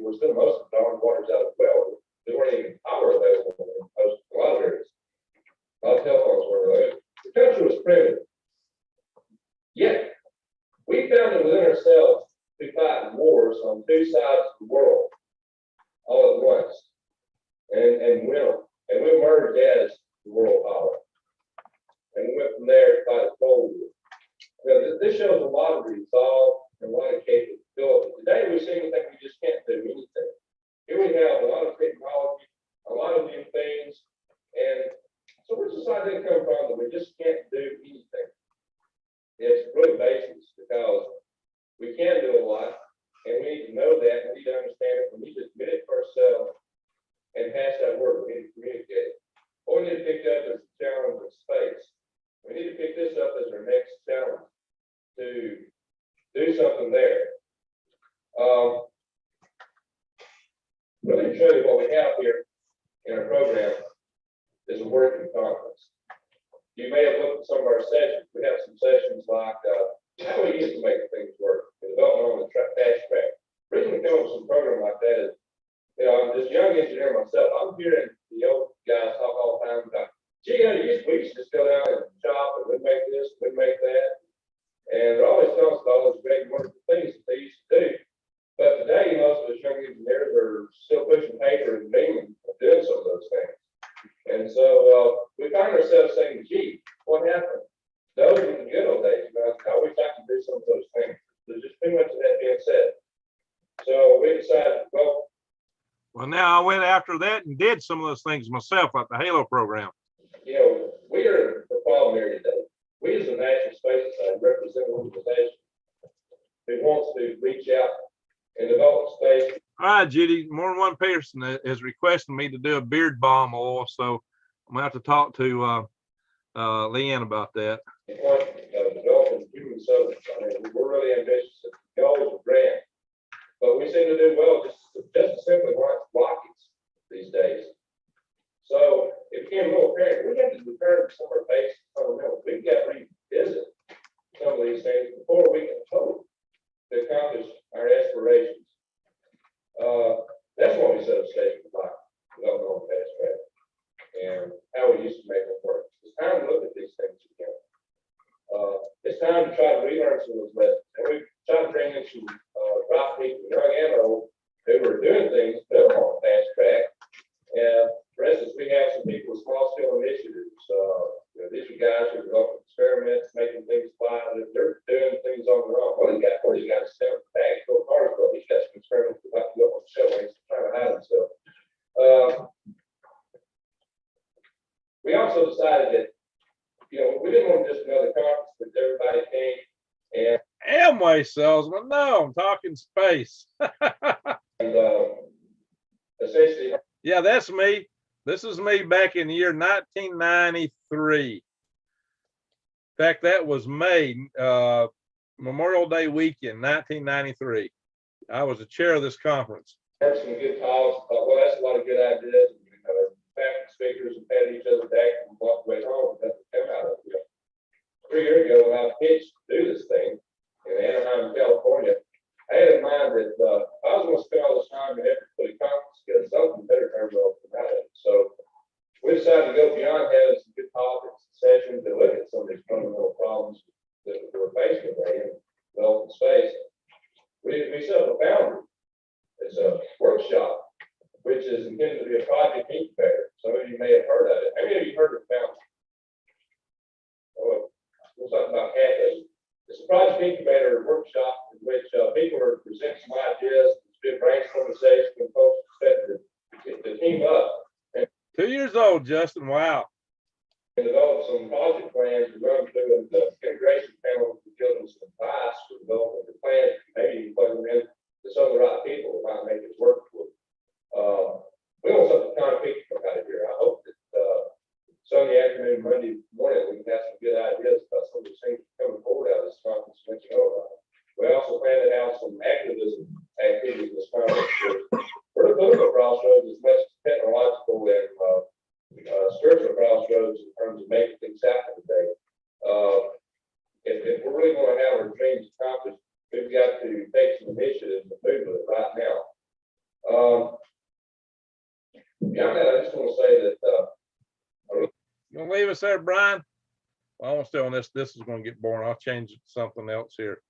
we're still most of the darn water's out of the well. There weren't even power available in a lot of areas. A lot of telephones were available. The country was primitive. Yet, we found it within ourselves to fight wars on two sides of the world all at once and win them. And we emerged as the world power. And we went from there to fight a Cold War. Now, this shows a lot of resolve and a lot of capability. Today, we seem to think we just can't do anything. Here we have a lot of technology, a lot of new things, and so where's the side that come from that we just can't do anything? It's really basis because we can do a lot, and we need to know that, we need to understand it, we need to admit it for ourselves and pass that word, we need to communicate it. What we need to pick up is the challenge of space. We need to pick this up as our next challenge to do something there. Really show you what we have here in our program is a working conference. You may have looked at some of our sessions. We have some sessions like how we used to make things work, the development on the fast track. The reason we come up with some program like that is, you know, I'm this young engineer myself. I'm hearing the old guys talk all the time about, gee, we used to just go down and shop and we'd make this, we'd make that. And they're always telling us about all those great wonderful things that they used to do. But today, most of us young engineers are still pushing paper and dreaming of doing some of those things. And so we find ourselves saying, gee, what happened? Those were the good old days. You know, I wish I could do some of those things. There's just too much of that being said. So we decided, well, now I went after that and did some of those things myself, like the Halo program. you know, we are the problem here today. We as a National Space Society represent an organization who wants to reach out and develop space. All right, Judy, more than one person is requesting me to do a beard balm oil, so I'm gonna have to talk to Leanne about that. Point of developing human subjects. I mean, we're really ambitious. The goals are grand, but we seem to do well just simply like rockets these days. So it became a little apparent we have to return to some of our basic fundamentals. We've got to revisit some of these things before we can hope to accomplish our aspirations. That's why we set up stations like development on the fast track and how we used to make them work. It's time to look at these things again. It's time to try to relearn some of those lessons. And we try to bring in some drop people, young and old, who were doing things built on the fast track. And for instance, we have some people with small scale initiatives. You know, these are guys who are developing experiments, making things fly. They're doing things on their own. Well, he's got a stem bag full of cars, but he's got some experiments about to go on the show and he's trying to hide himself. We also decided that, you know, we didn't want just another conference, but everybody came and Amway salesman, no, I'm talking space. essentially, Yeah, that's me. This is me back in the year 1993. In fact, that was May, Memorial Day weekend, 1993. I was the chair of this conference. heard some good talks. Thought, well, that's a lot of good ideas. You know, patting speakers and patting each other back and walk away home. That's what came out of it. 3 years ago, when I pitched to do this thing in Anaheim, California, I had in mind that I was going to spend all this time and effort for the conference because something better turned out from that. So we decided to go beyond having some good politics and sessions and look at some of these fundamental problems that we're facing today in developing space. We set up a boundary. It's a workshop, which is intended to be a project incubator. Some of you may have heard of it. How many of you heard of the boundary? Oh, we'll talk about half of it. It's a project incubator workshop in which people are presenting some ideas. It's been brainstorming session and folks expect to team up 2 years old, Justin. Wow. and develop some project plans to run through the integration panel to give them some advice for developing the plans, maybe even plug them in to some of the right people that might make it work for. We want something kind of picture come out of here. I hope that Sunday afternoon, Monday morning, we can have some good ideas about some of these things coming forward out of this conference. Let you know about it. We also plan to have some activism activities in this conference. We're at a political crossroads as much as technological and spiritual crossroads in terms of making things happen today. Yeah, man, I just want to say that, You gonna leave us there, Brian? Well, I want to stay on this. This is gonna get boring. I'll change it to something else here.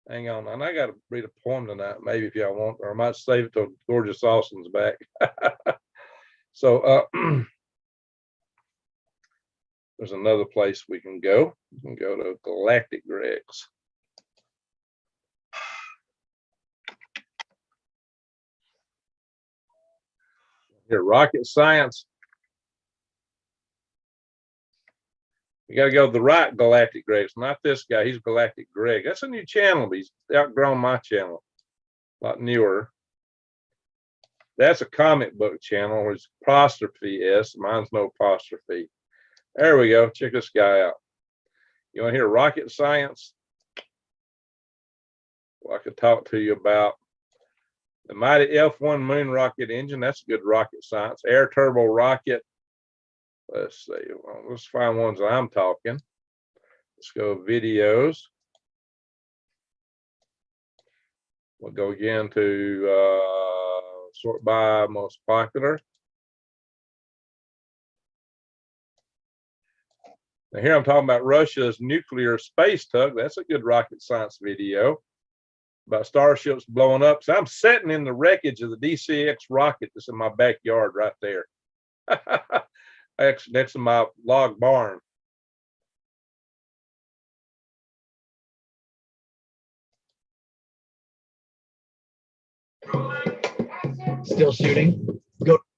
Hang on. And I got to read a poem tonight, maybe if y'all want, or I might save it till Gorgeous Austin's back. So there's another place we can go. We can go to Galactic Greg's. Here, rocket science. You got to go to the right Galactic Greg's, not this guy. He's Galactic Greg. That's a new channel, but he's outgrown my channel. A lot newer. That's a comic book channel where it's apostrophe S. Mine's no apostrophe. There we go. Check this guy out. You want to hear rocket science? Well, I could talk to you about the mighty F1 moon rocket engine. That's good rocket science. Air turbo rocket. Let's see. Well, let's find ones that I'm talking. Let's go videos. We'll go again to sort by most popular. Now here I'm talking about Russia's nuclear space tug. That's a good rocket science video about starships blowing up. So I'm sitting in the wreckage of the DCX rocket that's in my backyard right there. Actually, next to my log barn. Still shooting.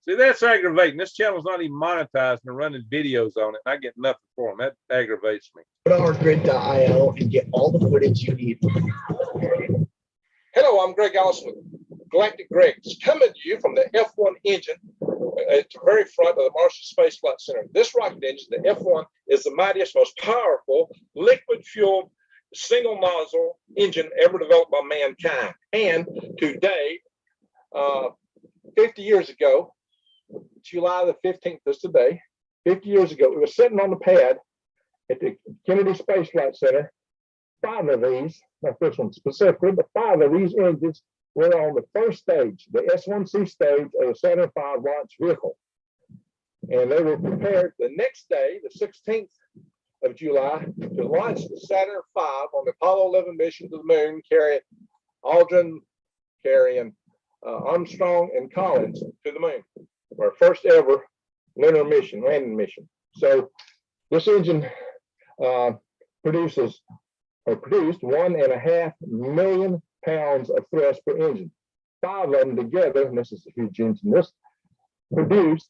See, that's aggravating. This channel's not even monetized and they're running videos on it. And I get nothing for them. That aggravates me. Go to ourgrid.io and get all the footage you need. Hello, I'm Greg Allison with Galactic Greg's, coming to you from the F1 engine at the very front of the Marshall Space Flight Center. This rocket engine, the F1, is the mightiest, most powerful liquid-fueled single nozzle engine ever developed by mankind. And today, 50 years ago, July the 15th is today, 50 years ago, it was sitting on the pad at the Kennedy Space Flight Center. 5 of these, not this one specifically, but 5 of these engines were on the first stage, the S1C stage of the Saturn V launch vehicle. And they were prepared the next day, the 16th of July, to launch the Saturn V on the Apollo 11 mission to the moon, carrying Aldrin, carrying Armstrong and Collins to the moon, our first ever lunar mission, landing mission. So this engine produced 1.5 million pounds of thrust per engine. 5 of them together, and this is a huge engine, this produced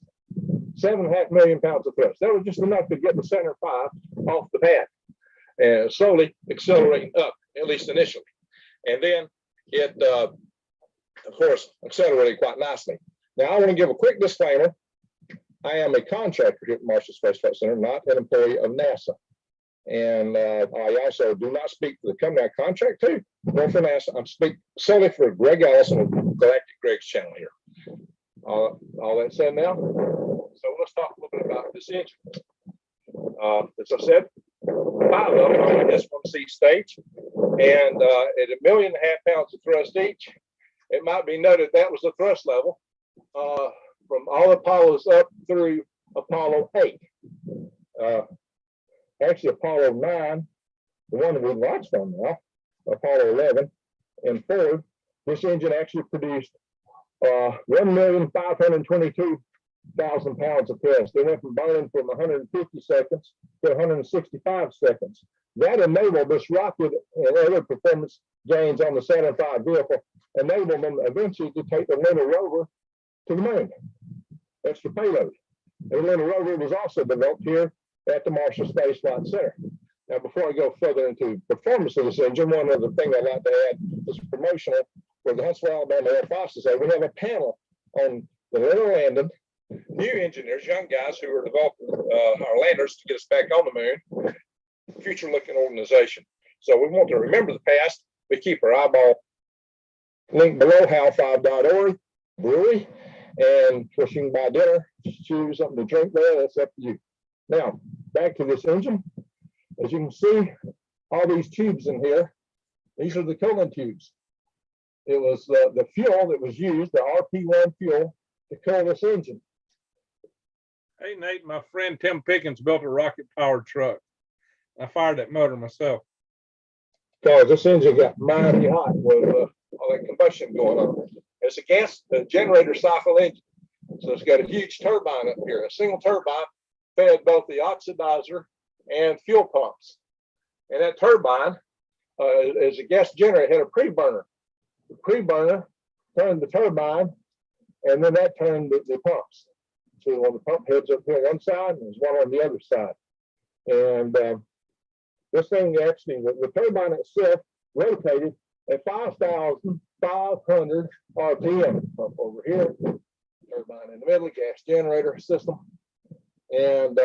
7.5 million pounds of thrust. That was just enough to get the Saturn V off the pad and slowly accelerating up, at least initially. And then it, of course, accelerated quite nicely. Now, I want to give a quick disclaimer. I am a contractor here at Marshall Space Flight Center, not an employee of NASA. And I also do not speak for the company I contract to, nor for NASA. I speak solely for Greg Allison of Galactic Greg's channel here. All that said now, so let's talk a little bit about this engine. As I said, 5 of them on the S1C stage, and at 1.5 million pounds of thrust each. It might be noted that was the thrust level from all Apollos up through Apollo 8. Actually, Apollo 9, the one that we launched on now, Apollo 11, and forward, this engine actually produced 1,522,000 pounds of thrust. They went from burning from 150 seconds to 165 seconds. That enabled this rocket and other performance gains on the Saturn V vehicle, enabled them eventually to take the lunar rover to the moon. That's the payload. The lunar rover was also developed here at the Marshall Space Flight Center. Now, before I go further into performance of this engine, one other thing I'd like to add is promotional for the Huntsville, Alabama Air Force Society. We have a panel on the lunar landing, new engineers, young guys who are developing our landers to get us back on the moon, future-looking organization. So we want to remember the past. We keep our eyeball linked below, hal5.org, brewery, and of course you can buy dinner, choose something to drink there, that's up to you. Now, back to this engine. As you can see, all these tubes in here, these are the coolant tubes. It was the fuel that was used, the RP1 fuel, to cool this engine. Hey, Nate, my friend Tim Pickens built a rocket-powered truck. I fired that motor myself. Because this engine got mighty hot with all that combustion going on. It's a gas generator cycle engine. So it's got a huge turbine up here, a single turbine fed both the oxidizer and fuel pumps. And that turbine, as a gas generator, had a pre-burner. The pre-burner turned the turbine, and then that turned the pumps. So on the pump heads up here on one side, and there's one on the other side. And this thing actually, the turbine itself rotated at 5,500 RPM up over here. Turbine in the middle, gas generator system. And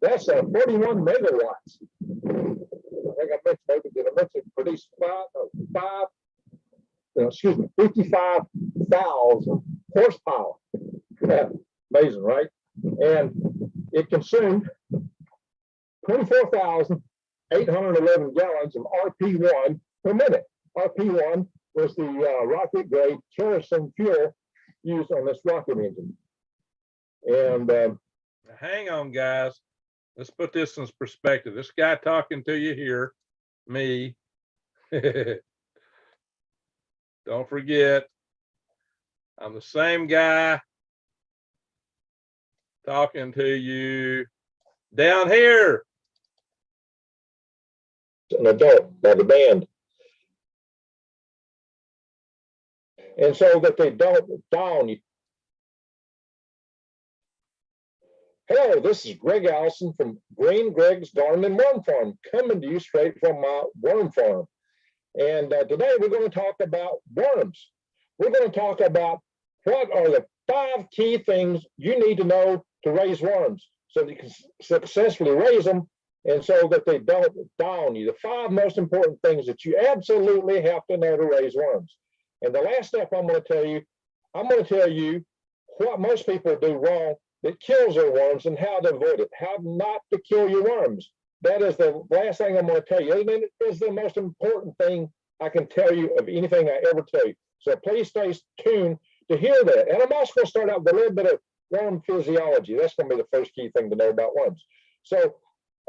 that's 41 megawatts. I think I mentioned, did I mention produce 55,000 horsepower. Amazing, right? And it consumed 24,811 gallons of RP1 per minute. RP1 was the rocket grade kerosene fuel used on this rocket engine. And Hang on, guys. Let's put this in perspective. This guy talking to you here, me. Don't forget, I'm the same guy talking to you down here. an adult by the band. And so that they don't down you. Hello, this is Greg Allison from Green Greg's Garden and Worm Farm, coming to you straight from my worm farm. And today we're going to talk about worms. We're going to talk about what are the 5 key things you need to know to raise worms so that you can successfully raise them and so that they don't down you. The 5 most important things that you absolutely have to know to raise worms. And the last step I'm going to tell you what most people do wrong that kills their worms and how to avoid it, how not to kill your worms. That is the last thing I'm going to tell you. And it is the most important thing I can tell you of anything I ever tell you. So please stay tuned to hear that. And I'm also going to start out with a little bit of worm physiology. That's going to be the first key thing to know about worms. So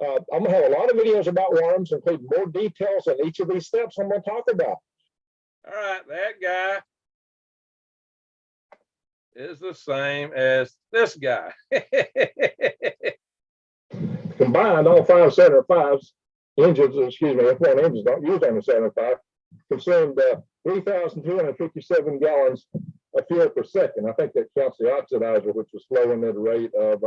I'm going to have a lot of videos about worms, including more details on each of these steps I'm going to talk about. All right, that guy is the same as this guy. Combined, all 5 705s engines, F1 engines don't use on the 705, consumed 3,257 gallons of fuel per second. I think that counts the oxidizer, which was flowing at a rate of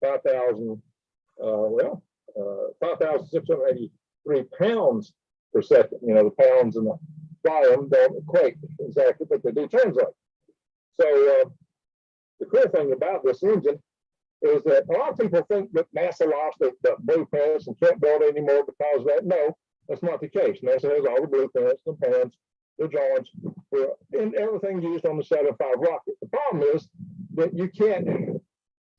5,683 pounds per second. You know, the pounds and the volume don't equate exactly, but they do translate. So the cool thing about this engine is that a lot of people think that NASA lost the blueprints and can't build anymore because of that. No, that's not the case. NASA has all the blueprints, the plans, the drawings, and everything used on the 7.5 rocket. The problem is that you can't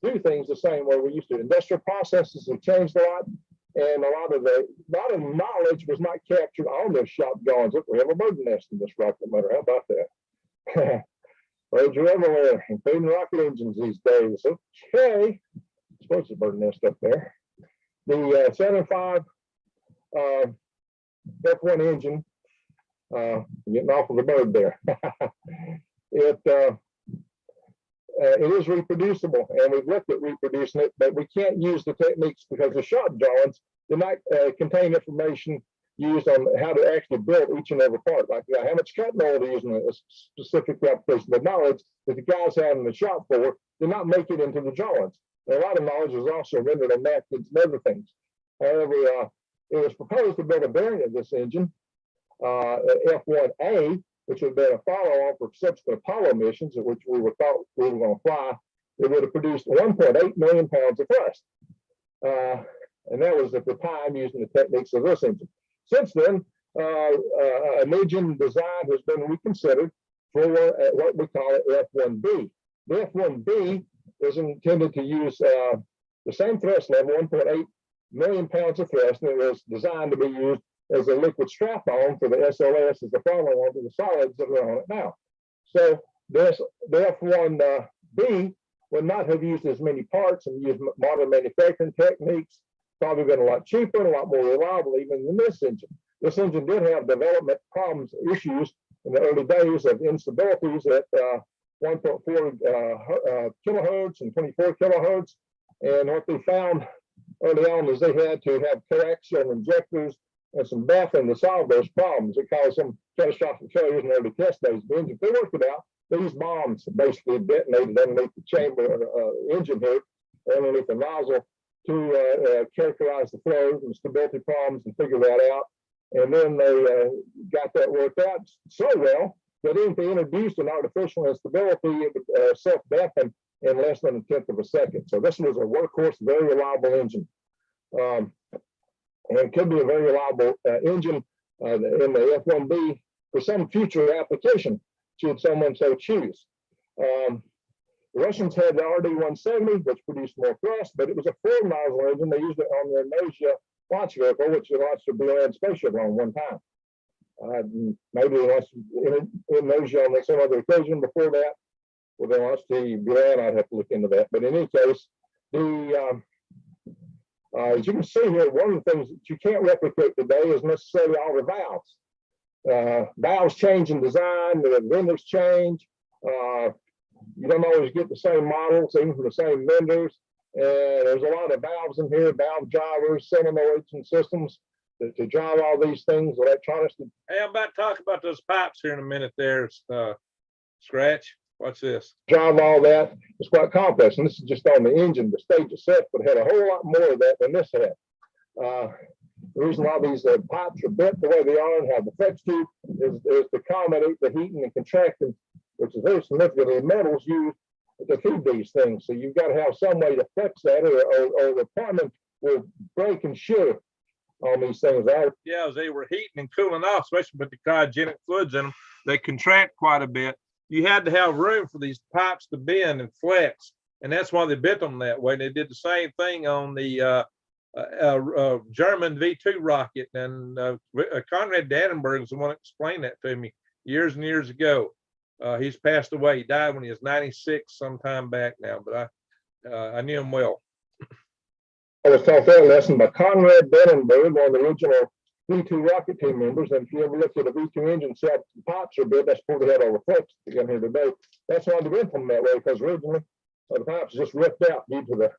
do things the same way we used to. Industrial processes have changed a lot, and a lot of knowledge was not captured on those shop drawings. Look, we have a bird nest in this rocket motor. How about that? Birds are everywhere, including rocket engines these days. Okay, I suppose there's a bird nest up there. The 7.5 F1 engine, getting off of the bird there. It is reproducible, and we've looked at reproducing it, but we can't use the techniques because the shop drawings do not contain information used on how to actually build each and every part, like how much cotton oil to use in a specific application. The knowledge that the guys have in the shop floor did not make it into the drawings. And a lot of knowledge was also rendered on napkins and other things. However, it was proposed to build a variant of this engine, F1A, which would have been a follow-on for subsequent Apollo missions, at which we thought we were going to fly. It would have produced 1.8 million pounds of thrust. And that was at the time using the techniques of this engine. Since then, an engine design has been reconsidered for what we call it F1B. The F1B is intended to use the same thrust level, 1.8 million pounds of thrust, and it was designed to be used as a liquid strap-on for the SLS as the follow-on to the solids that are on it now. So the F1B would not have used as many parts and used modern manufacturing techniques. Probably been a lot cheaper and a lot more reliable even than this engine. This engine did have development problems, issues in the early days of instabilities at 1.4 kilohertz and 24 kilohertz. And what they found early on is they had to have coaxial injectors and some baffling to solve those problems. It caused some catastrophic failures in early test days. The engine, they worked it out. These bombs basically detonated underneath the chamber engine here, underneath the nozzle, to characterize the flows and stability problems and figure that out. And then they got that worked out so well that if they introduced an artificial instability, it would self-dampen in less than a tenth of a second. So this was a workhorse, very reliable engine. And could be a very reliable engine in the F1B for some future application, should someone so choose. The Russians had the RD-170, which produced more thrust, but it was a four-nozzle engine. They used it on their Nausea launch vehicle, which they launched a BLN spaceship on one time. Maybe they launched in Nausea on some other occasion before that. Well, they launched the BLN. I'd have to look into that. But in any case, as you can see here, one of the things that you can't replicate today is necessarily all the valves. Valves change in design, the vendors change. You don't always get the same models, even from the same vendors. And there's a lot of valves in here, valve drivers, solenoids, and systems to drive all these things, electronics. Hey, I'm about to talk about those pipes here in a minute there, Scratch. Watch this. Drive all that. It's quite complex. And this is just on the engine. The stage itself would have a whole lot more of that than this had. The reason why these pipes are bent the way they are and have the flex tube is to accommodate the heating and contracting, which is very significant. The metals used to feed these things. So you've got to have some way to flex that, or the plumbing will break and shift on these things. Yeah, as they were heating and cooling off, especially with the cryogenic fluids in them, they contract quite a bit. You had to have room for these pipes to bend and flex, and that's why they bent them that way. And they did the same thing on the German V2 rocket, and Conrad Dannenberg is the one that explained that to me years and years ago. He's passed away. He died when he was 96 some time back now, but I knew him well. I was taught that lesson by Conrad Dannenberg, one of the original V2 rocket team members. And if you ever look at a V2 engine, see how the pipes are built, that's before they had all the flex in here today. That's why they built them that way, because originally the pipes just ripped out due to the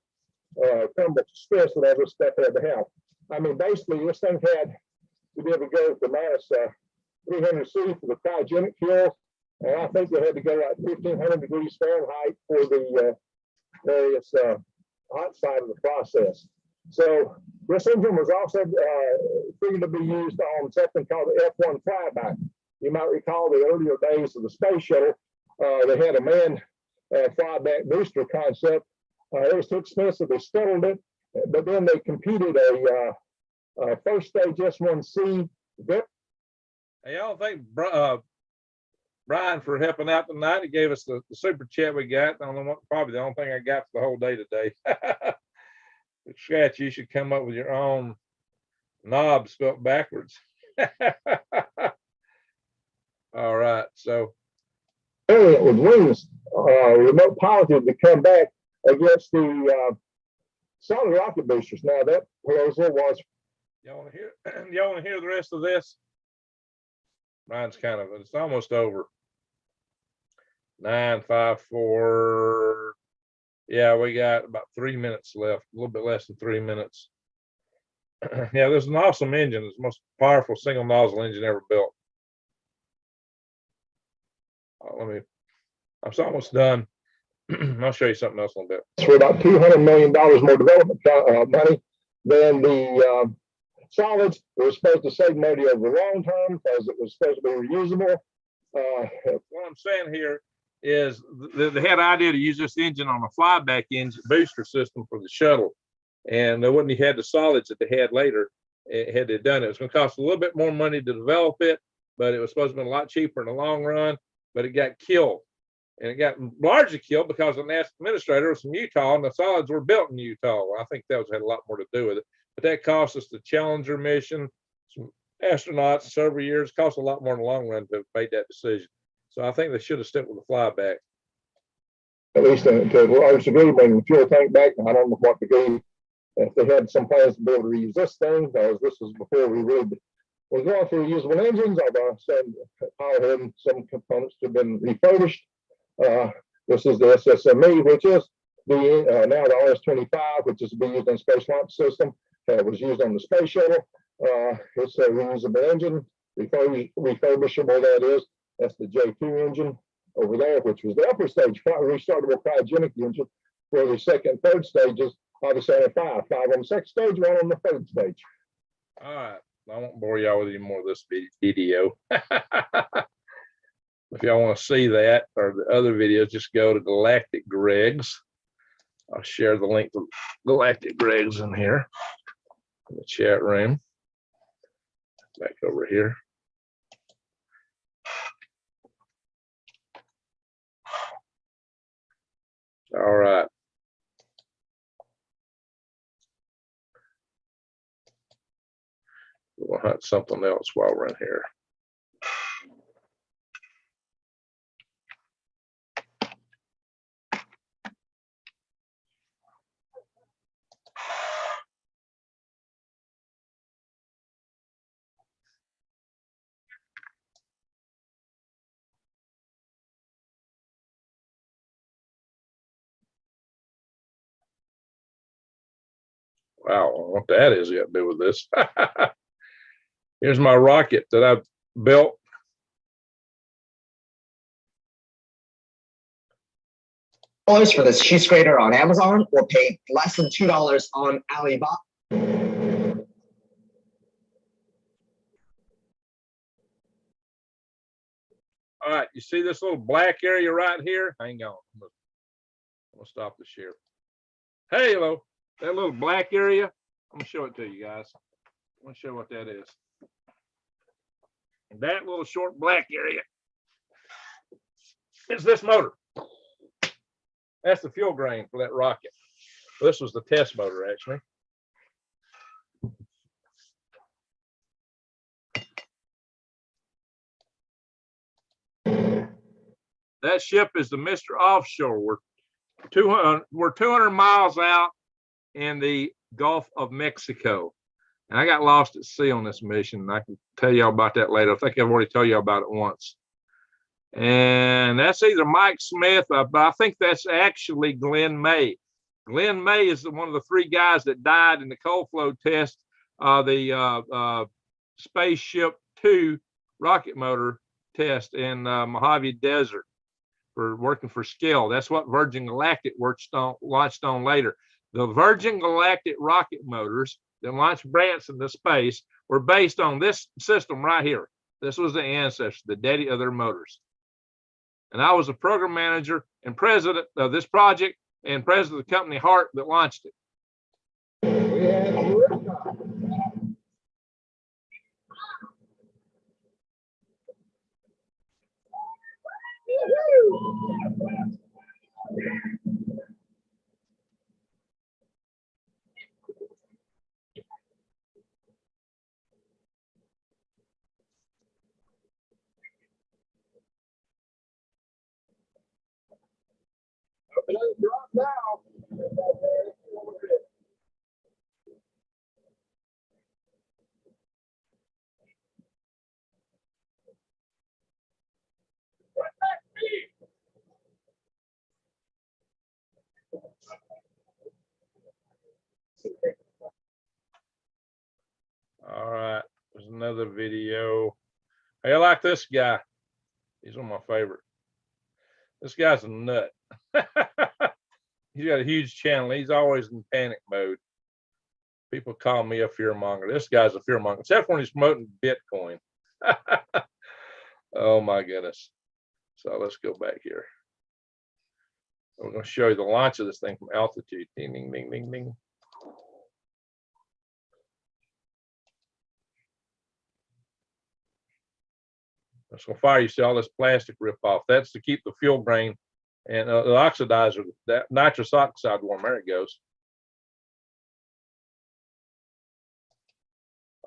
thermal stress that every step had to have. I mean, basically, this thing had to be able to go to minus 300 C for the cryogenic fuel. And I think they had to go like 1,500 degrees Fahrenheit for the various hot side of the process. So this engine was also figured to be used on something called the F1 flyback. You might recall the earlier days of the space shuttle. They had a manned flyback booster concept. It was too expensive. They scuttled it, but then they competed a first stage S1C. Hey, I don't think Brian for helping out tonight. He gave us the super chat we got. Probably the only thing I got for the whole day today. Scratch, you should come up with your own knob spelled backwards. All right, so With wings, remote piloted to come back against the solid rocket boosters. Now that proposal was. y'all want to hear? Y'all want to hear the rest of this? Mine's it's almost over. 9:54. Yeah, we got about 3 minutes left, a little bit less than 3 minutes. Yeah, there's an awesome engine. It's the most powerful single nozzle engine ever built. I'm almost done. I'll show you something else in a bit. For about $200 million more development money than the solids. It was supposed to save money over the long term because it was supposed to be reusable. What I'm saying here is they had an idea to use this engine on a flyback engine booster system for the shuttle, and they wouldn't have had the solids that they had later. Had they done it, it was going to cost a little bit more money to develop it, but it was supposed to be a lot cheaper in the long run. But it got killed, and it got largely killed because the NASA administrator was from Utah, and the solids were built in Utah. Well, I think that had a lot more to do with it. But that cost us the Challenger mission, some astronauts several years. Cost a lot more in the long run to have made that decision. So I think they should have stuck with the flyback. at least to a large degree, bring the fuel tank back. I don't know what degree, if they had some plans to be able to reuse this thing, because this was before we really was going through usable engines. I've said power and some components have been refurbished. This is the SSME, which is the now the RS-25, which is being used in the Space Launch System. It was used on the space shuttle. It's a reusable engine, refurbishable, that is. That's the J2 engine over there, which was the upper stage, restartable cryogenic engine, where the second, third stages, obviously, five on the second stage, one on the third stage. All right. I won't bore y'all with any more of this video. If y'all want to see that or the other videos, just go to Galactic Greg's. I'll share the link to Galactic Greg's in here in the chat room. Back over here. All right. We'll hunt something else while we're in here. Wow, what that is got to do with this. Here's my rocket that I've built. Dollars for this cheese grater on Amazon, or pay less than $2 on Alibaba. All right, you see this little black area right here? Hang on. I'm gonna stop the share. Hey, hello. That little black area, I'm gonna show it to you guys. I'm gonna show what that is. And that little short black area is this motor. That's the fuel grain for that rocket. This was the test motor, actually. That ship is the Mr. Offshore. We're 200 miles out in the Gulf of Mexico. And I got lost at sea on this mission. And I can tell y'all about that later. I think I've already told you about it once. And that's either Mike Smith, but I think that's actually Glenn May. Glenn May is one of the three guys that died in the cold flow test, the Spaceship 2 rocket motor test in Mojave Desert for working for Skell. That's what Virgin Galactic launched on later. The Virgin Galactic rocket motors that launched Branson to space were based on this system right here. This was the ancestor, the daddy of their motors. And I was the program manager and president of this project and president of the company Hart that launched it. We had a liftoff. Drop now. All right, there's another video. Hey, I like this guy. He's one of my favorite. This guy's a nut. He's got a huge channel. He's always in panic mode. People call me a fearmonger. This guy's a fearmonger, except when he's promoting Bitcoin. Oh my goodness. So let's go back here. We're going to show you the launch of this thing from altitude. Ding, ding, ding, ding, ding. That's going to fire. You see all this plastic rip off. That's to keep the fuel grain and the oxidizer, that nitrous oxide warm. There it goes.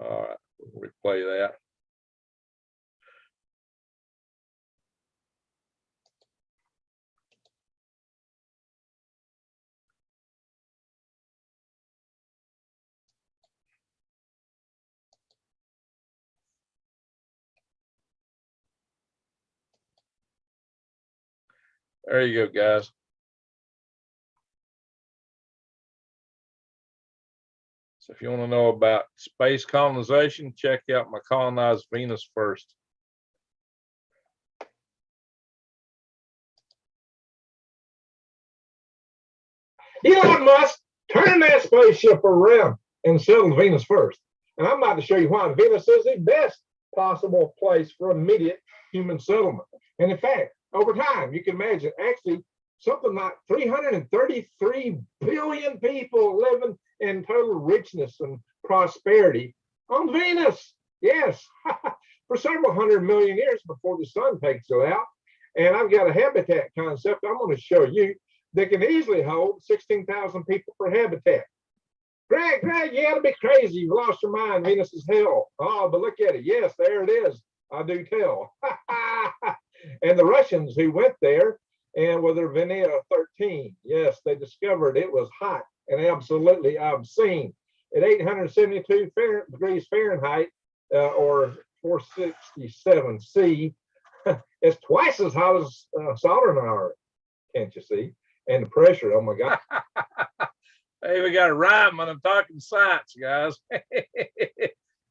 All right, we'll replay that. There you go, guys. So if you want to know about space colonization, check out my Colonize Venus First. Elon Musk turned that spaceship around and settled Venus first. And I'm about to show you why Venus is the best possible place for immediate human settlement. And in fact, over time, you can imagine actually something like 333 billion people living in total richness and prosperity on Venus. Yes, for several 100 million years before the sun takes it out. And I've got a habitat concept I'm going to show you that can easily hold 16,000 people per habitat. Greg, you ought to be crazy. You've lost your mind. Venus is hell. Oh, but look at it. Yes, there it is. I do tell. And the Russians who went there and with their Venera 13, yes, they discovered it was hot and absolutely obscene. At 872 degrees Fahrenheit, or 467 C, it's twice as hot as Saturn hour, can't you see? And the pressure, oh my God. Hey, we got a rhyme when I'm talking science, guys.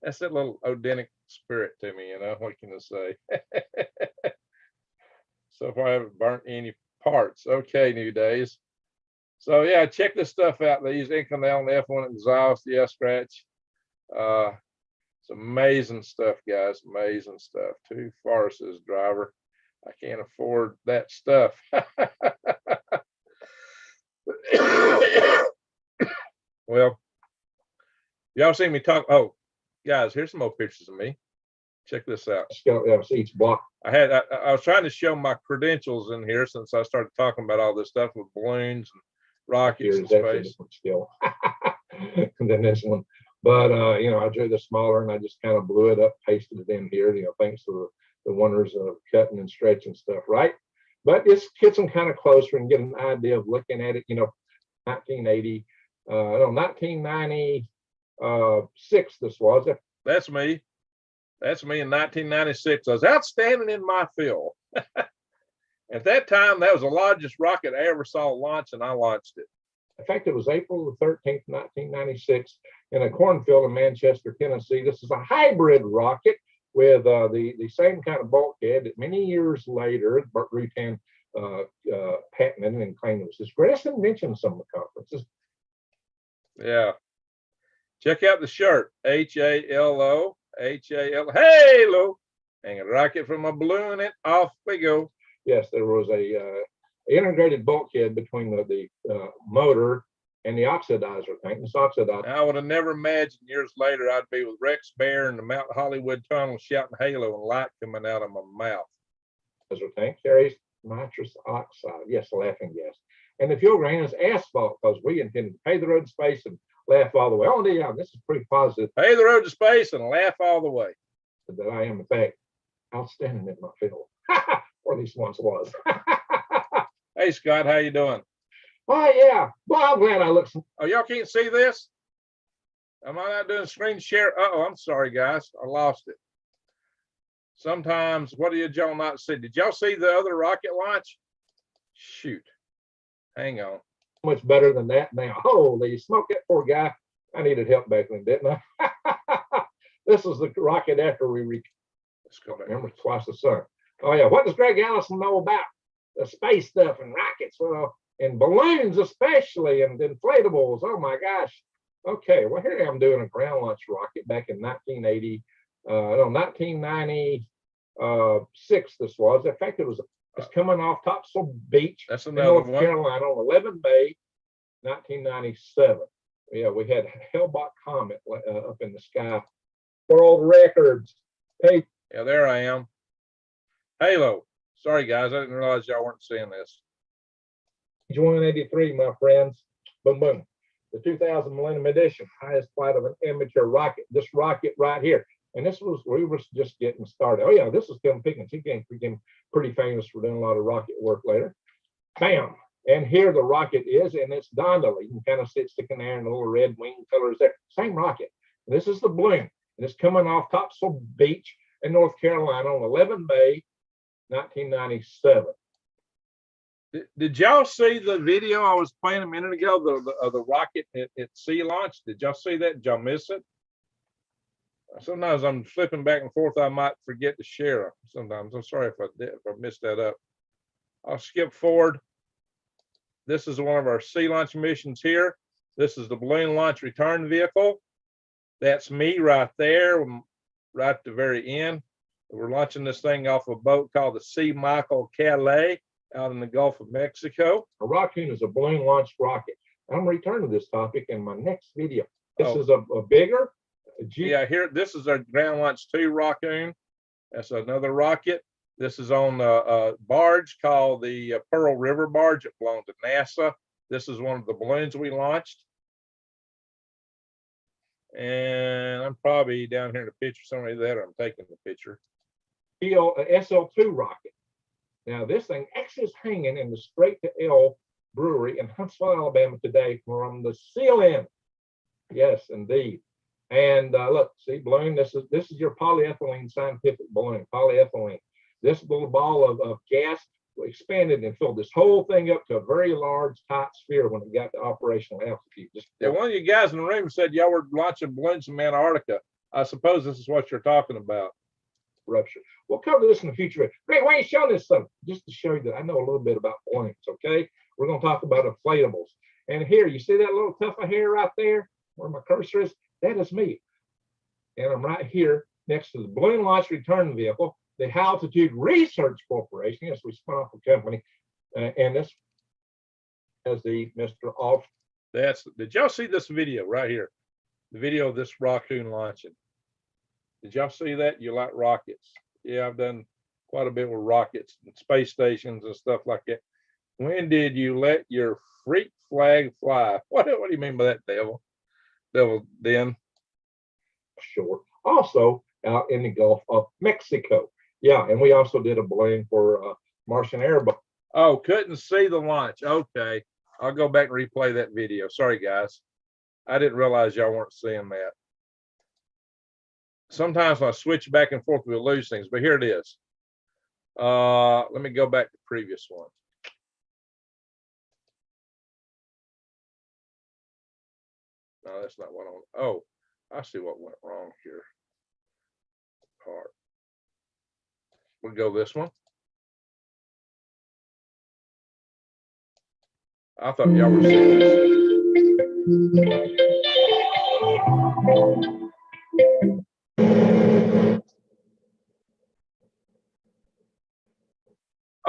That's that little Odinic spirit to me, you know, what can I say? So far I haven't burnt any parts. Okay, New Days. So yeah, check this stuff out. They use Inconel and F1 exhaust, yeah, scratch. It's amazing stuff, guys. Amazing stuff. Too far, says driver. I can't afford that stuff. Well, y'all see me talk. Oh, guys, here's some more pictures of me. Check this out. Each block. I was trying to show my credentials in here since I started talking about all this stuff with balloons and rockets and space. Skill. And then this one. But you know, I drew the smaller and I just kind of blew it up, pasted it in here, you know, thanks to the wonders of cutting and stretching stuff, right? But this gets them kind of closer and get an idea of looking at it, you know, 1980. No, 1996, this was. That's me. That's me in 1996. I was outstanding in my field. At that time, that was the largest rocket I ever saw launch, and I launched it. In fact, it was April the 13th, 1996, in a cornfield in Manchester, Tennessee. This is a hybrid rocket with the same kind of bulkhead that many years later, Burt Rutan patented and claimed it was his greatest invention in some of the conferences. Yeah. Check out the shirt. H-A-L-O. H-A-L. Halo. Hang a rocket from a balloon and off we go. Yes, there was a integrated bulkhead between the motor and the oxidizer tank. This oxidizer. I would have never imagined years later I'd be with Rex Bear in the Mount Hollywood tunnel shouting Halo and light coming out of my mouth. Tank carries nitrous oxide. Yes, laughing gas. And the fuel grain is asphalt because we intended to pay the road to space and laugh all the way. Oh, yeah, this is pretty positive. Pay the road to space and laugh all the way. That I am, in fact, outstanding in my field. Or at least once was. Hey, Scott, how you doing? Oh, yeah. Well, I'm glad I looked. Oh, y'all can't see this? Am I not doing screen share? Uh-oh, I'm sorry, guys. I lost it. Sometimes, what did y'all not see? Did y'all see the other rocket launch? Shoot. Hang on. Much better than that now. Holy smoke, that poor guy. I needed help back then, didn't I? This is the rocket after we reached. Let's go back. Remember, twice the sun. Oh, yeah. What does Greg Allison know about the space stuff and rockets? Well, and balloons especially, and inflatables. Oh, my gosh. Okay, well, here I'm doing a ground launch rocket back in 1996, this was. In fact, it's coming off Topsail Beach. That's in North Carolina on 11 May, 1997. Yeah, we had Hellbot Comet up in the sky. World records. Hey, yeah, there I am. Halo. Sorry, guys, I didn't realize y'all weren't seeing this. 183, my friends. Boom, boom. The 2000 Millennium Edition, highest flight of an amateur rocket. This rocket right here. And we were just getting started. Oh, yeah, this is Tim Pickens. He became pretty famous for doing a lot of rocket work later. Bam. And here the rocket is, and it's Donda. You can kind of see it sticking there in the little red wing colors there. Same rocket. And this is the balloon. And it's coming off Topsail Beach in North Carolina on 11 May, 1997. Did y'all see the video I was playing a minute ago, the rocket at sea launch? Did y'all see that? Did y'all miss it? Sometimes I'm flipping back and forth. I might forget to share them sometimes. I'm sorry if I did, if I missed that up. I'll skip forward. This is one of our sea launch missions here. This is the balloon launch return vehicle. That's me right there, right at the very end. We're launching this thing off a boat called the C. Michael Calais out in the Gulf of Mexico. A raccoon is a balloon launched rocket. I'm returning to this topic in my next video. This is a bigger. Yeah, here, this is our ground launch 2 raccoon. That's another rocket. This is on a barge called the Pearl River barge. It belonged to NASA. This is one of the balloons we launched. And I'm probably down here in the picture, somebody there, I'm taking the picture. SL2 rocket. Now this thing actually is hanging in the Straight to L brewery in Huntsville, Alabama today from the CLN. Yes, indeed. And look, see, balloon, this is your polyethylene scientific balloon, polyethylene. This little ball of gas expanded and filled this whole thing up to a very large, tight sphere when it got to operational altitude. Yeah, one of you guys in the room said y'all were launching balloons from Antarctica. I suppose this is what you're talking about. Rupture. We'll cover this in the future. Great, why are you showing this stuff? Just to show you that I know a little bit about balloons, okay? We're going to talk about inflatables. And here, you see that little tuft of hair right there where my cursor is? That is me. And I'm right here next to the balloon launch return vehicle, the High Altitude Research Corporation. Yes, we spun off a company. And this as the Mr. Off. Did y'all see this video right here? The video of this raccoon launching. Did y'all see that? You like rockets? Yeah, I've done quite a bit with rockets and space stations and stuff like that. When did you let your freak flag fly? What do you mean by that, Devil? Devil, then? Sure. Also out in the Gulf of Mexico. Yeah, and we also did a balloon for Martian airboat. Oh, couldn't see the launch. Okay. I'll go back and replay that video. Sorry, guys. I didn't realize y'all weren't seeing that. Sometimes I switch back and forth, we'll lose things, but here it is. Let me go back to the previous one. No, that's not what I want. Oh, I see what went wrong here. Part. We'll go this one. I thought y'all were seeing this.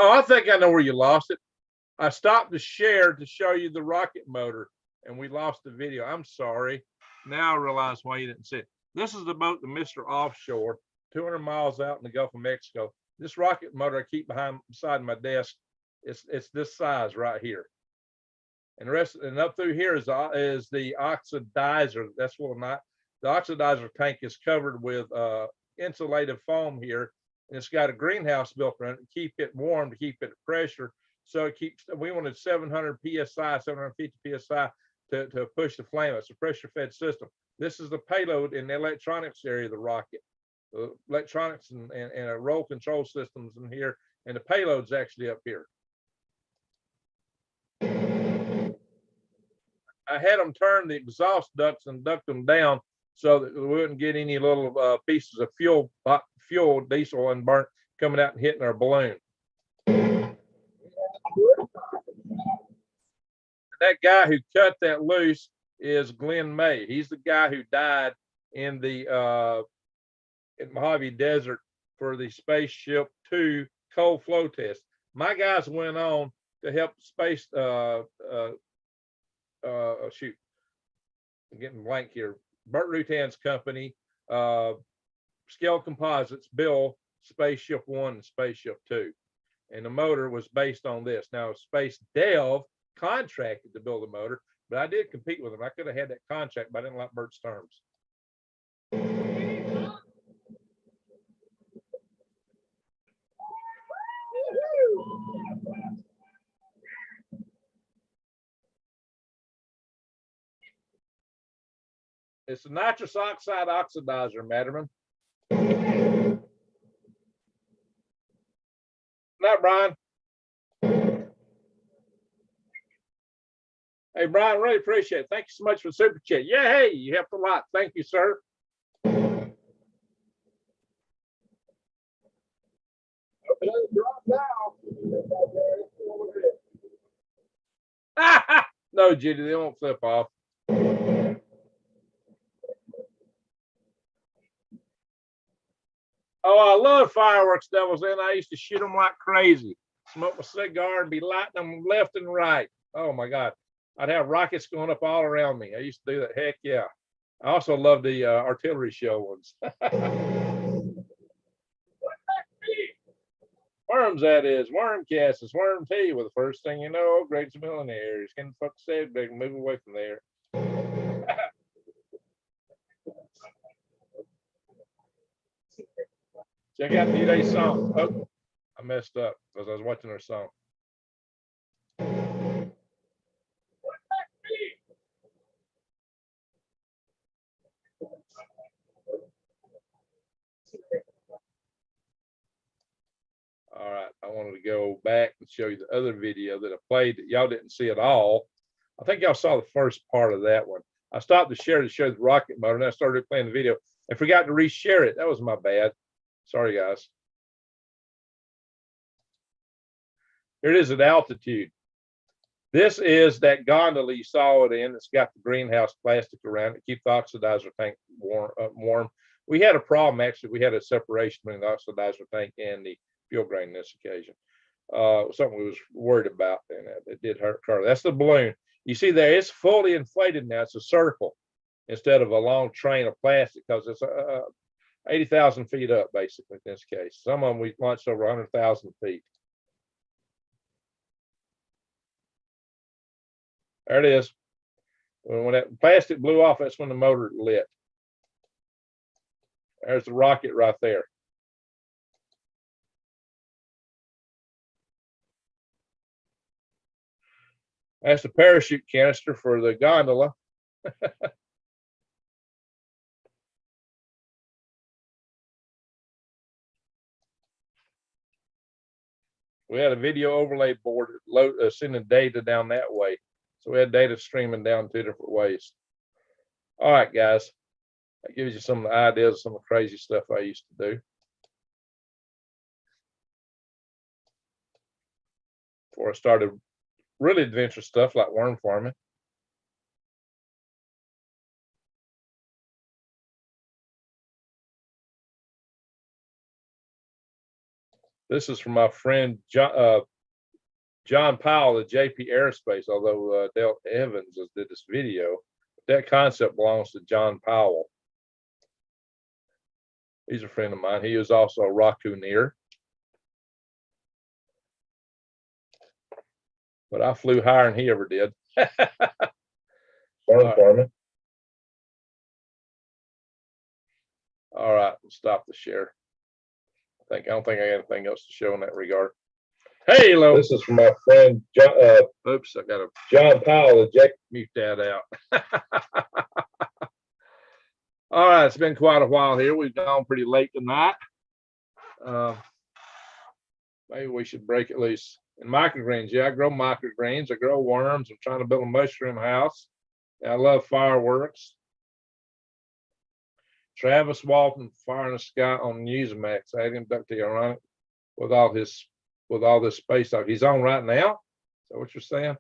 Oh, I think I know where you lost it. I stopped to share to show you the rocket motor and we lost the video. I'm sorry. Now I realize why you didn't see it. This is the boat, the Mr. Offshore, 200 miles out in the Gulf of Mexico. This rocket motor I keep beside my desk, it's this size right here. And the rest, and up through here is the oxidizer. That's what I'm not. The oxidizer tank is covered with insulated foam here, and it's got a greenhouse built around it to keep it warm, to keep it at pressure. So it keeps. We wanted 700 psi, 750 psi to push the flame. It's a pressure-fed system. This is the payload in the electronics area of the rocket. The electronics and a roll control systems in here, and the payload's actually up here. I had them turn the exhaust ducts and duct them down so that we wouldn't get any little pieces of fuel, diesel, and burnt coming out and hitting our balloon. That guy who cut that loose is Glenn May. He's the guy who died in the Mojave Desert for the Spaceship 2 cold flow test. My guys went on to help space shoot, I'm getting blank here. Burt Rutan's company, Scale Composites, built Spaceship 1 and Spaceship 2. And the motor was based on this. Now, Space Delve contracted to build the motor, but I did compete with them. I could have had that contract, but I didn't like Burt's terms. It's a nitrous oxide oxidizer, Matterman. Not Brian. Hey, Brian, really appreciate it. Thank you so much for the super chat. Yeah, hey, you helped a lot. Thank you, sir. No, Judy, they won't flip off. Oh, I love fireworks, Devils In. I used to shoot them like crazy. Smoke a cigar and be lighting them left and right. Oh my God. I'd have rockets going up all around me. I used to do that. Heck yeah. I also love the artillery show ones. Worms, that is. Wormcast is Worm T. With the first thing you know, Greg's a millionaire. He's gonna fuck said, big move away from there. Check out today's song. Oh, I messed up because I was watching her song. All right, I wanted to go back and show you the other video that I played that y'all didn't see at all. I think y'all saw the first part of that one. I stopped to share to show the rocket motor, and I started playing the video and forgot to reshare it. That was my bad. Sorry, guys. Here it is at altitude. This is that gondola you saw it in. It's got the greenhouse plastic around it, keep the oxidizer tank warm. We had a problem, actually. We had a separation between the oxidizer tank and the fuel grain this occasion. Something we was worried about, and it did hurt Carter. That's the balloon. You see there, it's fully inflated now. It's a circle instead of a long train of plastic because it's 80,000 feet up, basically, in this case. Some of them we launched over 100,000 feet. There it is. When that plastic blew off, that's when the motor lit. There's the rocket right there. That's the parachute canister for the gondola. We had a video overlay board sending data down that way. So we had data streaming down 2 different ways. All right, guys. That gives you some of the ideas of some of the crazy stuff I used to do. Before I started really adventurous stuff like worm farming. This is from my friend John Powell at JP Aerospace, although Dale Evans did this video. That concept belongs to John Powell. He's a friend of mine. He is also a rocketeer. But I flew higher than he ever did. Worm farming. All right, we'll stop the share. I don't think I got anything else to show in that regard. Hey, hello. This is from my friend John. Oops, I got a John Powell. Jack, mute that out. All right, it's been quite a while here. We've gone pretty late tonight. Maybe we should break at least. And microgreens, yeah, I grow microgreens. I grow worms. I'm trying to build a mushroom house. I love fireworks. Travis Walton, Fire in the Sky on Newsmax. I had him ducked to ironic with all this space talk. He's on right now. Is that what you're saying?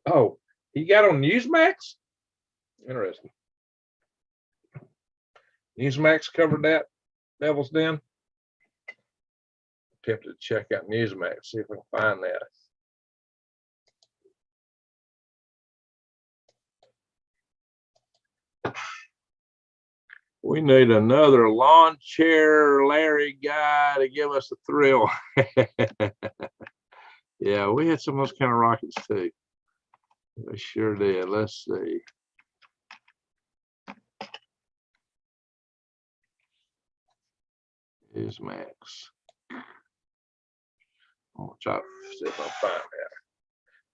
Oh, he got on Newsmax? Interesting. Newsmax covered that Devil's Den. Tempted to check out Newsmax, see if we can find that. We need another lawn chair Larry guy to give us a thrill. Yeah, we had some of those kind of rockets too. We sure did. Let's see. Newsmax. I'm gonna try to see if I can find that.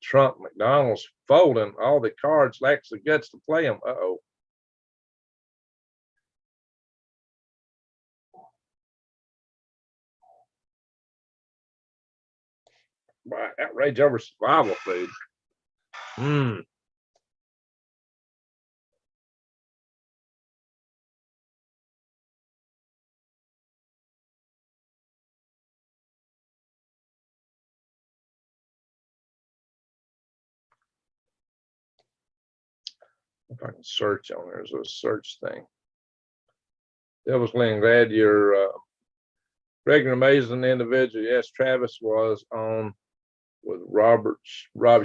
Trump McDonald's folding all the cards, lacks the guts to play them. Uh-oh. Outrage over survival food. Mm. If I can search on there, there's a search thing. Devil's Glen, glad you're regular amazing individual. Yes, Travis was on with Rob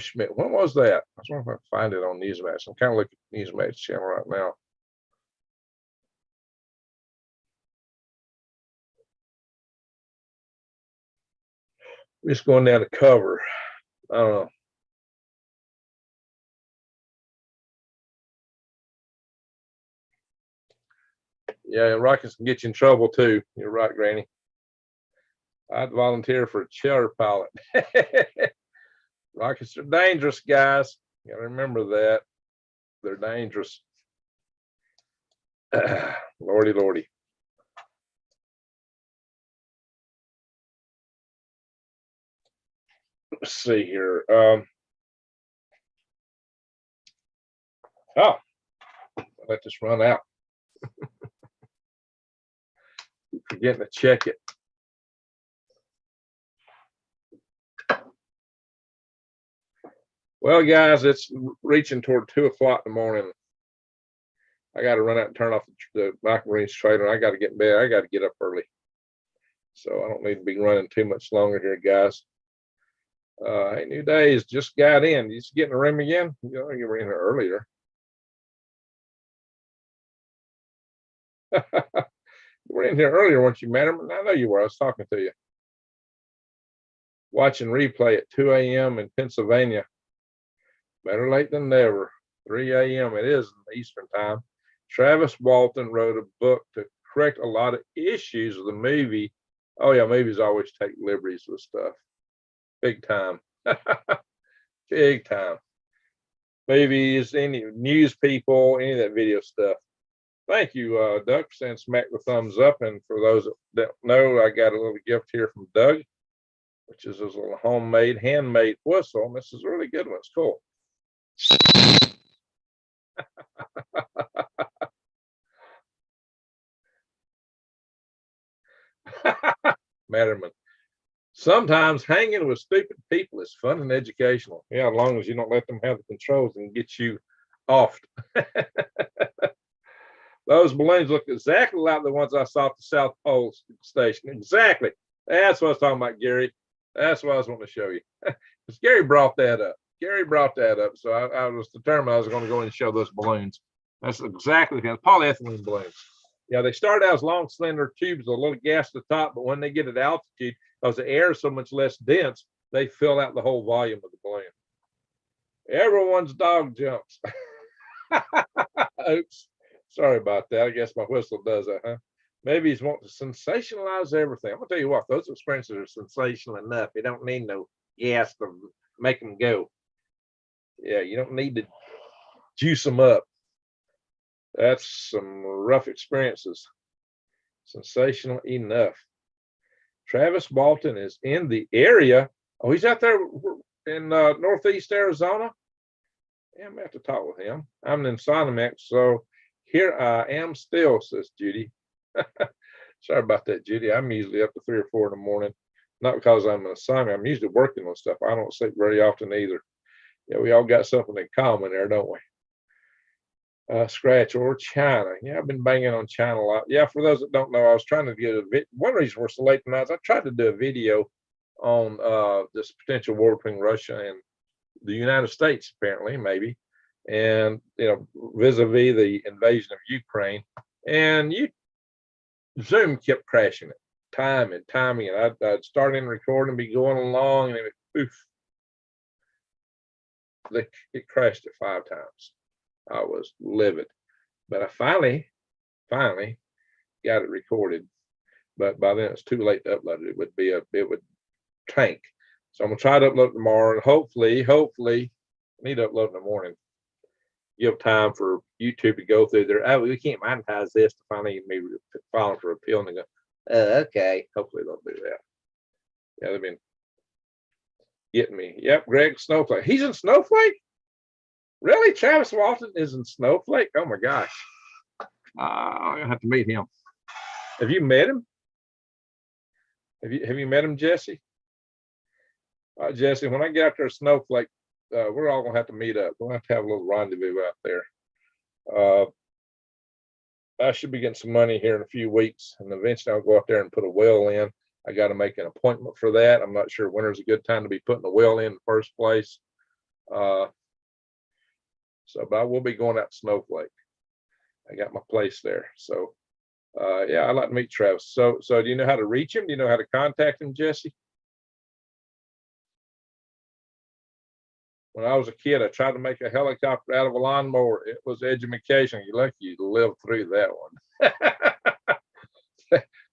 Schmidt. When was that? I was wondering if I can find it on Newsmax. I'm kind of looking at Newsmax channel right now. Just going down the cover. I don't know. Yeah, rockets can get you in trouble too. You're right, Granny. I'd volunteer for a charter pilot. Rockets are dangerous, guys. You gotta remember that. They're dangerous. Lordy, lordy. Let's see here. Oh, I let this run out. Forgetting to check it. Well, guys, it's reaching toward 2 o'clock in the morning. I got to run out and turn off the Aquamarines trailer. I got to get in bed. I got to get up early. So I don't need to be running too much longer here, guys. Hey, New Days just got in. You just get in the room again? You know, you were in here earlier. You were in here earlier, weren't you, madam? I know you were. I was talking to you. Watching replay at 2 a.m. in Pennsylvania. Better late than never. 3 a.m. it is in Eastern time. Travis Walton wrote a book to correct a lot of issues with the movie. Oh yeah, movies always take liberties with stuff. Big time. Big time. Movies, any news people, any of that video stuff. Thank you, Doug, for saying smack the thumbs up. And for those that know, I got a little gift here from Doug, which is his little homemade, handmade whistle. And this is a really good one. It's cool. Matterman. Sometimes hanging with stupid people is fun and educational. Yeah, as long as you don't let them have the controls and get you off. Those balloons look exactly like the ones I saw at the South Pole station. Exactly. That's what I was talking about, Gary. That's what I was wanting to show you. Because Gary brought that up. Gary brought that up. So I was determined I was going to go and show those balloons. That's exactly the polyethylene balloons. Yeah, they start out as long, slender tubes with a little gas at the top, but when they get at altitude, because the air is so much less dense, they fill out the whole volume of the balloon. Everyone's dog jumps. Oops. Sorry about that. I guess my whistle does that, huh? Maybe he's wanting to sensationalize everything. I'm gonna tell you what, those experiences are sensational enough. You don't need no gas to make them go. Yeah, you don't need to juice them up. That's some rough experiences. Sensational enough. Travis Walton is in the area. Oh, he's out there in Northeast Arizona. Yeah, I'm gonna have to talk with him. I'm in Sonimax, so here I am still, says Judy. Sorry about that, Judy. I'm usually up to 3 or 4 in the morning. Not because I'm an assignment. I'm usually working on stuff. I don't sleep very often either. Yeah, we all got something in common there, don't we? Scratch or China. Yeah, I've been banging on China a lot. Yeah, for those that don't know, I was trying to get a video. One reason we're so late tonight is I tried to do a video on this potential war between Russia and the United States, apparently, maybe. And, you know, vis-a-vis the invasion of Ukraine. And Zoom kept crashing it, time and timing. And I'd start in recording, be going along, and it would poof. It crashed it 5 times. I was livid, but I finally got it recorded. But by then it's too late to upload it. It would tank. So I'm gonna try to upload tomorrow, and hopefully, I need to upload in the morning. Give time for YouTube to go through there. Oh, we can't monetize this to finally maybe filing for appeal, and they go, okay. Hopefully they'll do that. Yeah, they've been getting me. Yep, Greg Snowflake. He's in Snowflake. Really? Travis Walton is in Snowflake? Oh my gosh. I'm gonna have to meet him. Have you met him? Have you met him, Jesse? Jesse, when I get out there to Snowflake, we're all gonna have to meet up. We'll have to have a little rendezvous out there. I should be getting some money here in a few weeks, and eventually I'll go out there and put a well in. I got to make an appointment for that. I'm not sure winter's a good time to be putting a well in the first place. But I will be going out to Snowflake. I got my place there. So, yeah, I'd like to meet Travis. So do you know how to reach him? Do you know how to contact him, Jesse? When I was a kid, I tried to make a helicopter out of a lawnmower. It was education. You're lucky you lived through that one.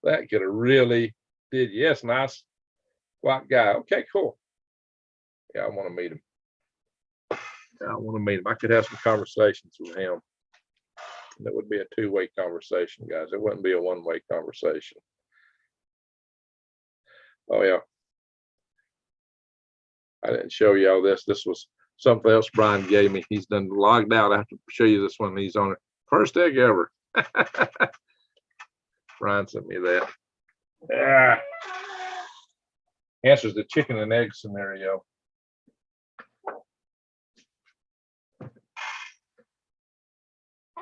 That could have really did. Yes, nice white guy. Okay, cool. Yeah, I want to meet him. Yeah, I want to meet him. I could have some conversations with him. That would be a two-way conversation, guys. It wouldn't be a one-way conversation. Oh, yeah. I didn't show you all this. This was something else Brian gave me. He's done logged out. I have to show you this one. He's on it. First egg ever. Brian sent me that. Yeah. Answers the chicken and egg scenario.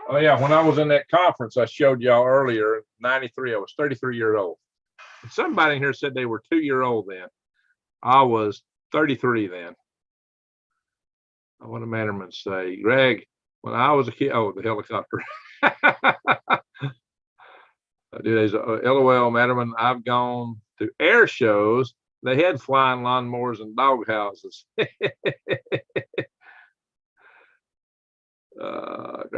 Oh yeah, when I was in that conference I showed y'all earlier, 93, I was 33 years old. And somebody in here said they were 2-year-old then. I was 33 then. What did Mannerman say? Greg, when I was a kid, oh, the helicopter. Dude, LOL, Matterman, I've gone to air shows. They had flying lawnmowers and dog houses.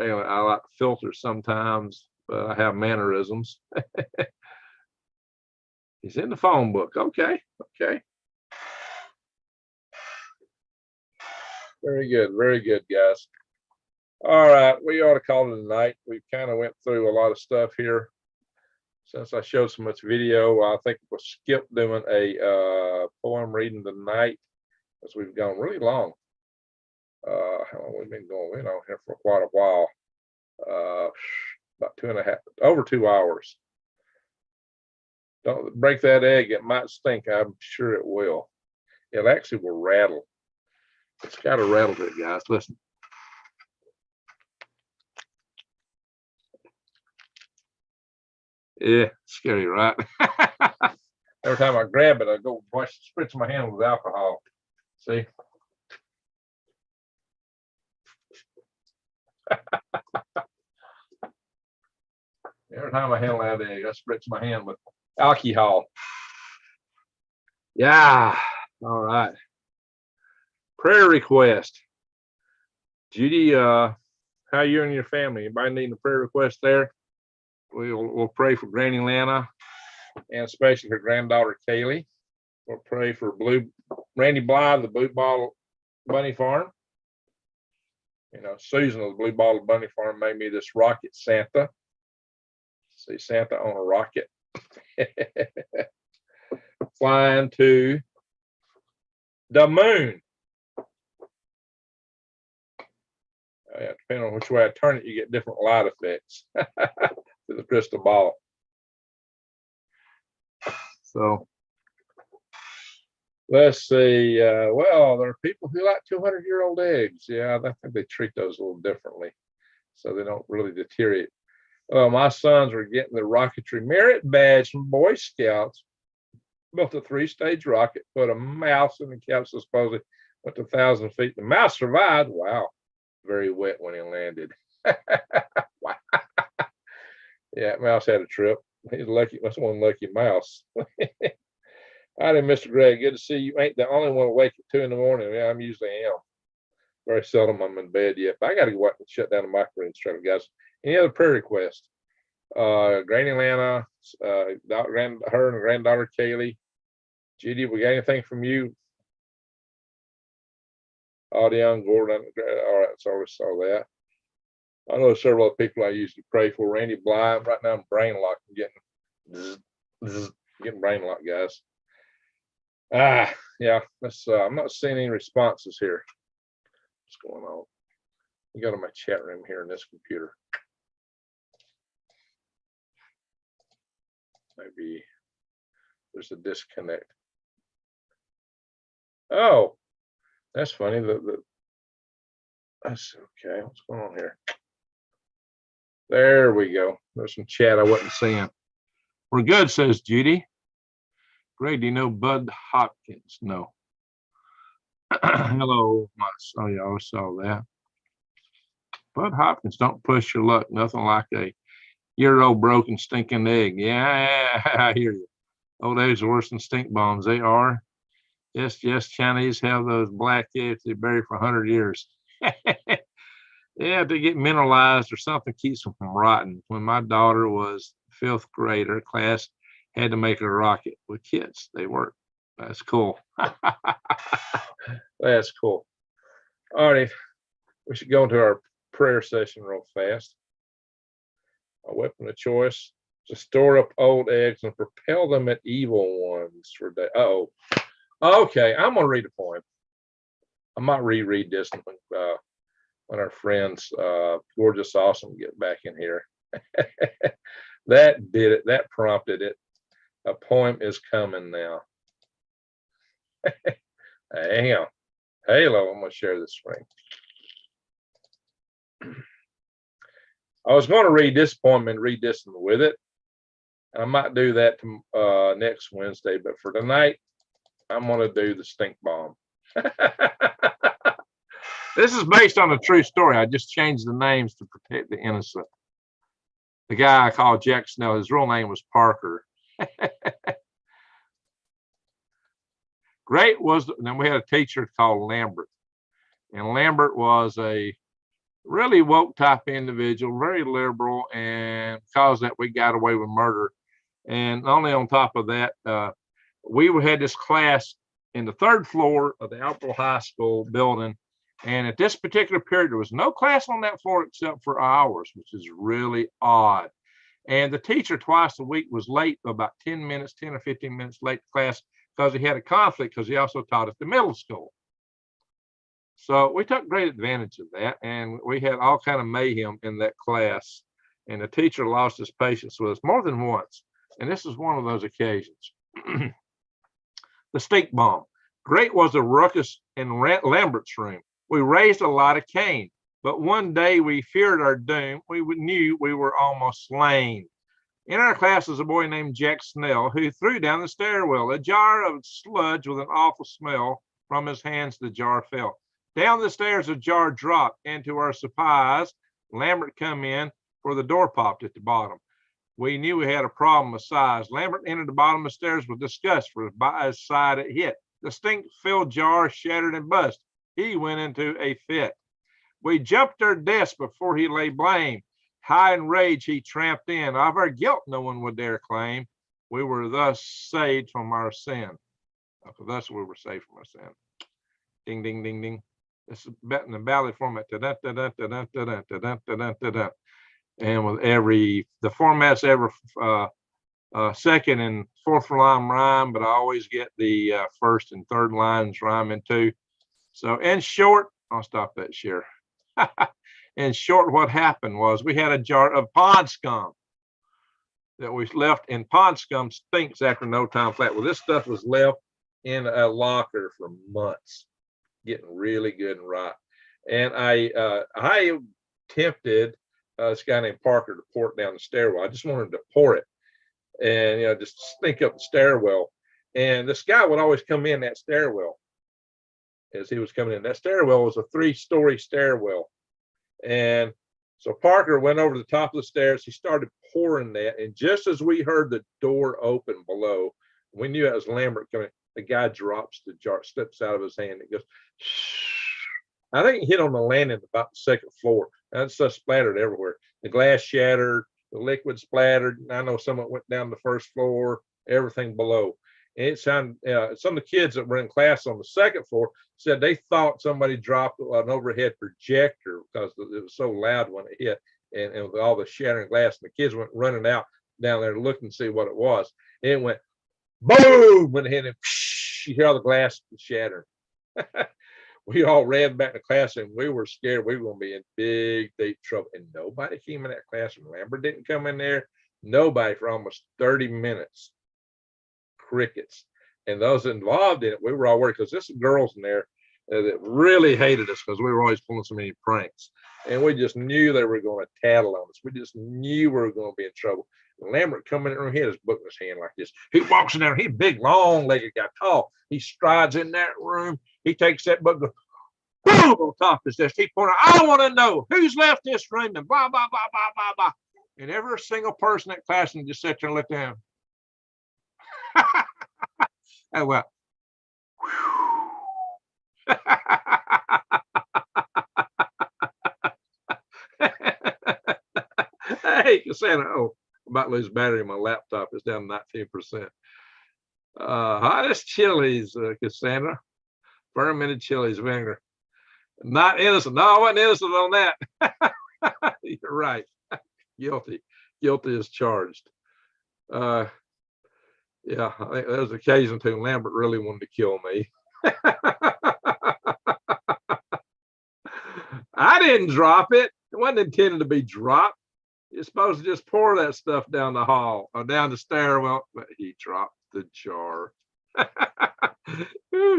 I like filters sometimes, but I have mannerisms. He's in the phone book. Okay. Very good, guys. All right, we ought to call it a night. We kind of went through a lot of stuff here. Since I showed so much video, I think we'll skip doing a poem reading tonight, as we've gone really long. How long we've been going? We've been on here for quite a while. About 2.5, over 2 hours. Don't break that egg. It might stink. I'm sure it will. It actually will rattle. It's got a rattle to it, guys. Listen. Yeah, scary, right? Every time I grab it, I go spritz my hand with alcohol. See? Every time I handle that egg, I spritz my hand with alcohol. Yeah. All right. Prayer request. Judy, how you and your family? Anybody needing a prayer request there? We'll pray for Granny Lana and especially her granddaughter Kaylee. We'll pray for Randy Bly, the Blue Bottle Bunny Farm. You know, Susan of the Blue Bottle Bunny Farm made me this rocket Santa. See Santa on a rocket. Flying to the moon. Depending on which way I turn it, you get different light effects to the crystal ball. So let's see. Well, there are people who like 200-year-old eggs. Yeah, I think they treat those a little differently, so they don't really deteriorate. My sons are getting the rocketry merit badge from Boy Scouts. Built a 3-stage rocket, put a mouse in the capsule, supposedly went to 1,000 feet. The mouse survived. Wow. Very wet when he landed. Wow. Yeah, mouse had a trip. He's lucky. That's one lucky mouse. Howdy, Mr. Gregg. Good to see you. Ain't the only one awake at 2 in the morning. Yeah, I'm usually am. Very seldom I'm in bed yet. But I got to go out and shut down the microphone straight, guys. Any other prayer requests? Granny Lana, her and granddaughter Kaylee. Judy, we got anything from you? Audion Gordon. All right, so we saw that. I know several other people I usually pray for. Randy Bly. Right now I'm brain locked. I'm getting brain locked, guys. Yeah. I'm not seeing any responses here. What's going on? You go to my chat room here in this computer. Maybe there's a disconnect. Oh, that's funny. That's okay. What's going on here? There we go. There's some chat I wasn't seeing. We're good, says Judy. Greg, do you know Bud Hopkins? No. Hello. Oh, yeah, I saw that. Bud Hopkins, don't push your luck. Nothing like a year-old broken stinking egg. Yeah, I hear you. Old eggs are worse than stink bombs. They are. Yes, Chinese have those black eggs they bury for 100 years. Yeah, they get mineralized or something keeps them from rotting. When my daughter was 5th grade, her class had to make a rocket with kits. They work. That's cool. That's cool. All right, we should go into our prayer session real fast. A weapon of choice to store up old eggs and propel them at evil ones for day. Oh, okay. I'm gonna read a poem. I might reread this when our friends, Gorgeous Awesome, get back in here. That did it. That prompted it. A poem is coming now. Hang on. Halo, I'm going to share this screen. I was going to read this poem and read this one with it. I might do that next Wednesday, but for tonight, I'm going to do the stink bomb. This is based on a true story. I just changed the names to protect the innocent. The guy I called Jack Snell, his real name was Parker. Great was, then we had a teacher called Lambert. And Lambert was a really woke type individual, very liberal, and because of that we got away with murder. And only on top of that, we had this class in the 3rd floor of the Alphaville High School building. And at this particular period, there was no class on that floor except for ours, which is really odd. And the teacher twice a week was late, about 10 or 15 minutes late to class because he had a conflict because he also taught at the middle school. So we took great advantage of that. And we had all kind of mayhem in that class. And the teacher lost his patience with us more than once. And this is one of those occasions. The stink bomb. Great was a ruckus in Lambert's room. We raised a lot of Cain, but one day we feared our doom. We knew we were almost slain. In our class was a boy named Jack Snell who threw down the stairwell a jar of sludge with an awful smell. From his hands, the jar fell. Down the stairs, the jar dropped. And to our surprise, Lambert come in, for the door popped at the bottom. We knew we had a problem with size. Lambert entered the bottom of the stairs with disgust, for by his side it hit. The stink-filled jar shattered and bust. He went into a fit. We jumped our desk before he lay blame. High in rage, he tramped in. Of our guilt, no one would dare claim. We were thus saved from our sin. Thus we were saved from our sin. Ding, ding, ding, ding. This is in the ballad format. And with the format's every 2nd and 4th line rhyme, but I always get the 1st and 3rd lines rhyming too. So in short, I'll stop that share. In short, what happened was we had a jar of pond scum that we left, and pond scum stinks after no time flat. Well, this stuff was left in a locker for months, getting really good and rot. And I tempted this guy named Parker to pour it down the stairwell. I just wanted to pour it and, just stink up the stairwell. And this guy would always come in that stairwell. As he was coming in, that stairwell was a 3-story stairwell. And so Parker went over to the top of the stairs. He started pouring that. And just as we heard the door open below, we knew it was Lambert coming. The guy drops the jar, slips out of his hand. It goes, shh. I think it hit on the landing about the 2nd floor. And stuff splattered everywhere. The glass shattered, the liquid splattered. I know some of it went down the 1st floor, everything below. And it sounded, some of the kids that were in class on the 2nd floor said they thought somebody dropped an overhead projector because it was so loud when it hit, and with all the shattering glass, and the kids went running out down there to look and see what it was. And it went boom when it hit, and you hear all the glass shattering. we all ran back to classroom. We were scared we were going to be in big, deep trouble. And nobody came in that classroom. Lambert didn't come in there. Nobody for almost 30 minutes. Crickets. And those involved in it, we were all worried because there's some girls in there that really hated us because we were always pulling so many pranks. And we just knew they were going to tattle on us. We just knew we were going to be in trouble. And Lambert coming in the room, he had his book in his hand like this. He walks in there, he's big, long-legged guy, tall. He strides in that room. He takes that book, goes, boom, on top of his desk. He pointed, I want to know who's left this room and blah, blah, blah, blah, blah, blah. And every single person in that classroom just sat there and looked at him. I went, hey, Cassandra, oh, I'm about to lose battery in my laptop. It's down to 19%. Hottest chilies, Cassandra. Fermented chilies, vinegar. Not innocent. No, I wasn't innocent on that. You're right. Guilty. Guilty as charged. Yeah, I think there was an occasion too. Lambert really wanted to kill me. I didn't drop it. It wasn't intended to be dropped. You're supposed to just pour that stuff down the hall or down the stairwell, but he dropped the jar.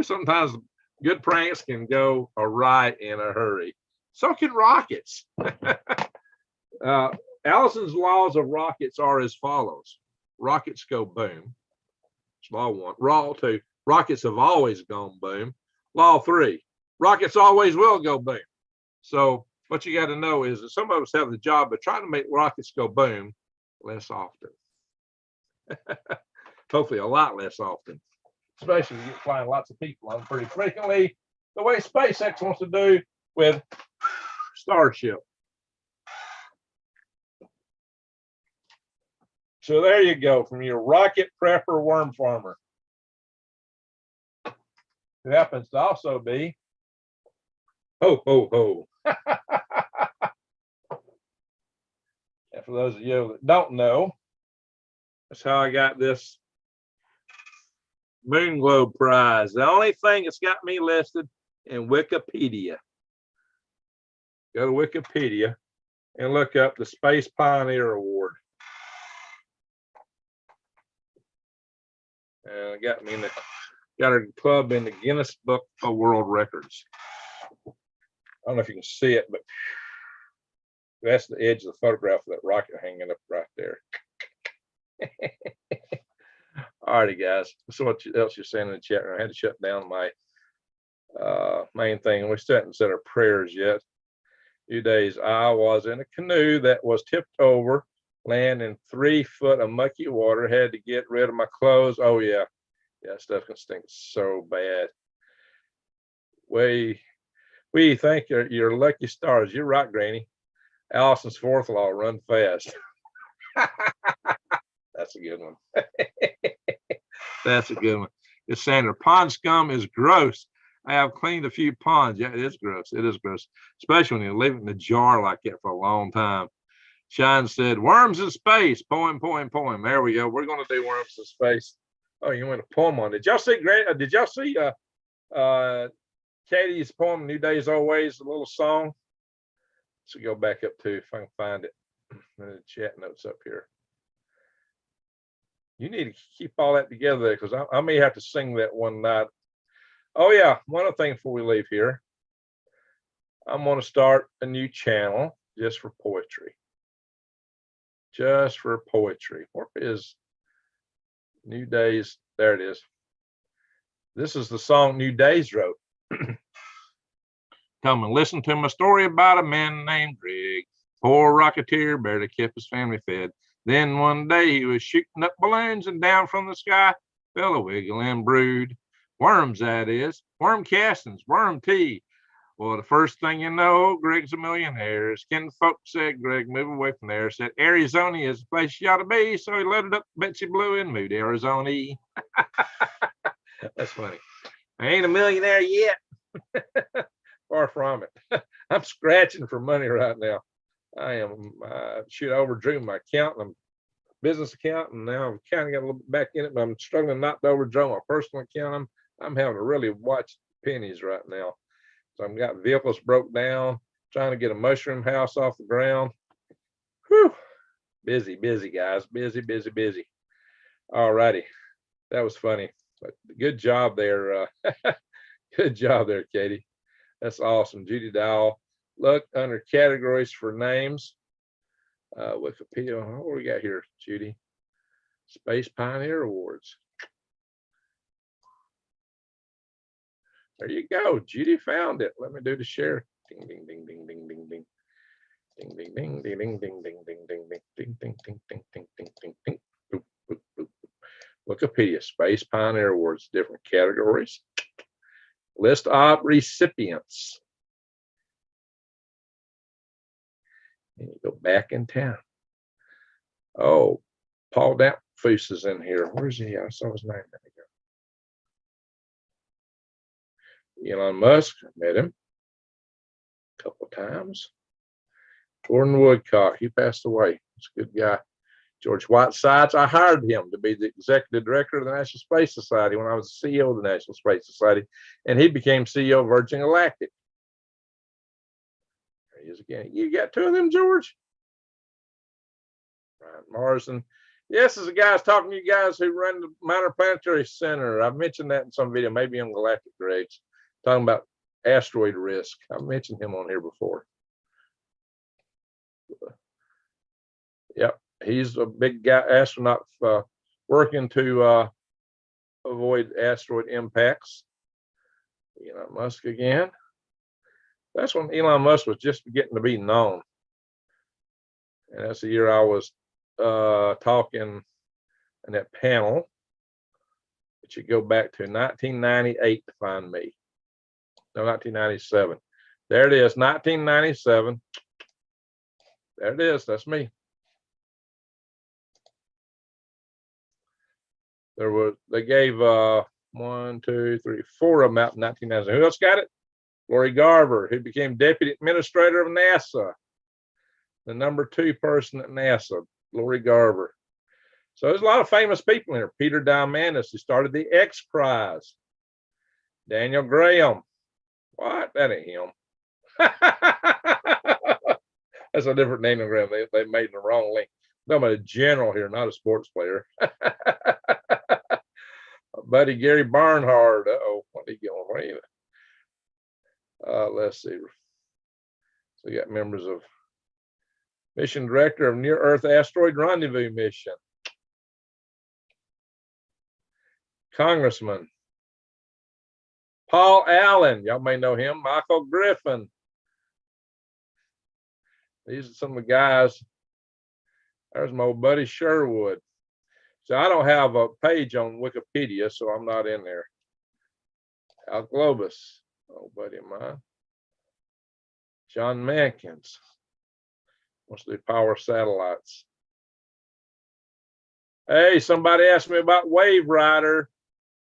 Sometimes good pranks can go awry in a hurry. So can rockets. Allison's laws of rockets are as follows. Rockets go boom. It's law 1. Law 2, rockets have always gone boom. Law 3, rockets always will go boom. So what you got to know is that some of us have the job of trying to make rockets go boom less often. Hopefully a lot less often, especially if you get flying lots of people on pretty frequently, the way SpaceX wants to do with Starship. So there you go, from your rocket prepper worm farmer, who happens to also be ho, ho, ho. And for those of you that don't know, that's how I got this Moon Globe Prize. The only thing that's got me listed in Wikipedia. Go to Wikipedia and look up the Space Pioneer Award. And got me in the, got a club in the Guinness Book of World Records. I don't know if you can see it, but that's the edge of the photograph of that rocket hanging up right there. All righty, guys. So what else you're saying in the chat room? I had to shut down my main thing. We still haven't said our prayers yet. A few days I was in a canoe that was tipped over, land in 3 foot of mucky water, had to get rid of my clothes. Oh yeah, stuff can stink so bad. We think you're lucky stars. You're right, Granny. Allison's 4th law: run fast. That's a good one. That's a good one. It's Sandra. Pond scum is gross. I have cleaned a few ponds. Yeah, it is gross. It is gross, especially when you leave it in a jar like that for a long time. Shine said, worms in space. Poem. There we go. We're going to do worms in space. Oh, you want a poem on it? Did y'all see did y'all see Katie's poem, New Days Always, a little song? So go back up to, if I can find it, the chat notes up here. You need to keep all that together because I may have to sing that one night. Oh yeah, one other thing before we leave here. I'm going to start a new channel just for poetry. Just for poetry. Where is New Days? There it is. This is the song New Days wrote. Come and listen to my story about a man named Greg. Poor rocketeer, barely kept his family fed. Then one day he was shooting up balloons and down from the sky fell a wiggling brood. Worms, that is. Worm castings, worm tea. Well, the first thing you know, Greg's a millionaire. His kin folks said, Greg, move away from there. Said, Arizona is the place you ought to be. So he loaded up Betsy Blue and moved to Arizona. That's funny. I ain't a millionaire yet. Far from it. I'm scratching for money right now. I am, I overdrew my account, business account, and now I've kind of got a little bit back in it, but I'm struggling not to overdraw my personal account. I'm having to really watch pennies right now. Some got vehicles broke down, trying to get a mushroom house off the ground. Whew. Busy, busy, guys. Busy, busy, busy. All righty. That was funny. But good job there. Good job there, Katie. That's awesome. Judy Dowell. Look under categories for names. Wikipedia. What do we got here, Judy? Space Pioneer Awards. There you go. Judy found it. Let me do the share. Ding, ding, ding, ding, ding, ding, ding. Ding, ding, ding, ding, ding, ding, ding, ding, ding, ding, ding, ding, ding, ding, ding, ding, ding, ding. Boop, boop, boop, boop. Wikipedia, Space Pioneer Awards, different categories. List of recipients. And you go back in town. Oh, Paul Damphus is in here. Where's he? I saw his name. There we go. Elon Musk, I met him a couple of times. Gordon Woodcock, he passed away. He's a good guy. George Whitesides, I hired him to be the executive director of the National Space Society when I was the CEO of the National Space Society, and he became CEO of Virgin Galactic. There he is again. You got two of them, George? Ryan Marsden. Yes, as a guy I was talking to you guys who run the Minor Planetary Center. I've mentioned that in some video, maybe on Galactic Grades, talking about asteroid risk. I've mentioned him on here before. Yep, he's a big guy, astronaut, working to avoid asteroid impacts. Elon Musk again. That's when Elon Musk was just getting to be known. And that's the year I was talking in that panel. But you go back to 1998 to find me. No, 1997. There it is, 1997. There it is, that's me. They gave 1, 2, 3, 4 of them out in 1997. Who else got it? Lori Garver, who became deputy administrator of NASA. The number 2 person at NASA, Lori Garver. So there's a lot of famous people in here. Peter Diamandis, who started the X Prize. Daniel Graham. What? That ain't him. That's a different Daniel Graham. They made the wrong link. I'm talking about a general here, not a sports player. Buddy Gary Barnhart. Uh-oh, what are you going? Let's see. So you got members of mission director of Near Earth Asteroid Rendezvous Mission. Congressman Paul Allen, y'all may know him. Michael Griffin. These are some of the guys. There's my old buddy Sherwood. So I don't have a page on Wikipedia, so I'm not in there. Al Globus, old buddy of mine. John Mankins wants to do power satellites. Hey, somebody asked me about Wave Rider.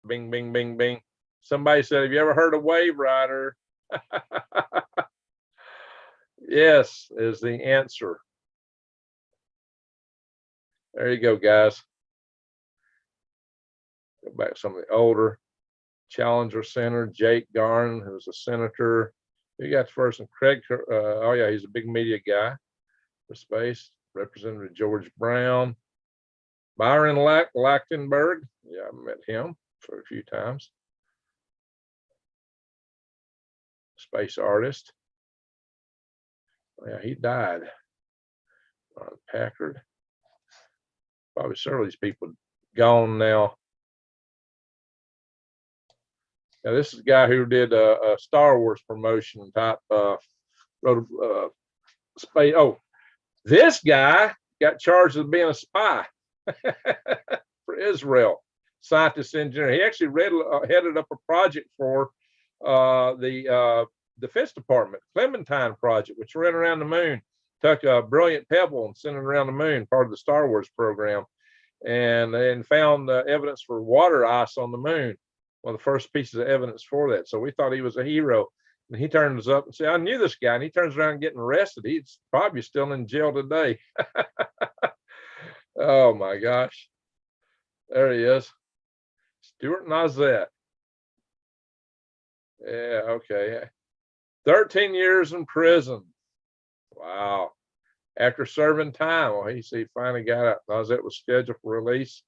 Bing, bing, bing, bing. Somebody said, have you ever heard of Wave Rider? Yes, is the answer. There you go, guys. Go back to some of the older. Challenger Center, Jake Garn, who's a senator. You got the first one, Craig. Oh, yeah, he's a big media guy for space. Representative George Brown. Byron Lachtenberg. Yeah, I met him for a few times. Space artist. Yeah, he died. Packard. Probably several of these people gone now. Now this is a guy who did a Star Wars promotion type. Wrote space. Oh, this guy got charged of being a spy for Israel. Scientist engineer. He actually headed up a project for the Defense Department, Clementine Project, which ran around the moon. Took a brilliant pebble and sent it around the moon, part of the Star Wars program, and then found evidence for water ice on the moon. One of the first pieces of evidence for that. So we thought he was a hero. And he turns up and said, I knew this guy. And he turns around getting arrested. He's probably still in jail today. Oh my gosh. There he is. Stuart Nazet. Yeah, okay. 13 years in prison. Wow. After serving time, well, he finally got out. Because it was scheduled for release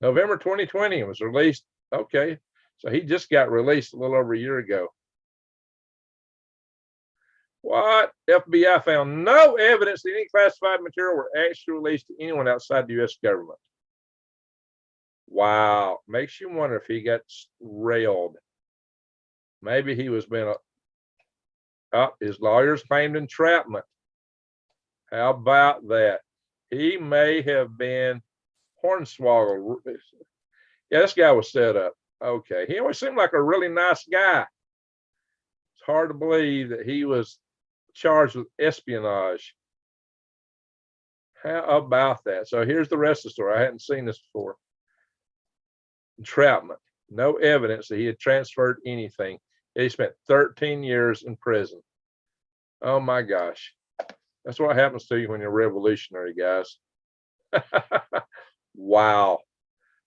November 2020 and was released. Okay. So he just got released a little over a year ago. What? FBI found no evidence that any classified material were actually released to anyone outside the U.S. government. Wow. Makes you wonder if he got railed. Maybe he was being his lawyers claimed entrapment. How about that? He may have been hornswoggled. Yeah, this guy was set up. Okay. He always seemed like a really nice guy. It's hard to believe that he was charged with espionage. How about that? So here's the rest of the story. I hadn't seen this before. Entrapment. No evidence that he had transferred anything. He spent 13 years in prison. Oh my gosh. That's what happens to you when you're revolutionary, guys. Wow.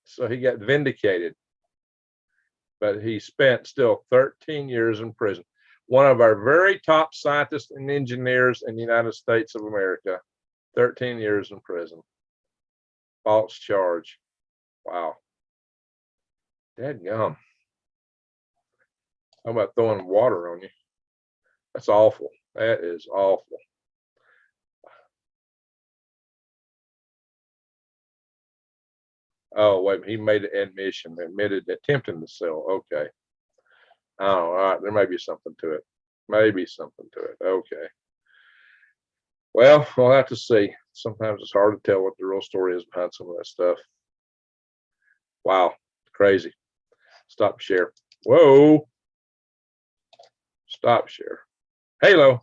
So he got vindicated. But he spent still 13 years in prison. One of our very top scientists and engineers in the United States of America, 13 years in prison. False charge. Wow. Dadgum. How about throwing water on you? That's awful. That is awful. Oh, wait, he made an admission, admitted attempting to sell. Okay. Oh, all right. There may be something to it. Maybe something to it. Okay. Well, we'll have to see. Sometimes it's hard to tell what the real story is behind some of that stuff. Wow. Crazy. Stop share. Whoa. Stop share. Halo.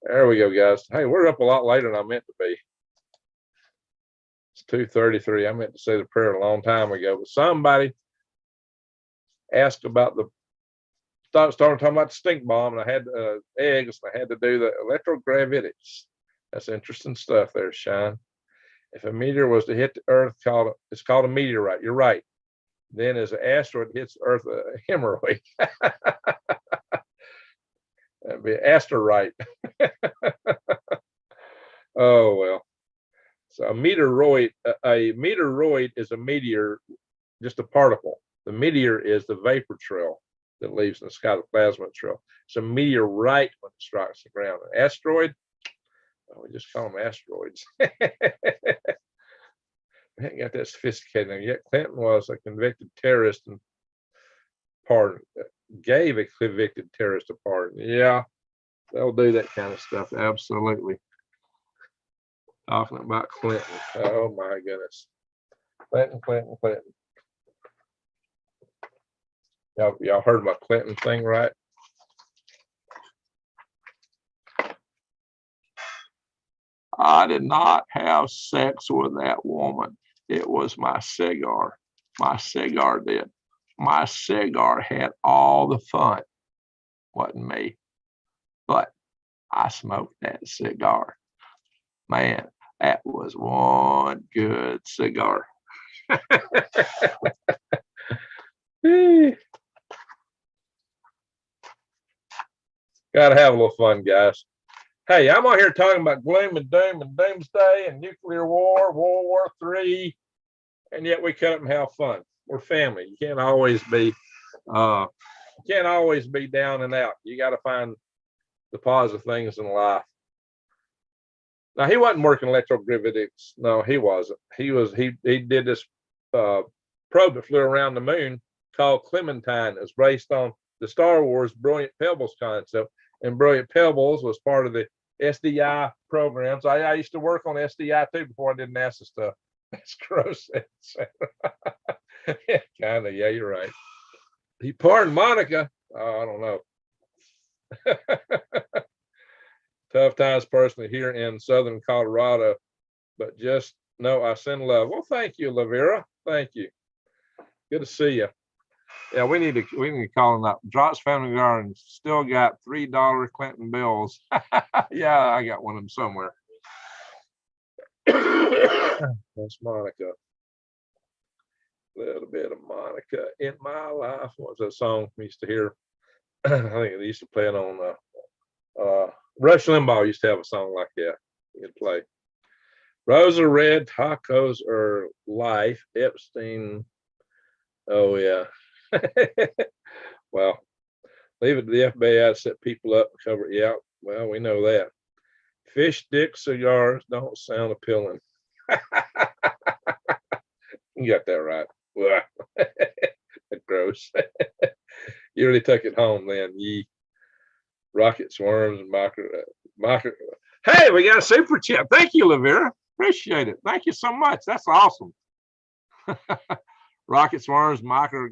There we go, guys. Hey, we're up a lot later than I meant to be. It's 2:33. I meant to say the prayer a long time ago, but somebody asked about started talking about the stink bomb, and I had eggs, and I had to do the electrogravitics. That's interesting stuff there, Sean. If a meteor was to hit the Earth, it's called a meteorite. You're right. Then as an asteroid hits Earth, a hemorrhoid. That'd be an asteroid. Oh well. So a meteoroid is a meteor, just a particle. The meteor is the vapor trail that leaves in the sky, the plasma trail. It's a meteorite when it strikes the ground. An asteroid, we just call them asteroids. I ain't got that sophisticated yet. Clinton was a convicted terrorist and gave a convicted terrorist a pardon. Yeah, they'll do that kind of stuff. Absolutely. Talking about Clinton. Oh my goodness. Clinton. Y'all heard my Clinton thing, right? I did not have sex with that woman. It was my cigar. My cigar did. My cigar had all the fun. Wasn't me. But I smoked that cigar. Man, that was one good cigar. Gotta have a little fun, guys. Hey, I'm out here talking about gloom and doom and doomsday and nuclear war, World War III, and yet we cut up and have fun. We're family. You can't always be down and out. You got to find the positive things in life. Now he wasn't working electrogravitics. No, he wasn't. He did this probe that flew around the moon called Clementine. It's based on the Star Wars Brilliant Pebbles concept, and Brilliant Pebbles was part of the SDI programs. I used to work on SDI too before I did NASA stuff. That's gross. Kind of, yeah, you're right. He pardoned Monica. I don't know. Tough times personally here in Southern Colorado, but just know I send love. Well, thank you, Lavera. Thank you. Good to see you. Yeah, we need to call him up. Drops Family Garden still got $3 Clinton bills. Yeah, I got one of them somewhere. That's Monica. A little bit of Monica in my life. What was that song we used to hear? I think they used to play it on Rush Limbaugh used to have a song like that. He'd play. Roses are red, tacos are life. Epstein. Oh yeah. Well, leave it to the FBI to set people up and cover it. Yeah, well, we know that. Fish stick cigars don't sound appealing. You got that right. Well, that's gross. You really took it home then. Ye rockets, worms, and micro. Hey, we got a super chat. Thank you, Lavera. Appreciate it. Thank you so much. That's awesome. Rockets, worms, micro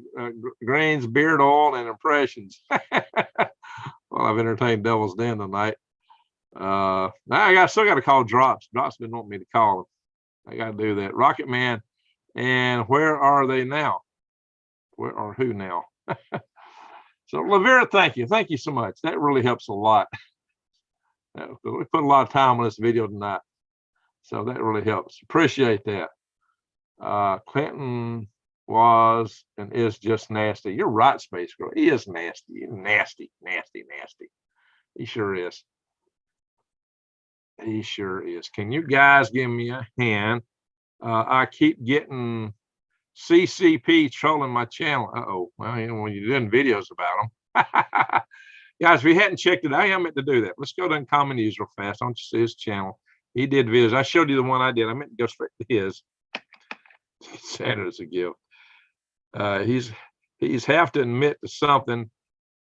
grains, beard oil, and impressions. Well, I've entertained Devil's Den tonight. Now I still got to call Drops. Drops been wanting me to call him. I got to do that. Rocket Man, and where are they now? Where or who now? So Lavera, thank you so much. That really helps a lot. We put a lot of time on this video tonight, so that really helps. Appreciate that. Clinton was and is just nasty. You're right, Space Girl. He is nasty. Nasty. He sure is. He sure is. Can you guys give me a hand? I keep getting CCP trolling my channel. Uh-oh. Well, you know, when you're doing videos about them. Guys, if you hadn't checked it out, I meant to do that. Let's go down Common News real fast. I want you to see his channel. He did videos. I showed you the one I did. I meant to go straight to his. Santa's a gift. He's have to admit to something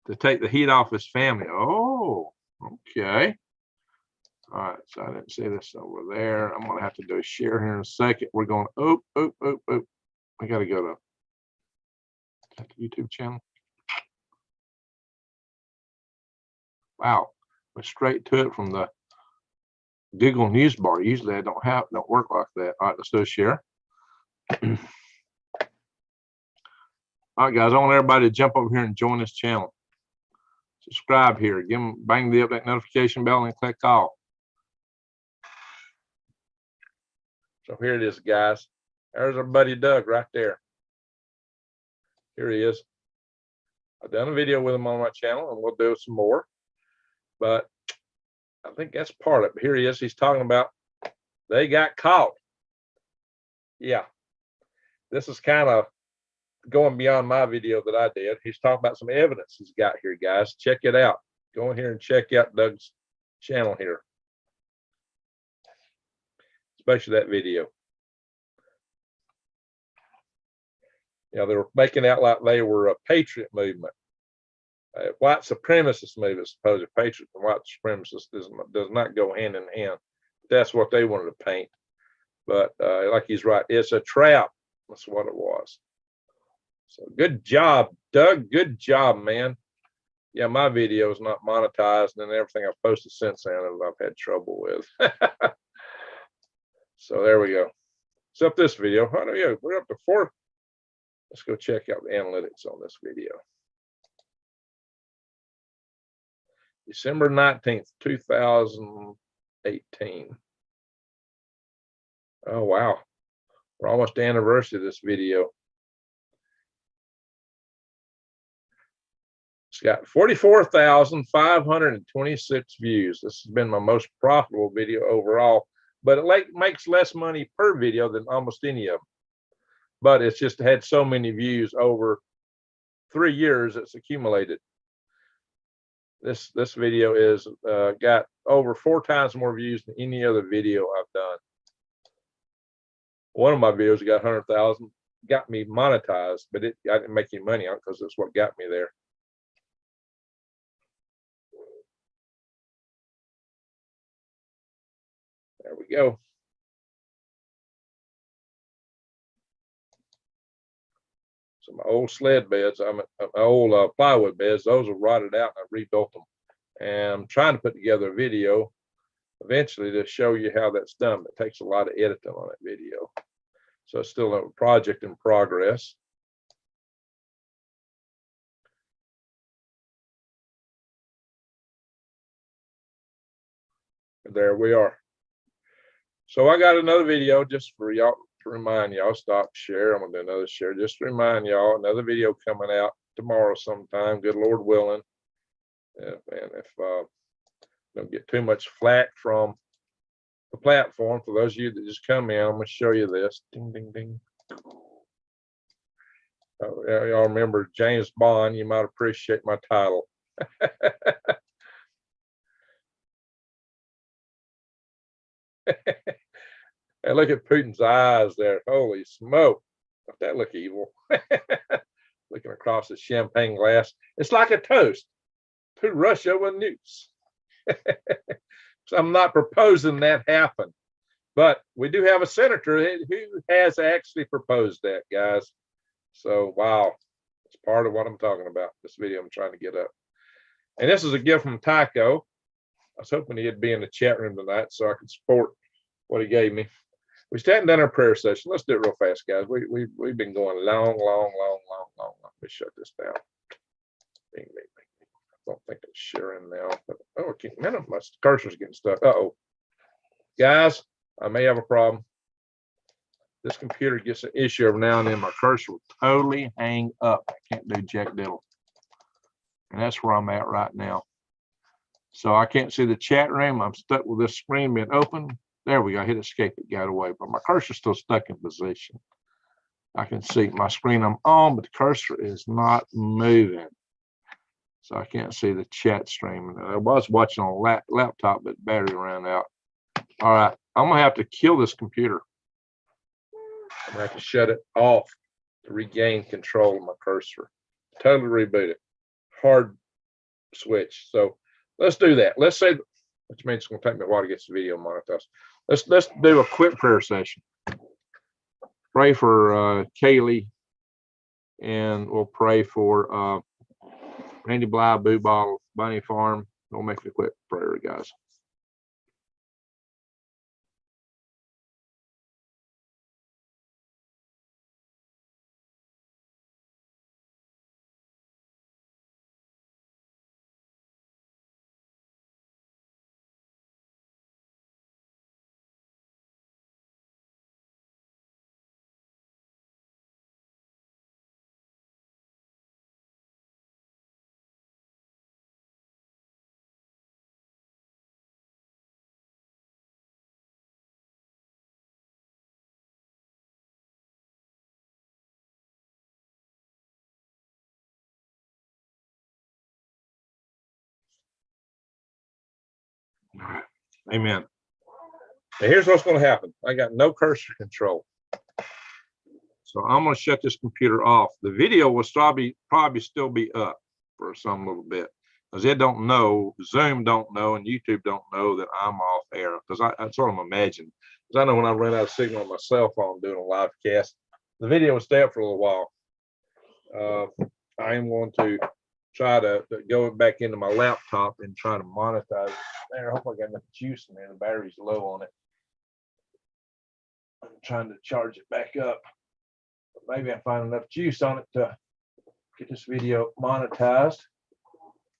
to take the heat off his family. Oh, okay. All right, so I didn't see this over there. I'm gonna have to do a share here in a second. We're going, oop. I gotta go to the YouTube channel. Wow, went straight to it from the Google News bar. Usually I don't work like that. All right, let's do a share. All right, guys, I want everybody to jump over here and join this channel. Subscribe here. Give them, bang the update notification bell and click all. So here it is, guys. There's our buddy Doug right there. Here he is. I've done a video with him on my channel, and we'll do some more. But I think that's part of it. Here he is. He's talking about they got caught. Yeah. This is kind of going beyond my video that I did. He's talking about some evidence he's got here, guys. Check it out. Go in here and check out Doug's channel here. Especially that video. You know, they were making out like they were a patriot movement. A white supremacist movement, supposed patriot and white supremacist does not go hand in hand. That's what they wanted to paint. But like he's right, it's a trap. That's what it was. So good job, Doug. Good job, man. Yeah, my video is not monetized, and everything I've posted since then I've had trouble with. So there we go. Except this video. Oh, yeah, we're up to 4. Let's go check out the analytics on this video. December 19th, 2018. Oh, wow. We're almost the anniversary of this video. It's got 44,526 views. This has been my most profitable video overall, but it makes less money per video than almost any of them. But it's just had so many views over 3 years, it's accumulated. This video is got over 4 times more views than any other video I've done. One of my videos got 100,000, got me monetized, but I didn't make any money on it because it's what got me there. There we go. So my old sled beds, my old plywood beds, those are rotted out, and I rebuilt them. And I'm trying to put together a video eventually to show you how that's done. But it takes a lot of editing on that video. So it's still a project in progress. And there we are. So I got another video just for y'all to remind y'all. Stop share. I'm gonna do another share just to remind y'all. Another video coming out tomorrow sometime. Good Lord willing. And if don't get too much flack from the platform, for those of you that just come in, I'm going to show you this. Ding, ding, ding. Y'all remember James Bond? You might appreciate my title. And look at Putin's eyes there. Holy smoke. Don't that look evil? Looking across the champagne glass. It's like a toast to Russia with nukes. So I'm not proposing that happen. But we do have a senator who has actually proposed that, guys. So, wow. It's part of what I'm talking about. This video I'm trying to get up. And this is a gift from Tycho. I was hoping he'd be in the chat room tonight so I could support what he gave me. We hadn't done our prayer session. Let's do it real fast, guys. We've been going long. Let me shut this down. I don't think it's sharing now. But, oh, I can't. Man, my cursor's getting stuck. Uh-oh. Guys, I may have a problem. This computer gets an issue every now and then. My cursor will totally hang up. I can't do jack diddle. And that's where I'm at right now. So I can't see the chat room. I'm stuck with this screen being open. There we go. I hit escape. It got away, but my cursor's still stuck in position. I can see my screen I'm on, but the cursor is not moving. So I can't see the chat stream. I was watching on a laptop, but battery ran out. All right. I'm going to have to kill this computer. I'm going to have to shut it off to regain control of my cursor. Totally reboot it. Hard switch. So let's do that. Let's say, which means it's going to take me a while to get this video monetized. Let's do a quick prayer session. Pray for Kaylee, and we'll pray for Randy Bly, Boo Bottle, Bunny Farm. We'll make it a quick prayer, guys. All right. Amen. Now here's what's going to happen. I got no cursor control. So I'm going to shut this computer off. The video will probably still be up for some little bit, because it don't know, Zoom don't know, and YouTube don't know that I'm off air, because that's what I'm imagining. Because I know when I run out of signal on my cell phone doing a live cast, the video will stay up for a little while. I am going to try to go back into my laptop and try to monetize it. There, I hope I got enough juice in there. The battery's low on it. I'm trying to charge it back up. But maybe I find enough juice on it to get this video monetized.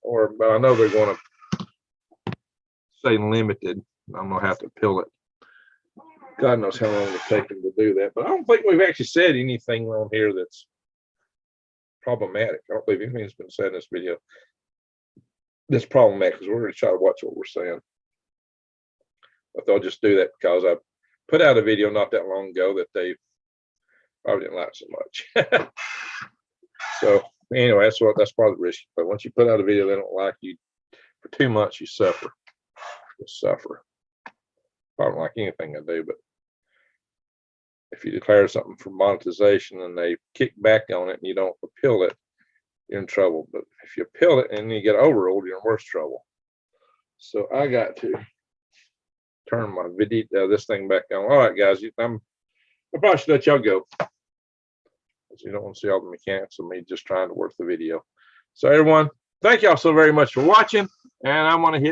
But I know they're going to stay limited. I'm going to have to pill it. God knows how long it'll take them to do that. But I don't think we've actually said anything on here that's problematic. I don't believe anything's been said in this video that's problematic, because we're going to try to watch what we're saying. But they'll just do that because I put out a video not that long ago that they probably didn't like so much. So anyway, that's part of the risk. But once you put out a video they don't like, you for 2 months, you suffer. You suffer. I don't like anything I do, but if you declare something for monetization and they kick back on it and you don't appeal it, you're in trouble. But if you appeal it and you get overruled, you're in worse trouble. So I got to turn my video, this thing back on. All right, guys, I probably should let y'all go, because you don't want to see all the mechanics of me just trying to work the video. So everyone, thank y'all so very much for watching, and I'm going to hit